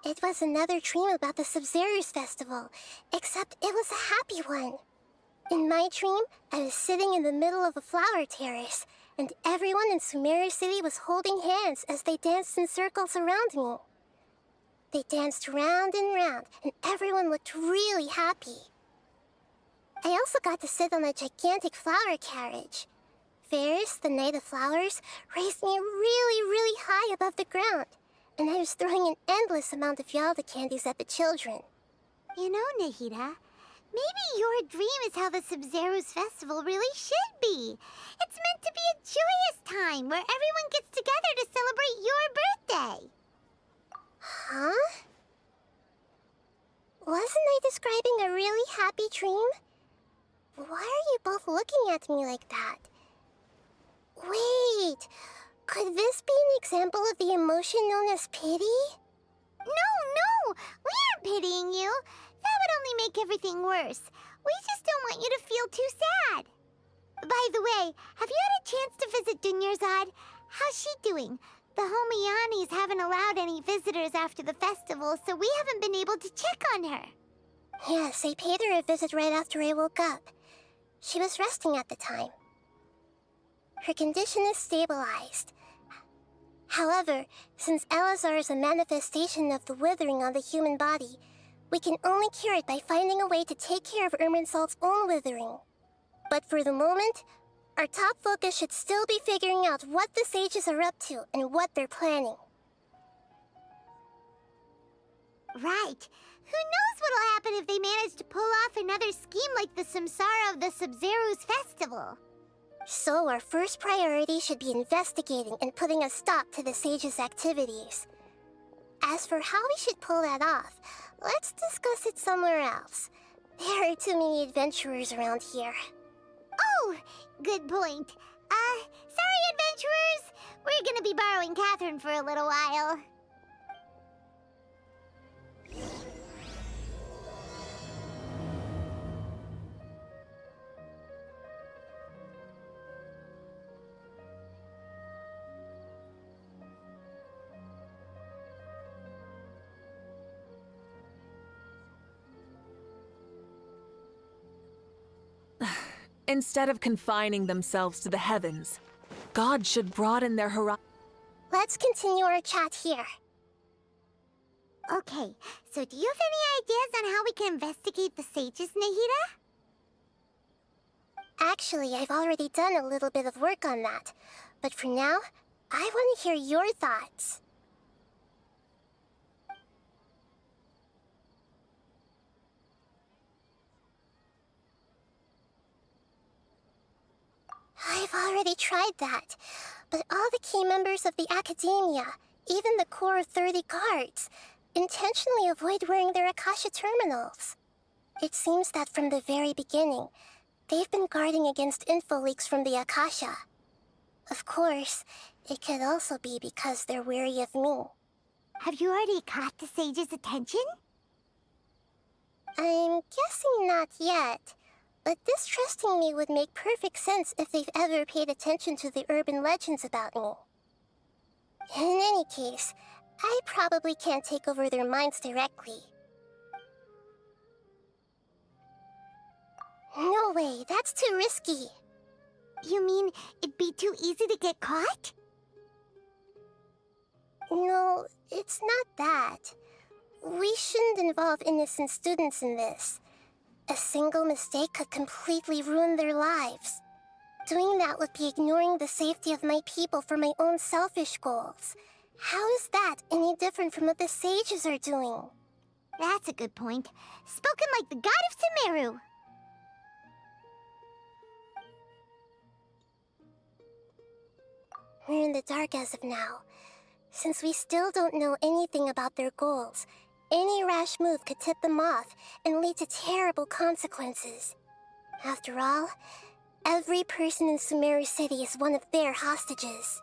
It was another dream about the Sub-Zero's festival, except it was a happy one. In my dream, I was sitting in the middle of a flower terrace, and everyone in Sumeru City was holding hands as they danced in circles around me. They danced round and round, and everyone looked really happy. I also got to sit on a gigantic flower carriage. Ferris, the Knight of Flowers, raised me really high above the ground, and I was throwing an endless amount of Yalda candies at the children. You know, Nahida, maybe your dream is how the Sub-Zero's festival really should be. It's meant to be a joyous time where everyone gets together to celebrate your birthday. Huh? Wasn't I describing a really happy dream? Why are you both looking at me like that? Wait, could this be an example of the emotion known as pity? No, we aren't pitying you. That would only make everything worse. We just don't want you to feel too sad. By the way, have you had a chance to visit Dunyarzad? How's she doing? The Homiyanis haven't allowed any visitors after the festival, so we haven't been able to check on her. Yes, I paid her a visit right after I woke up. She was resting at the time. Her condition is stabilized. However, since Elazar is a manifestation of the withering on the human body, we can only cure it by finding a way to take care of Irminsul's own withering. But for the moment, our top focus should still be figuring out what the sages are up to and what they're planning. Right. Who knows what'll happen if they manage to pull off another scheme like the Samsara of the Sub-Zero's festival? So our first priority should be investigating and putting a stop to the sages' activities. As for how we should pull that off, let's discuss it somewhere else. There are too many adventurers around here. Oh, good point. Sorry, adventurers. We're gonna be borrowing Catherine for a little while. Instead of confining themselves to the heavens, God should broaden their horizon. Let's continue our chat here. Okay, so do you have any ideas on how we can investigate the sages, Nahida? Actually, I've already done a little bit of work on that. But for now, I want to hear your thoughts. I've already tried that, but all the key members of the Academia, even the core of 30 guards, intentionally avoid wearing their Akasha terminals. It seems that from the very beginning, they've been guarding against info leaks from the Akasha. Of course, it could also be because they're wary of me. Have you already caught the sage's attention? I'm guessing not yet. But distrusting me would make perfect sense if they've ever paid attention to the urban legends about me. In any case, I probably can't take over their minds directly. No way, that's too risky. You mean it'd be too easy to get caught? No, it's not that. We shouldn't involve innocent students in this. A single mistake could completely ruin their lives. Doing that would be ignoring the safety of my people for my own selfish goals. How is that any different from what the sages are doing? That's a good point. Spoken like the god of Sumeru. We're in the dark as of now. Since we still don't know anything about their goals, any rash move could tip them off and lead to terrible consequences. After all, every person in Sumeru City is one of their hostages.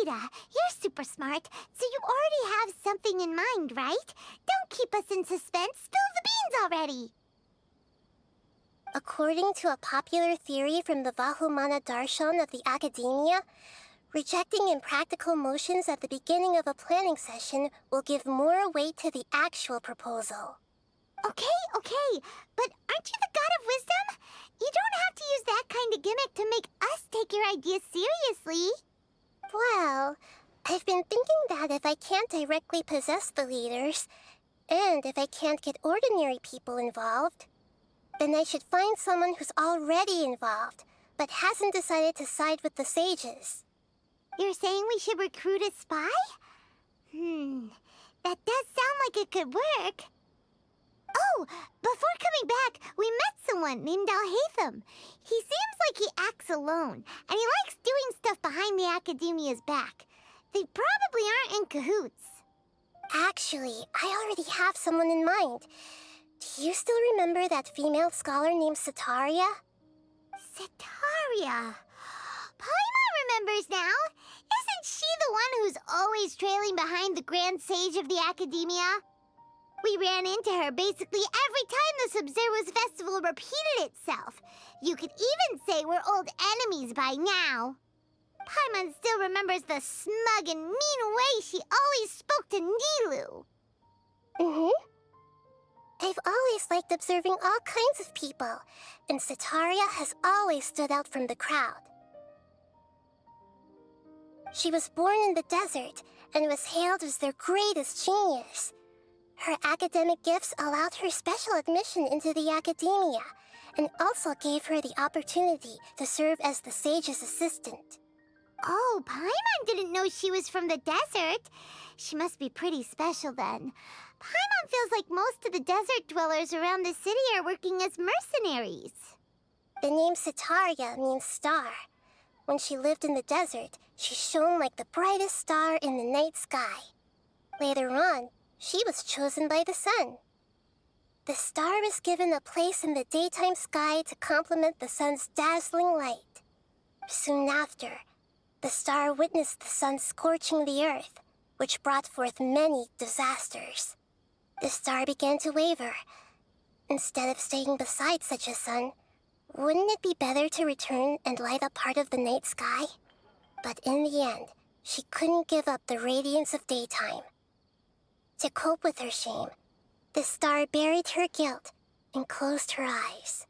Rita, you're super smart, so you already have something in mind, right? Don't keep us in suspense. Spill the beans already. According to a popular theory from the Vahumana Darshan of the Academia, rejecting impractical motions at the beginning of a planning session will give more weight to the actual proposal. Okay, but aren't you the god of wisdom? You don't have to use that kind of gimmick to make us take your ideas seriously. Well, I've been thinking that if I can't directly possess the leaders, and if I can't get ordinary people involved, then I should find someone who's already involved, but hasn't decided to side with the sages. You're saying we should recruit a spy? That does sound like it could work. Oh, before coming back, we met someone named Alhaitham. He seems like he acts alone, and he likes doing stuff behind the Academia's back. They probably aren't in cahoots. Actually, I already have someone in mind. Do you still remember that female scholar named Setaria? Setaria. Paimon remembers now. Isn't she the one who's always trailing behind the Grand Sage of the Academia? We ran into her basically every time the Sub-Zero's festival repeated itself. You could even say we're old enemies by now. Paimon still remembers the smug and mean way she always spoke to Nilou. I've always liked observing all kinds of people, and Setaria has always stood out from the crowd. She was born in the desert and was hailed as their greatest genius. Her academic gifts allowed her special admission into the Academia, and also gave her the opportunity to serve as the sage's assistant. Oh, Paimon didn't know she was from the desert. She must be pretty special then. Paimon feels like most of the desert dwellers around the city are working as mercenaries. The name Setaria means star. When she lived in the desert, she shone like the brightest star in the night sky. Later on, she was chosen by the sun. The star was given a place in the daytime sky to complement the sun's dazzling light. Soon after, the star witnessed the sun scorching the earth, which brought forth many disasters. The star began to waver. Instead of staying beside such a sun, wouldn't it be better to return and light up part of the night sky? But in the end, she couldn't give up the radiance of daytime. To cope with her shame, the star buried her guilt and closed her eyes.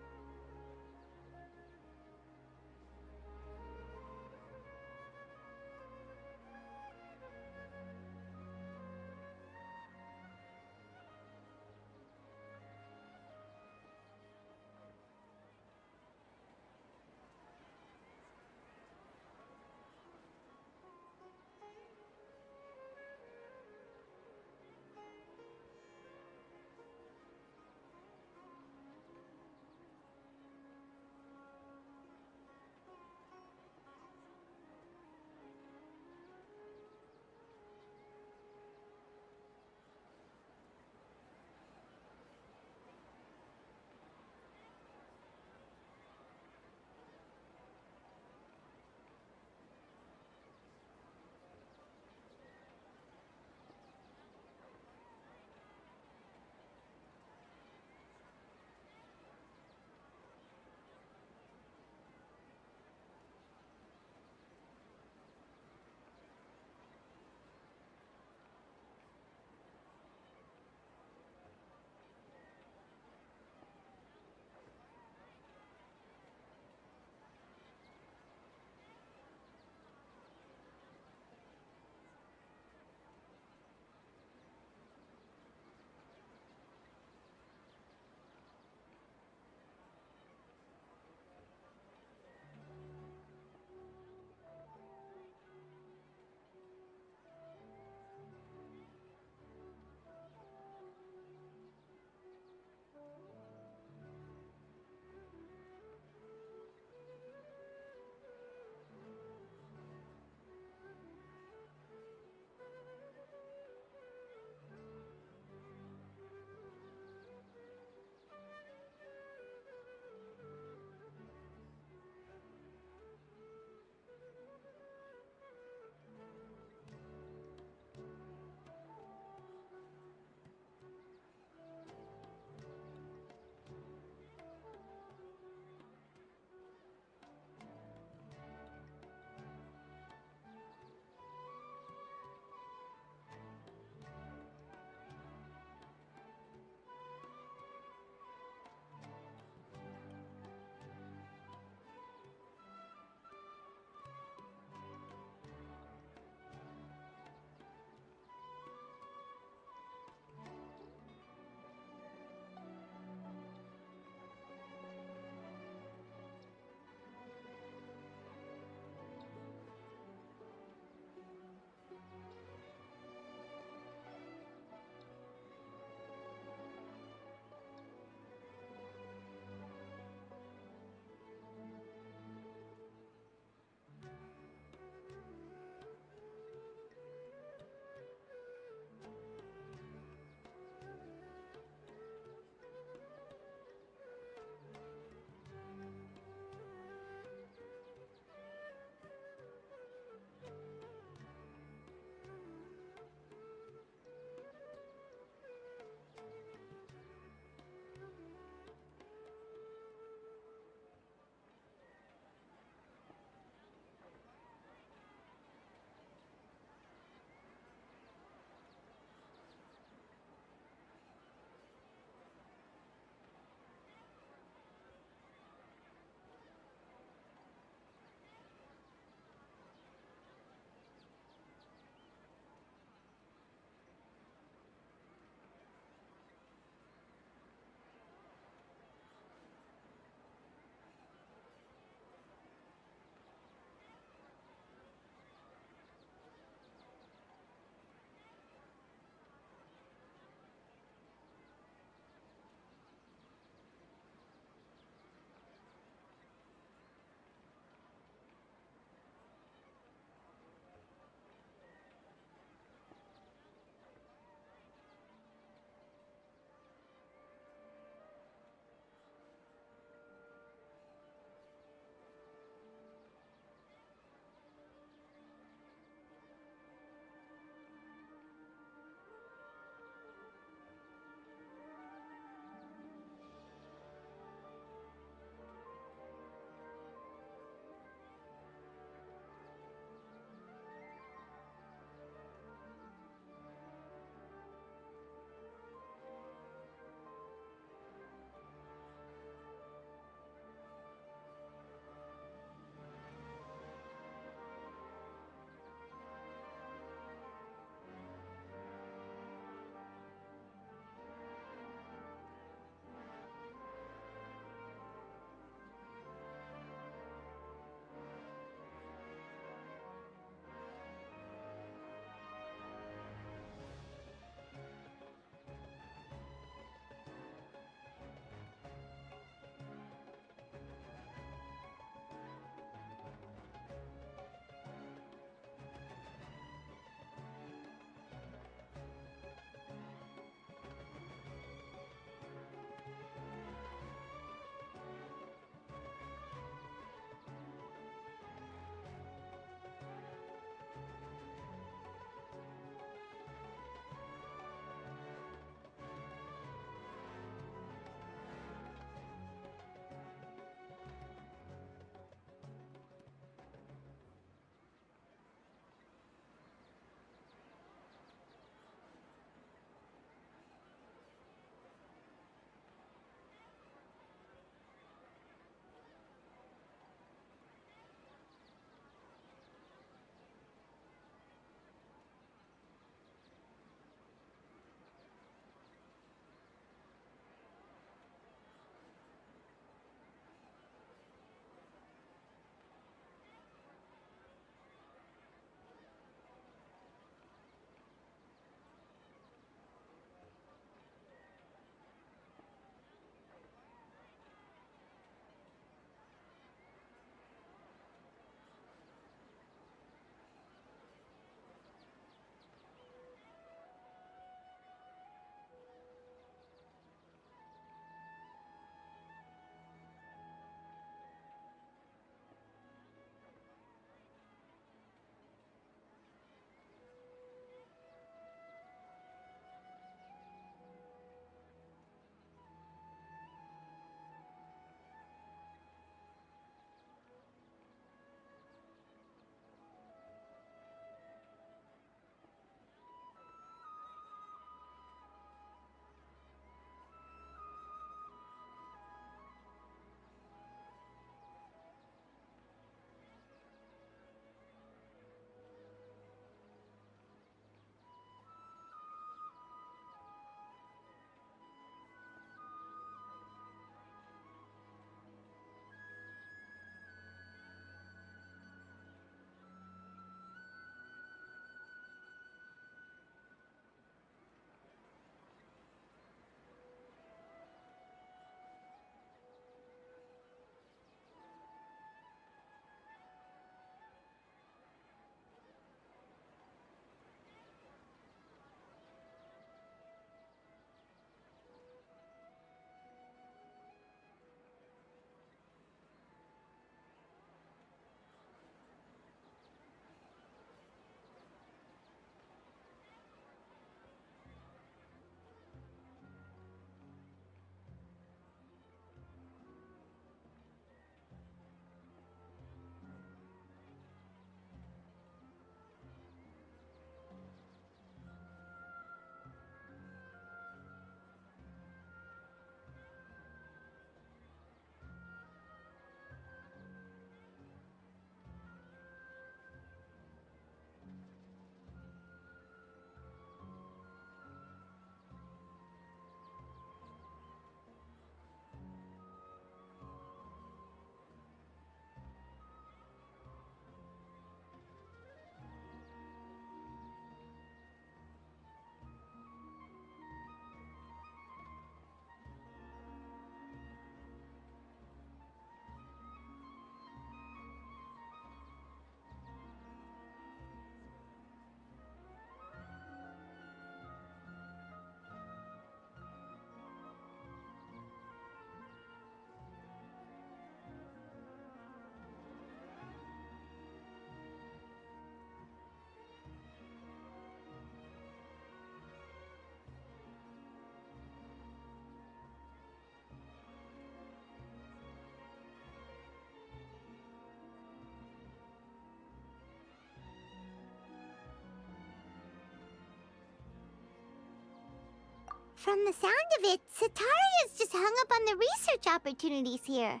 From the sound of it, Sataria's just hung up on the research opportunities here.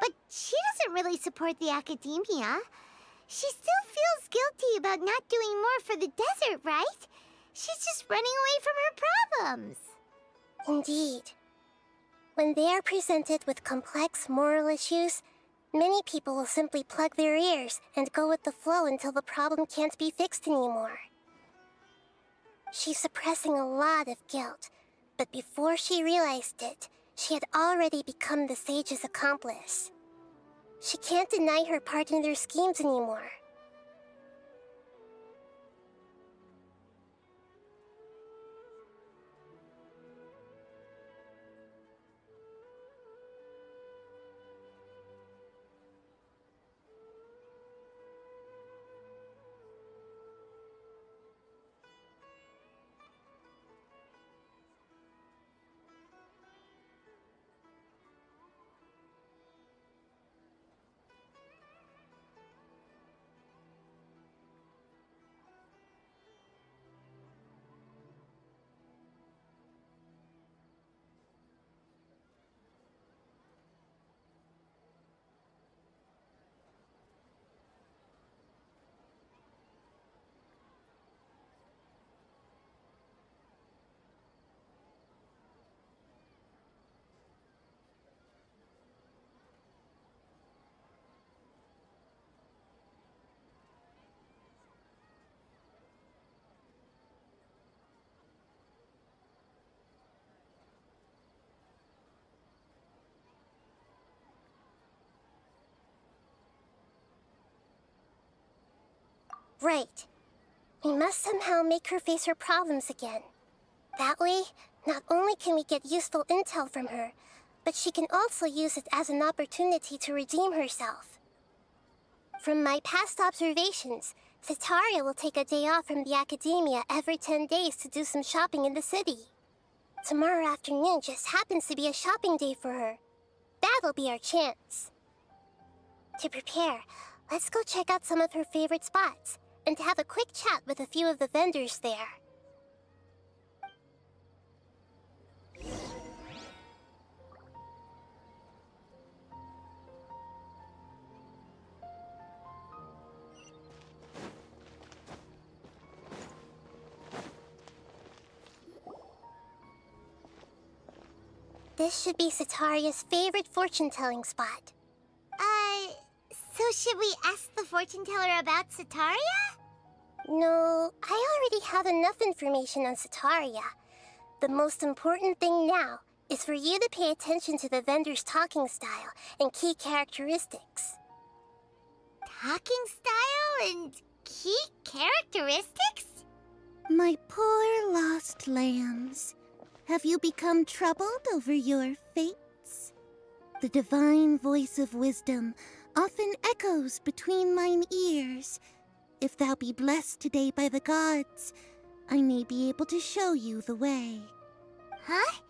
But she doesn't really support the academia. She still feels guilty about not doing more for the desert, right? She's just running away from her problems. Indeed. When they are presented with complex moral issues, many people will simply plug their ears and go with the flow until the problem can't be fixed anymore. She's suppressing a lot of guilt, but before she realized it, she had already become the sage's accomplice. She can't deny her part in their schemes anymore. Right. We must somehow make her face her problems again. That way, not only can we get useful intel from her, but she can also use it as an opportunity to redeem herself. From my past observations, Setaria will take a day off from the academia every 10 days to do some shopping in the city. Tomorrow afternoon just happens to be a shopping day for her. That'll be our chance. To prepare, let's go check out some of her favorite spots, and have a quick chat with a few of the vendors there. This should be Sataria's favorite fortune-telling spot. So should we ask the fortune teller about Sataria? No, I already have enough information on Sataria. The most important thing now is for you to pay attention to the vendor's talking style and key characteristics. Talking style and key characteristics? My poor lost lambs. Have you become troubled over your fates? The divine voice of wisdom often echoes between mine ears. If thou be blessed today by the gods, I may be able to show you the way. Huh?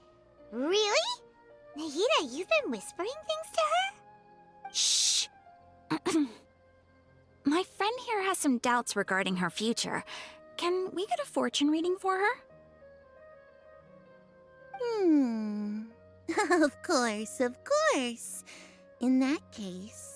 Really? Nahida, you've been whispering things to her? Shh! My friend here has some doubts regarding her future. Can we get a fortune reading for her? Of course, of course. In that case...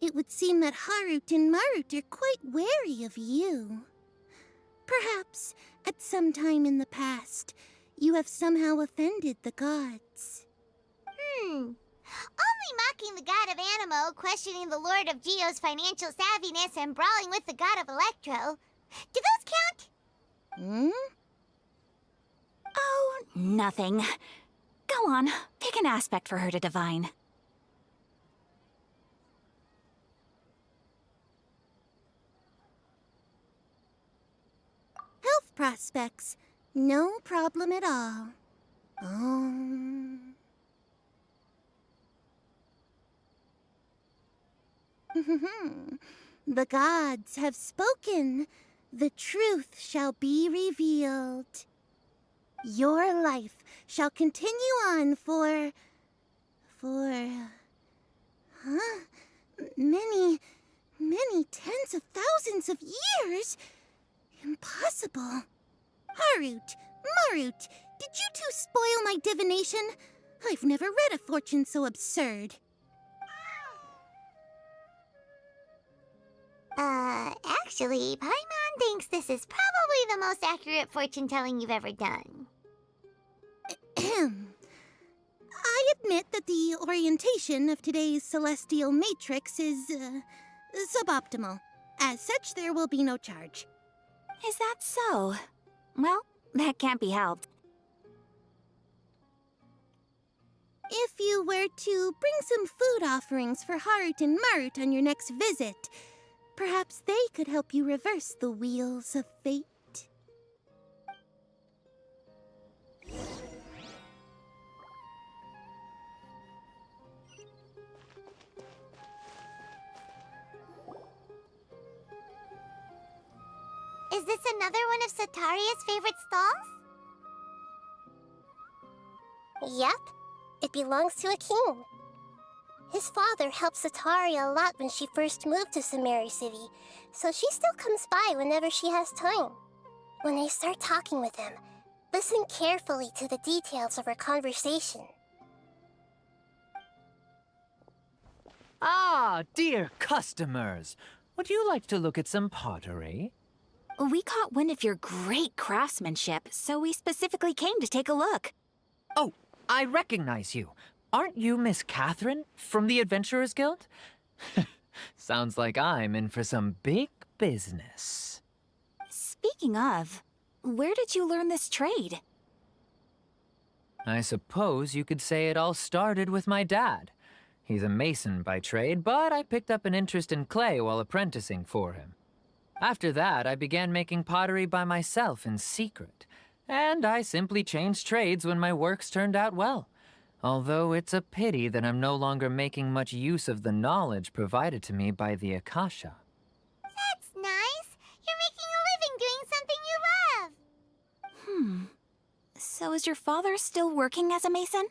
It would seem that Harut and Marut are quite wary of you. Perhaps, at some time in the past, you have somehow offended the gods. Only mocking the god of Animo, questioning the lord of Geo's financial savviness, and brawling with the god of Electro. Do those count? Oh, nothing. Go on, pick an aspect for her to divine. Health prospects. No problem at all. The gods have spoken. The truth shall be revealed. Your life shall continue on for many, Many tens of thousands of years? Impossible. Harut, Marut, did you two spoil my divination? I've never read a fortune so absurd. Actually, Paimon thinks this is probably the most accurate fortune telling you've ever done. I admit that the orientation of today's celestial matrix is, suboptimal. As such, there will be no charge. Is that so? Well, that can't be helped. If you were to bring some food offerings for Harut and Marut on your next visit, perhaps they could help you reverse the wheels of fate. Is this another one of Sataria's favorite stalls? Yep. It belongs to a king. His father helped Sataria a lot when she first moved to Samari City, so she still comes by whenever she has time. When I start talking with him, listen carefully to the details of our conversation. Ah, dear customers. Would you like to look at some pottery? We caught wind of your great craftsmanship, so we specifically came to take a look. Oh, I recognize you. Aren't you Miss Catherine from the Adventurers Guild? Sounds like I'm in for some big business. Speaking of, where did you learn this trade? I suppose you could say it all started with my dad. He's a mason by trade, but I picked up an interest in clay while apprenticing for him. After that, I began making pottery by myself in secret, and I simply changed trades when my works turned out well. Although it's a pity that I'm no longer making much use of the knowledge provided to me by the Akasha. That's nice. You're making a living doing something you love. So is your father still working as a mason?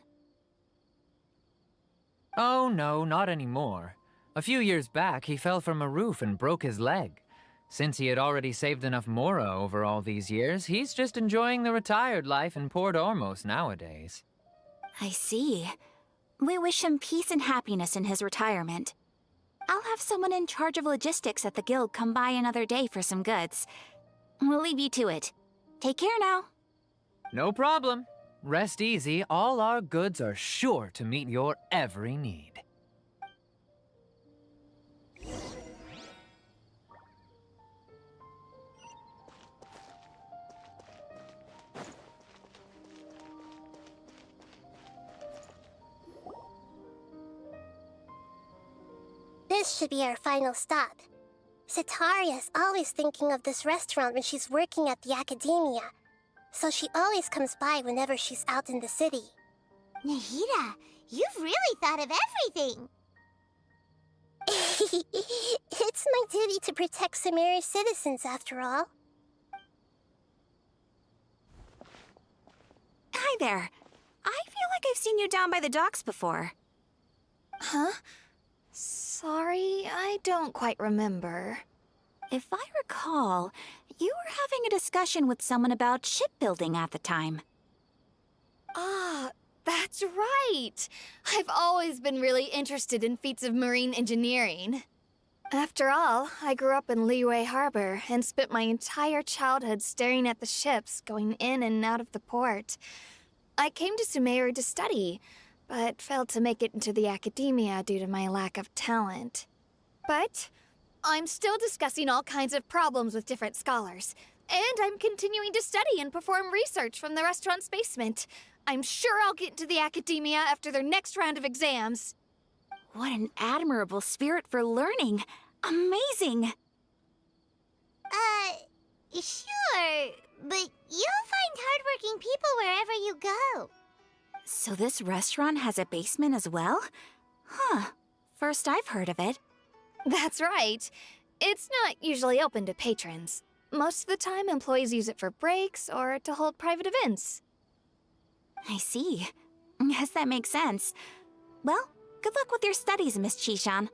Oh no, not anymore. A few years back, he fell from a roof and broke his leg. Since he had already saved enough Mora over all these years, he's just enjoying the retired life in Port Ormos nowadays. I see. We wish him peace and happiness in his retirement. I'll have someone in charge of logistics at the guild come by another day for some goods. We'll leave you to it. Take care now. No problem. Rest easy, all our goods are sure to meet your every need. This should be our final stop. Sataria's always thinking of this restaurant when she's working at the academia, so she always comes by whenever she's out in the city. Nahida, you've really thought of everything! It's my duty to protect Samari's citizens, after all. Hi there. I feel like I've seen you down by the docks before. Huh? Sorry, I don't quite remember. If I recall, you were having a discussion with someone about shipbuilding at the time. Ah, that's right! I've always been really interested in feats of marine engineering. After all, I grew up in Liyue Harbor and spent my entire childhood staring at the ships going in and out of the port. I came to Sumeru to study, but failed to make it into the academia due to my lack of talent. But I'm still discussing all kinds of problems with different scholars, and I'm continuing to study and perform research from the restaurant's basement. I'm sure I'll get into the academia after their next round of exams. What an admirable spirit for learning! Amazing! Sure, but you'll find hardworking people wherever you go. So this restaurant has a basement as well? Huh. First I've heard of it. That's right. It's not usually open to patrons. Most of the time, employees use it for breaks or to hold private events. I see. Guess that makes sense. Well, good luck with your studies, Miss Chishan.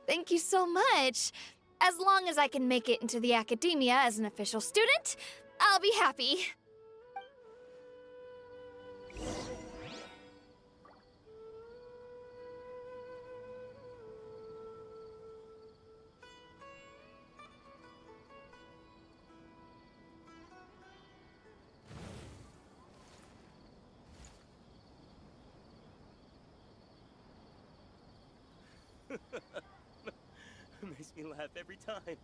Thank you so much. As long as I can make it into the academia as an official student, I'll be happy. Makes me laugh every time.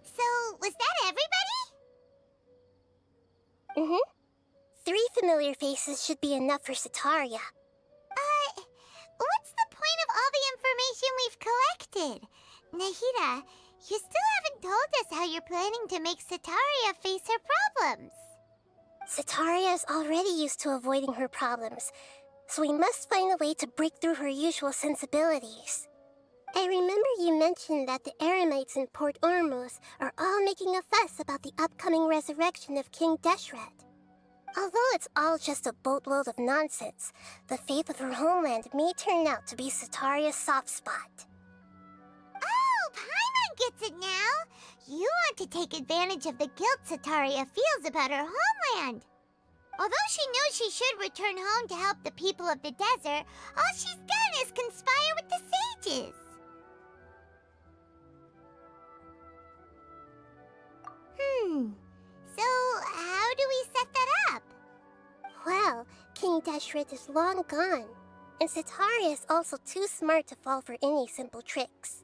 So, was that everybody? Mm-hmm. 3 familiar faces should be enough for Sataria. What's the point of all the information we've collected? Nahida, you still haven't told us how you're planning to make Sataria face her problems. Sataria is already used to avoiding her problems, so we must find a way to break through her usual sensibilities. I remember you mentioned that the Eremites in Port Ormuz are all making a fuss about the upcoming resurrection of King Deshret. Although it's all just a boatload of nonsense, the fate of her homeland may turn out to be Sataria's soft spot. Oh, Paimon gets it now! You want to take advantage of the guilt Sataria feels about her homeland. Although she knows she should return home to help the people of the desert, all she's done is conspire with the sages. So how do we set that up? Well, King Deshret is long gone, and Sataria is also too smart to fall for any simple tricks.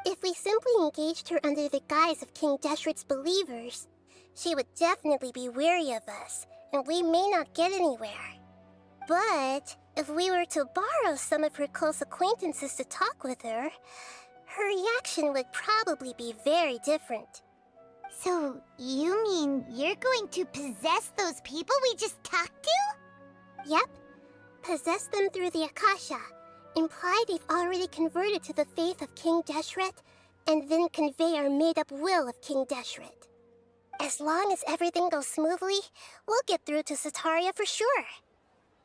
If we simply engaged her under the guise of King Deshret's believers, she would definitely be wary of us, and we may not get anywhere. But if we were to borrow some of her close acquaintances to talk with her, her reaction would probably be very different. So, you mean you're going to possess those people we just talked to? Yep. Possess them through the Akasha. Imply they've already converted to the faith of King Deshret, and then convey our made-up will of King Deshret. As long as everything goes smoothly, we'll get through to Sataria for sure.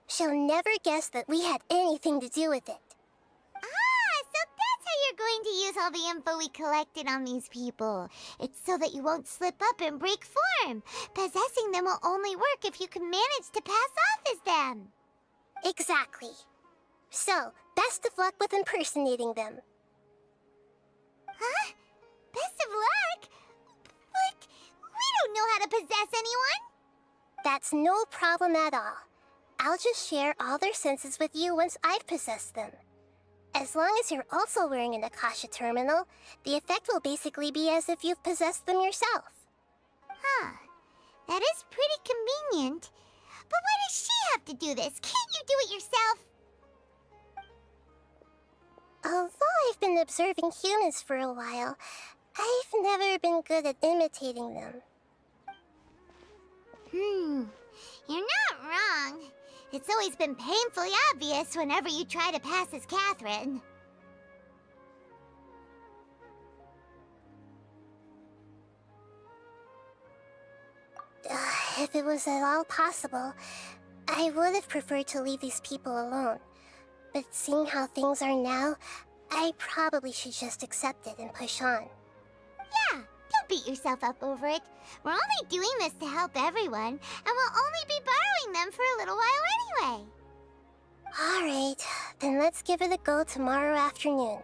She'll never guess that we had anything to do with it. So that's how you're going to use all the info we collected on these people. It's so that you won't slip up and break form. Possessing them will only work if you can manage to pass off as them. Exactly. So, best of luck with impersonating them. Huh? Best of luck? But we don't know how to possess anyone. That's no problem at all. I'll just share all their senses with you once I've possessed them. As long as you're also wearing an Akasha terminal, the effect will basically be as if you've possessed them yourself. Huh. That is pretty convenient. But why does she have to do this? Can't you do it yourself? Although I've been observing humans for a while, I've never been good at imitating them. You're not wrong. It's always been painfully obvious whenever you try to pass as Catherine. If it was at all possible, I would have preferred to leave these people alone. But seeing how things are now, I probably should just accept it and push on. Yeah, don't beat yourself up over it. We're only doing this to help everyone, and we'll only be borrowing them for a little while anyway. Alright, then let's give it a go tomorrow afternoon.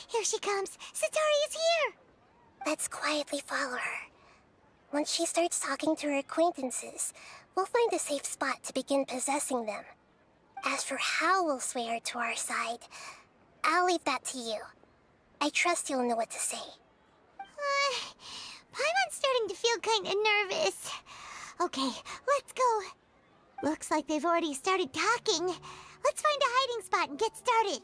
Here she comes. Satari is here! Let's quietly follow her. Once she starts talking to her acquaintances, we'll find a safe spot to begin possessing them. As for how we'll sway her to our side, I'll leave that to you. I trust you'll know what to say. Paimon's starting to feel kinda nervous. Okay, let's go. Looks like they've already started talking. Let's find a hiding spot and get started.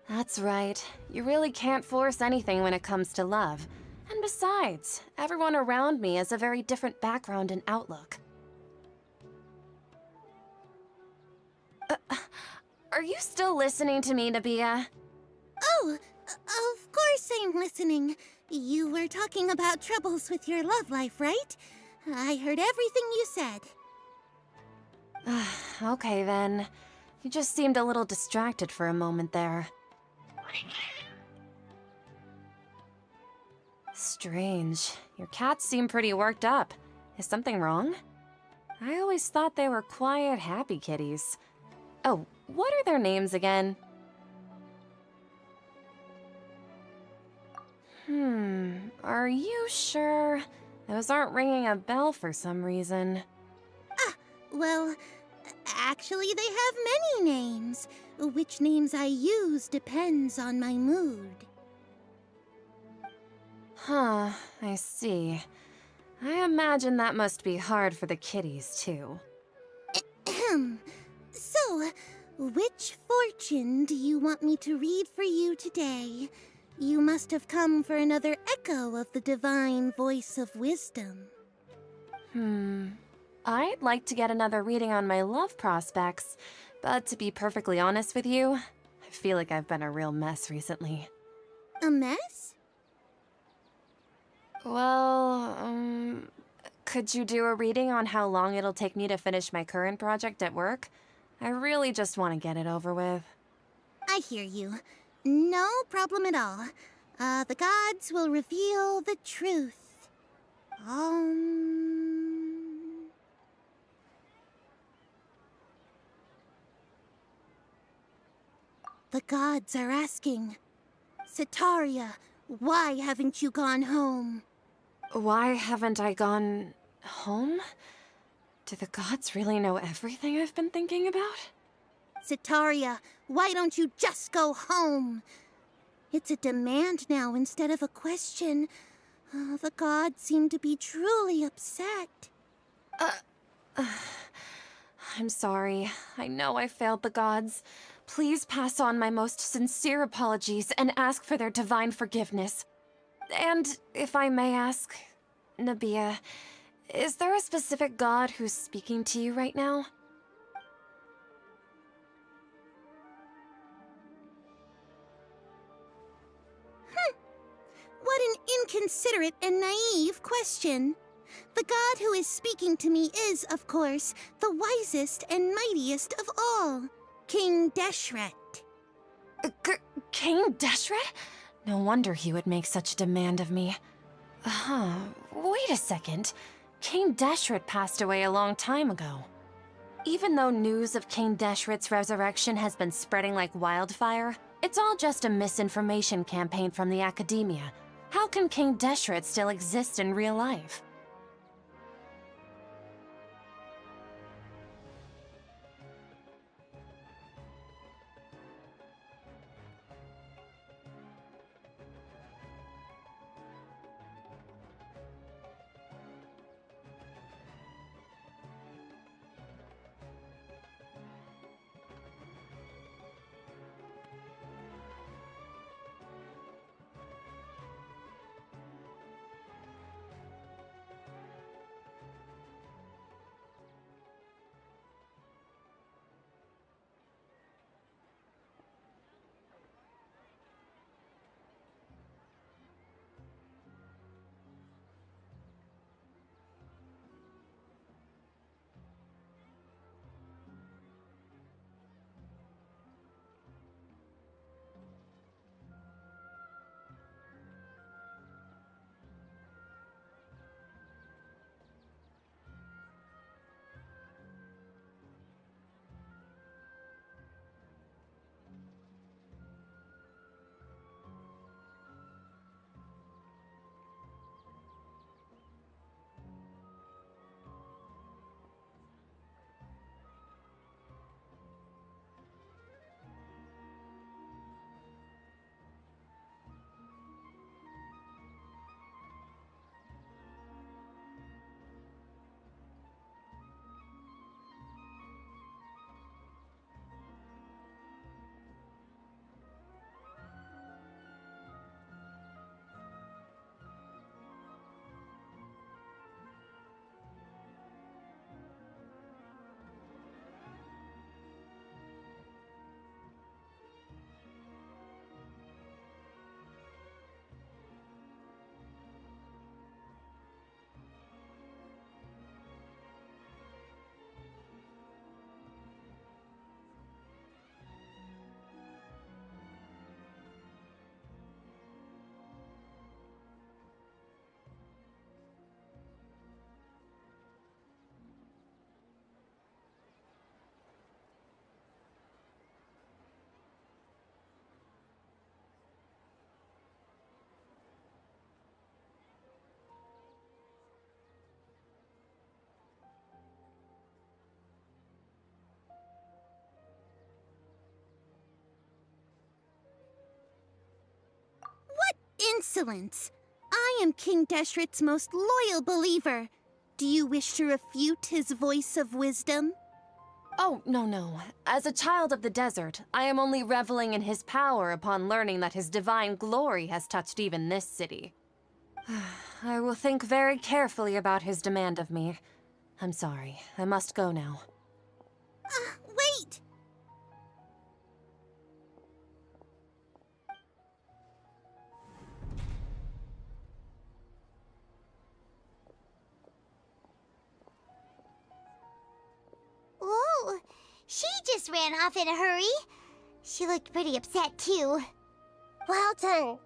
That's right. You really can't force anything when it comes to love. And besides, everyone around me has a very different background and outlook. Are you still listening to me, Nabia? Oh, of course I'm listening. You were talking about troubles with your love life, right? I heard everything you said. Okay then. You just seemed a little distracted for a moment there. Strange. Your cats seem pretty worked up. Is something wrong? I always thought they were quiet, happy kitties. Oh, what are their names again? Are you sure? Those aren't ringing a bell for some reason. Well, actually they have many names. Which names I use depends on my mood. Huh, I see. I imagine that must be hard for the kitties, too. So, which fortune do you want me to read for you today? You must have come for another echo of the divine voice of wisdom. I'd like to get another reading on my love prospects, but to be perfectly honest with you, I feel like I've been a real mess recently. A mess? Well, could you do a reading on how long it'll take me to finish my current project at work? I really just want to get it over with. I hear you. No problem at all. The gods will reveal the truth. The gods are asking, Setaria, why haven't you gone home? Why haven't I gone home? Do the gods really know everything I've been thinking about? Setaria, why don't you just go home? It's a demand now instead of a question. The gods seem to be truly upset. I'm sorry. I know I failed the gods. Please pass on my most sincere apologies and ask for their divine forgiveness. And if I may ask, Nabia, is there a specific god who's speaking to you right now? What an inconsiderate and naive question. The god who is speaking to me is, of course, the wisest and mightiest of all, King Deshret. King Deshret? No wonder he would make such a demand of me. Wait a second. King Deshret passed away a long time ago. Even though news of King Deshret's resurrection has been spreading like wildfire, it's all just a misinformation campaign from the academia. How can King Deshret still exist in real life? insolence! I am King Deshret's most loyal believer. Do you wish to refute his voice of wisdom? Oh, no. As a child of the desert, I am only reveling in his power upon learning that his divine glory has touched even this city. I will think very carefully about his demand of me. I'm sorry. I must go now. Wait! Whoa! She just ran off in a hurry. She looked pretty upset, too. Well done.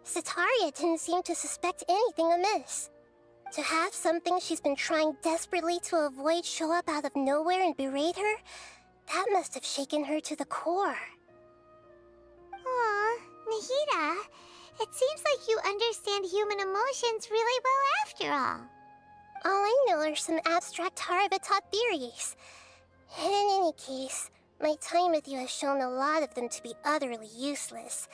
Sataria didn't seem to suspect anything amiss. To have something she's been trying desperately to avoid show up out of nowhere and berate her, that must have shaken her to the core. Aw, Nahida, it seems like you understand human emotions really well after all. All I know are some abstract Harava-taught theories. In any case, my time with you has shown a lot of them to be utterly useless.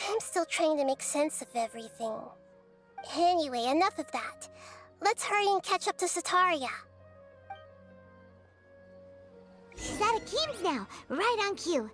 I'm still trying to make sense of everything. Anyway, enough of that. Let's hurry and catch up to Sataria. She's at Akeem's now, right on cue.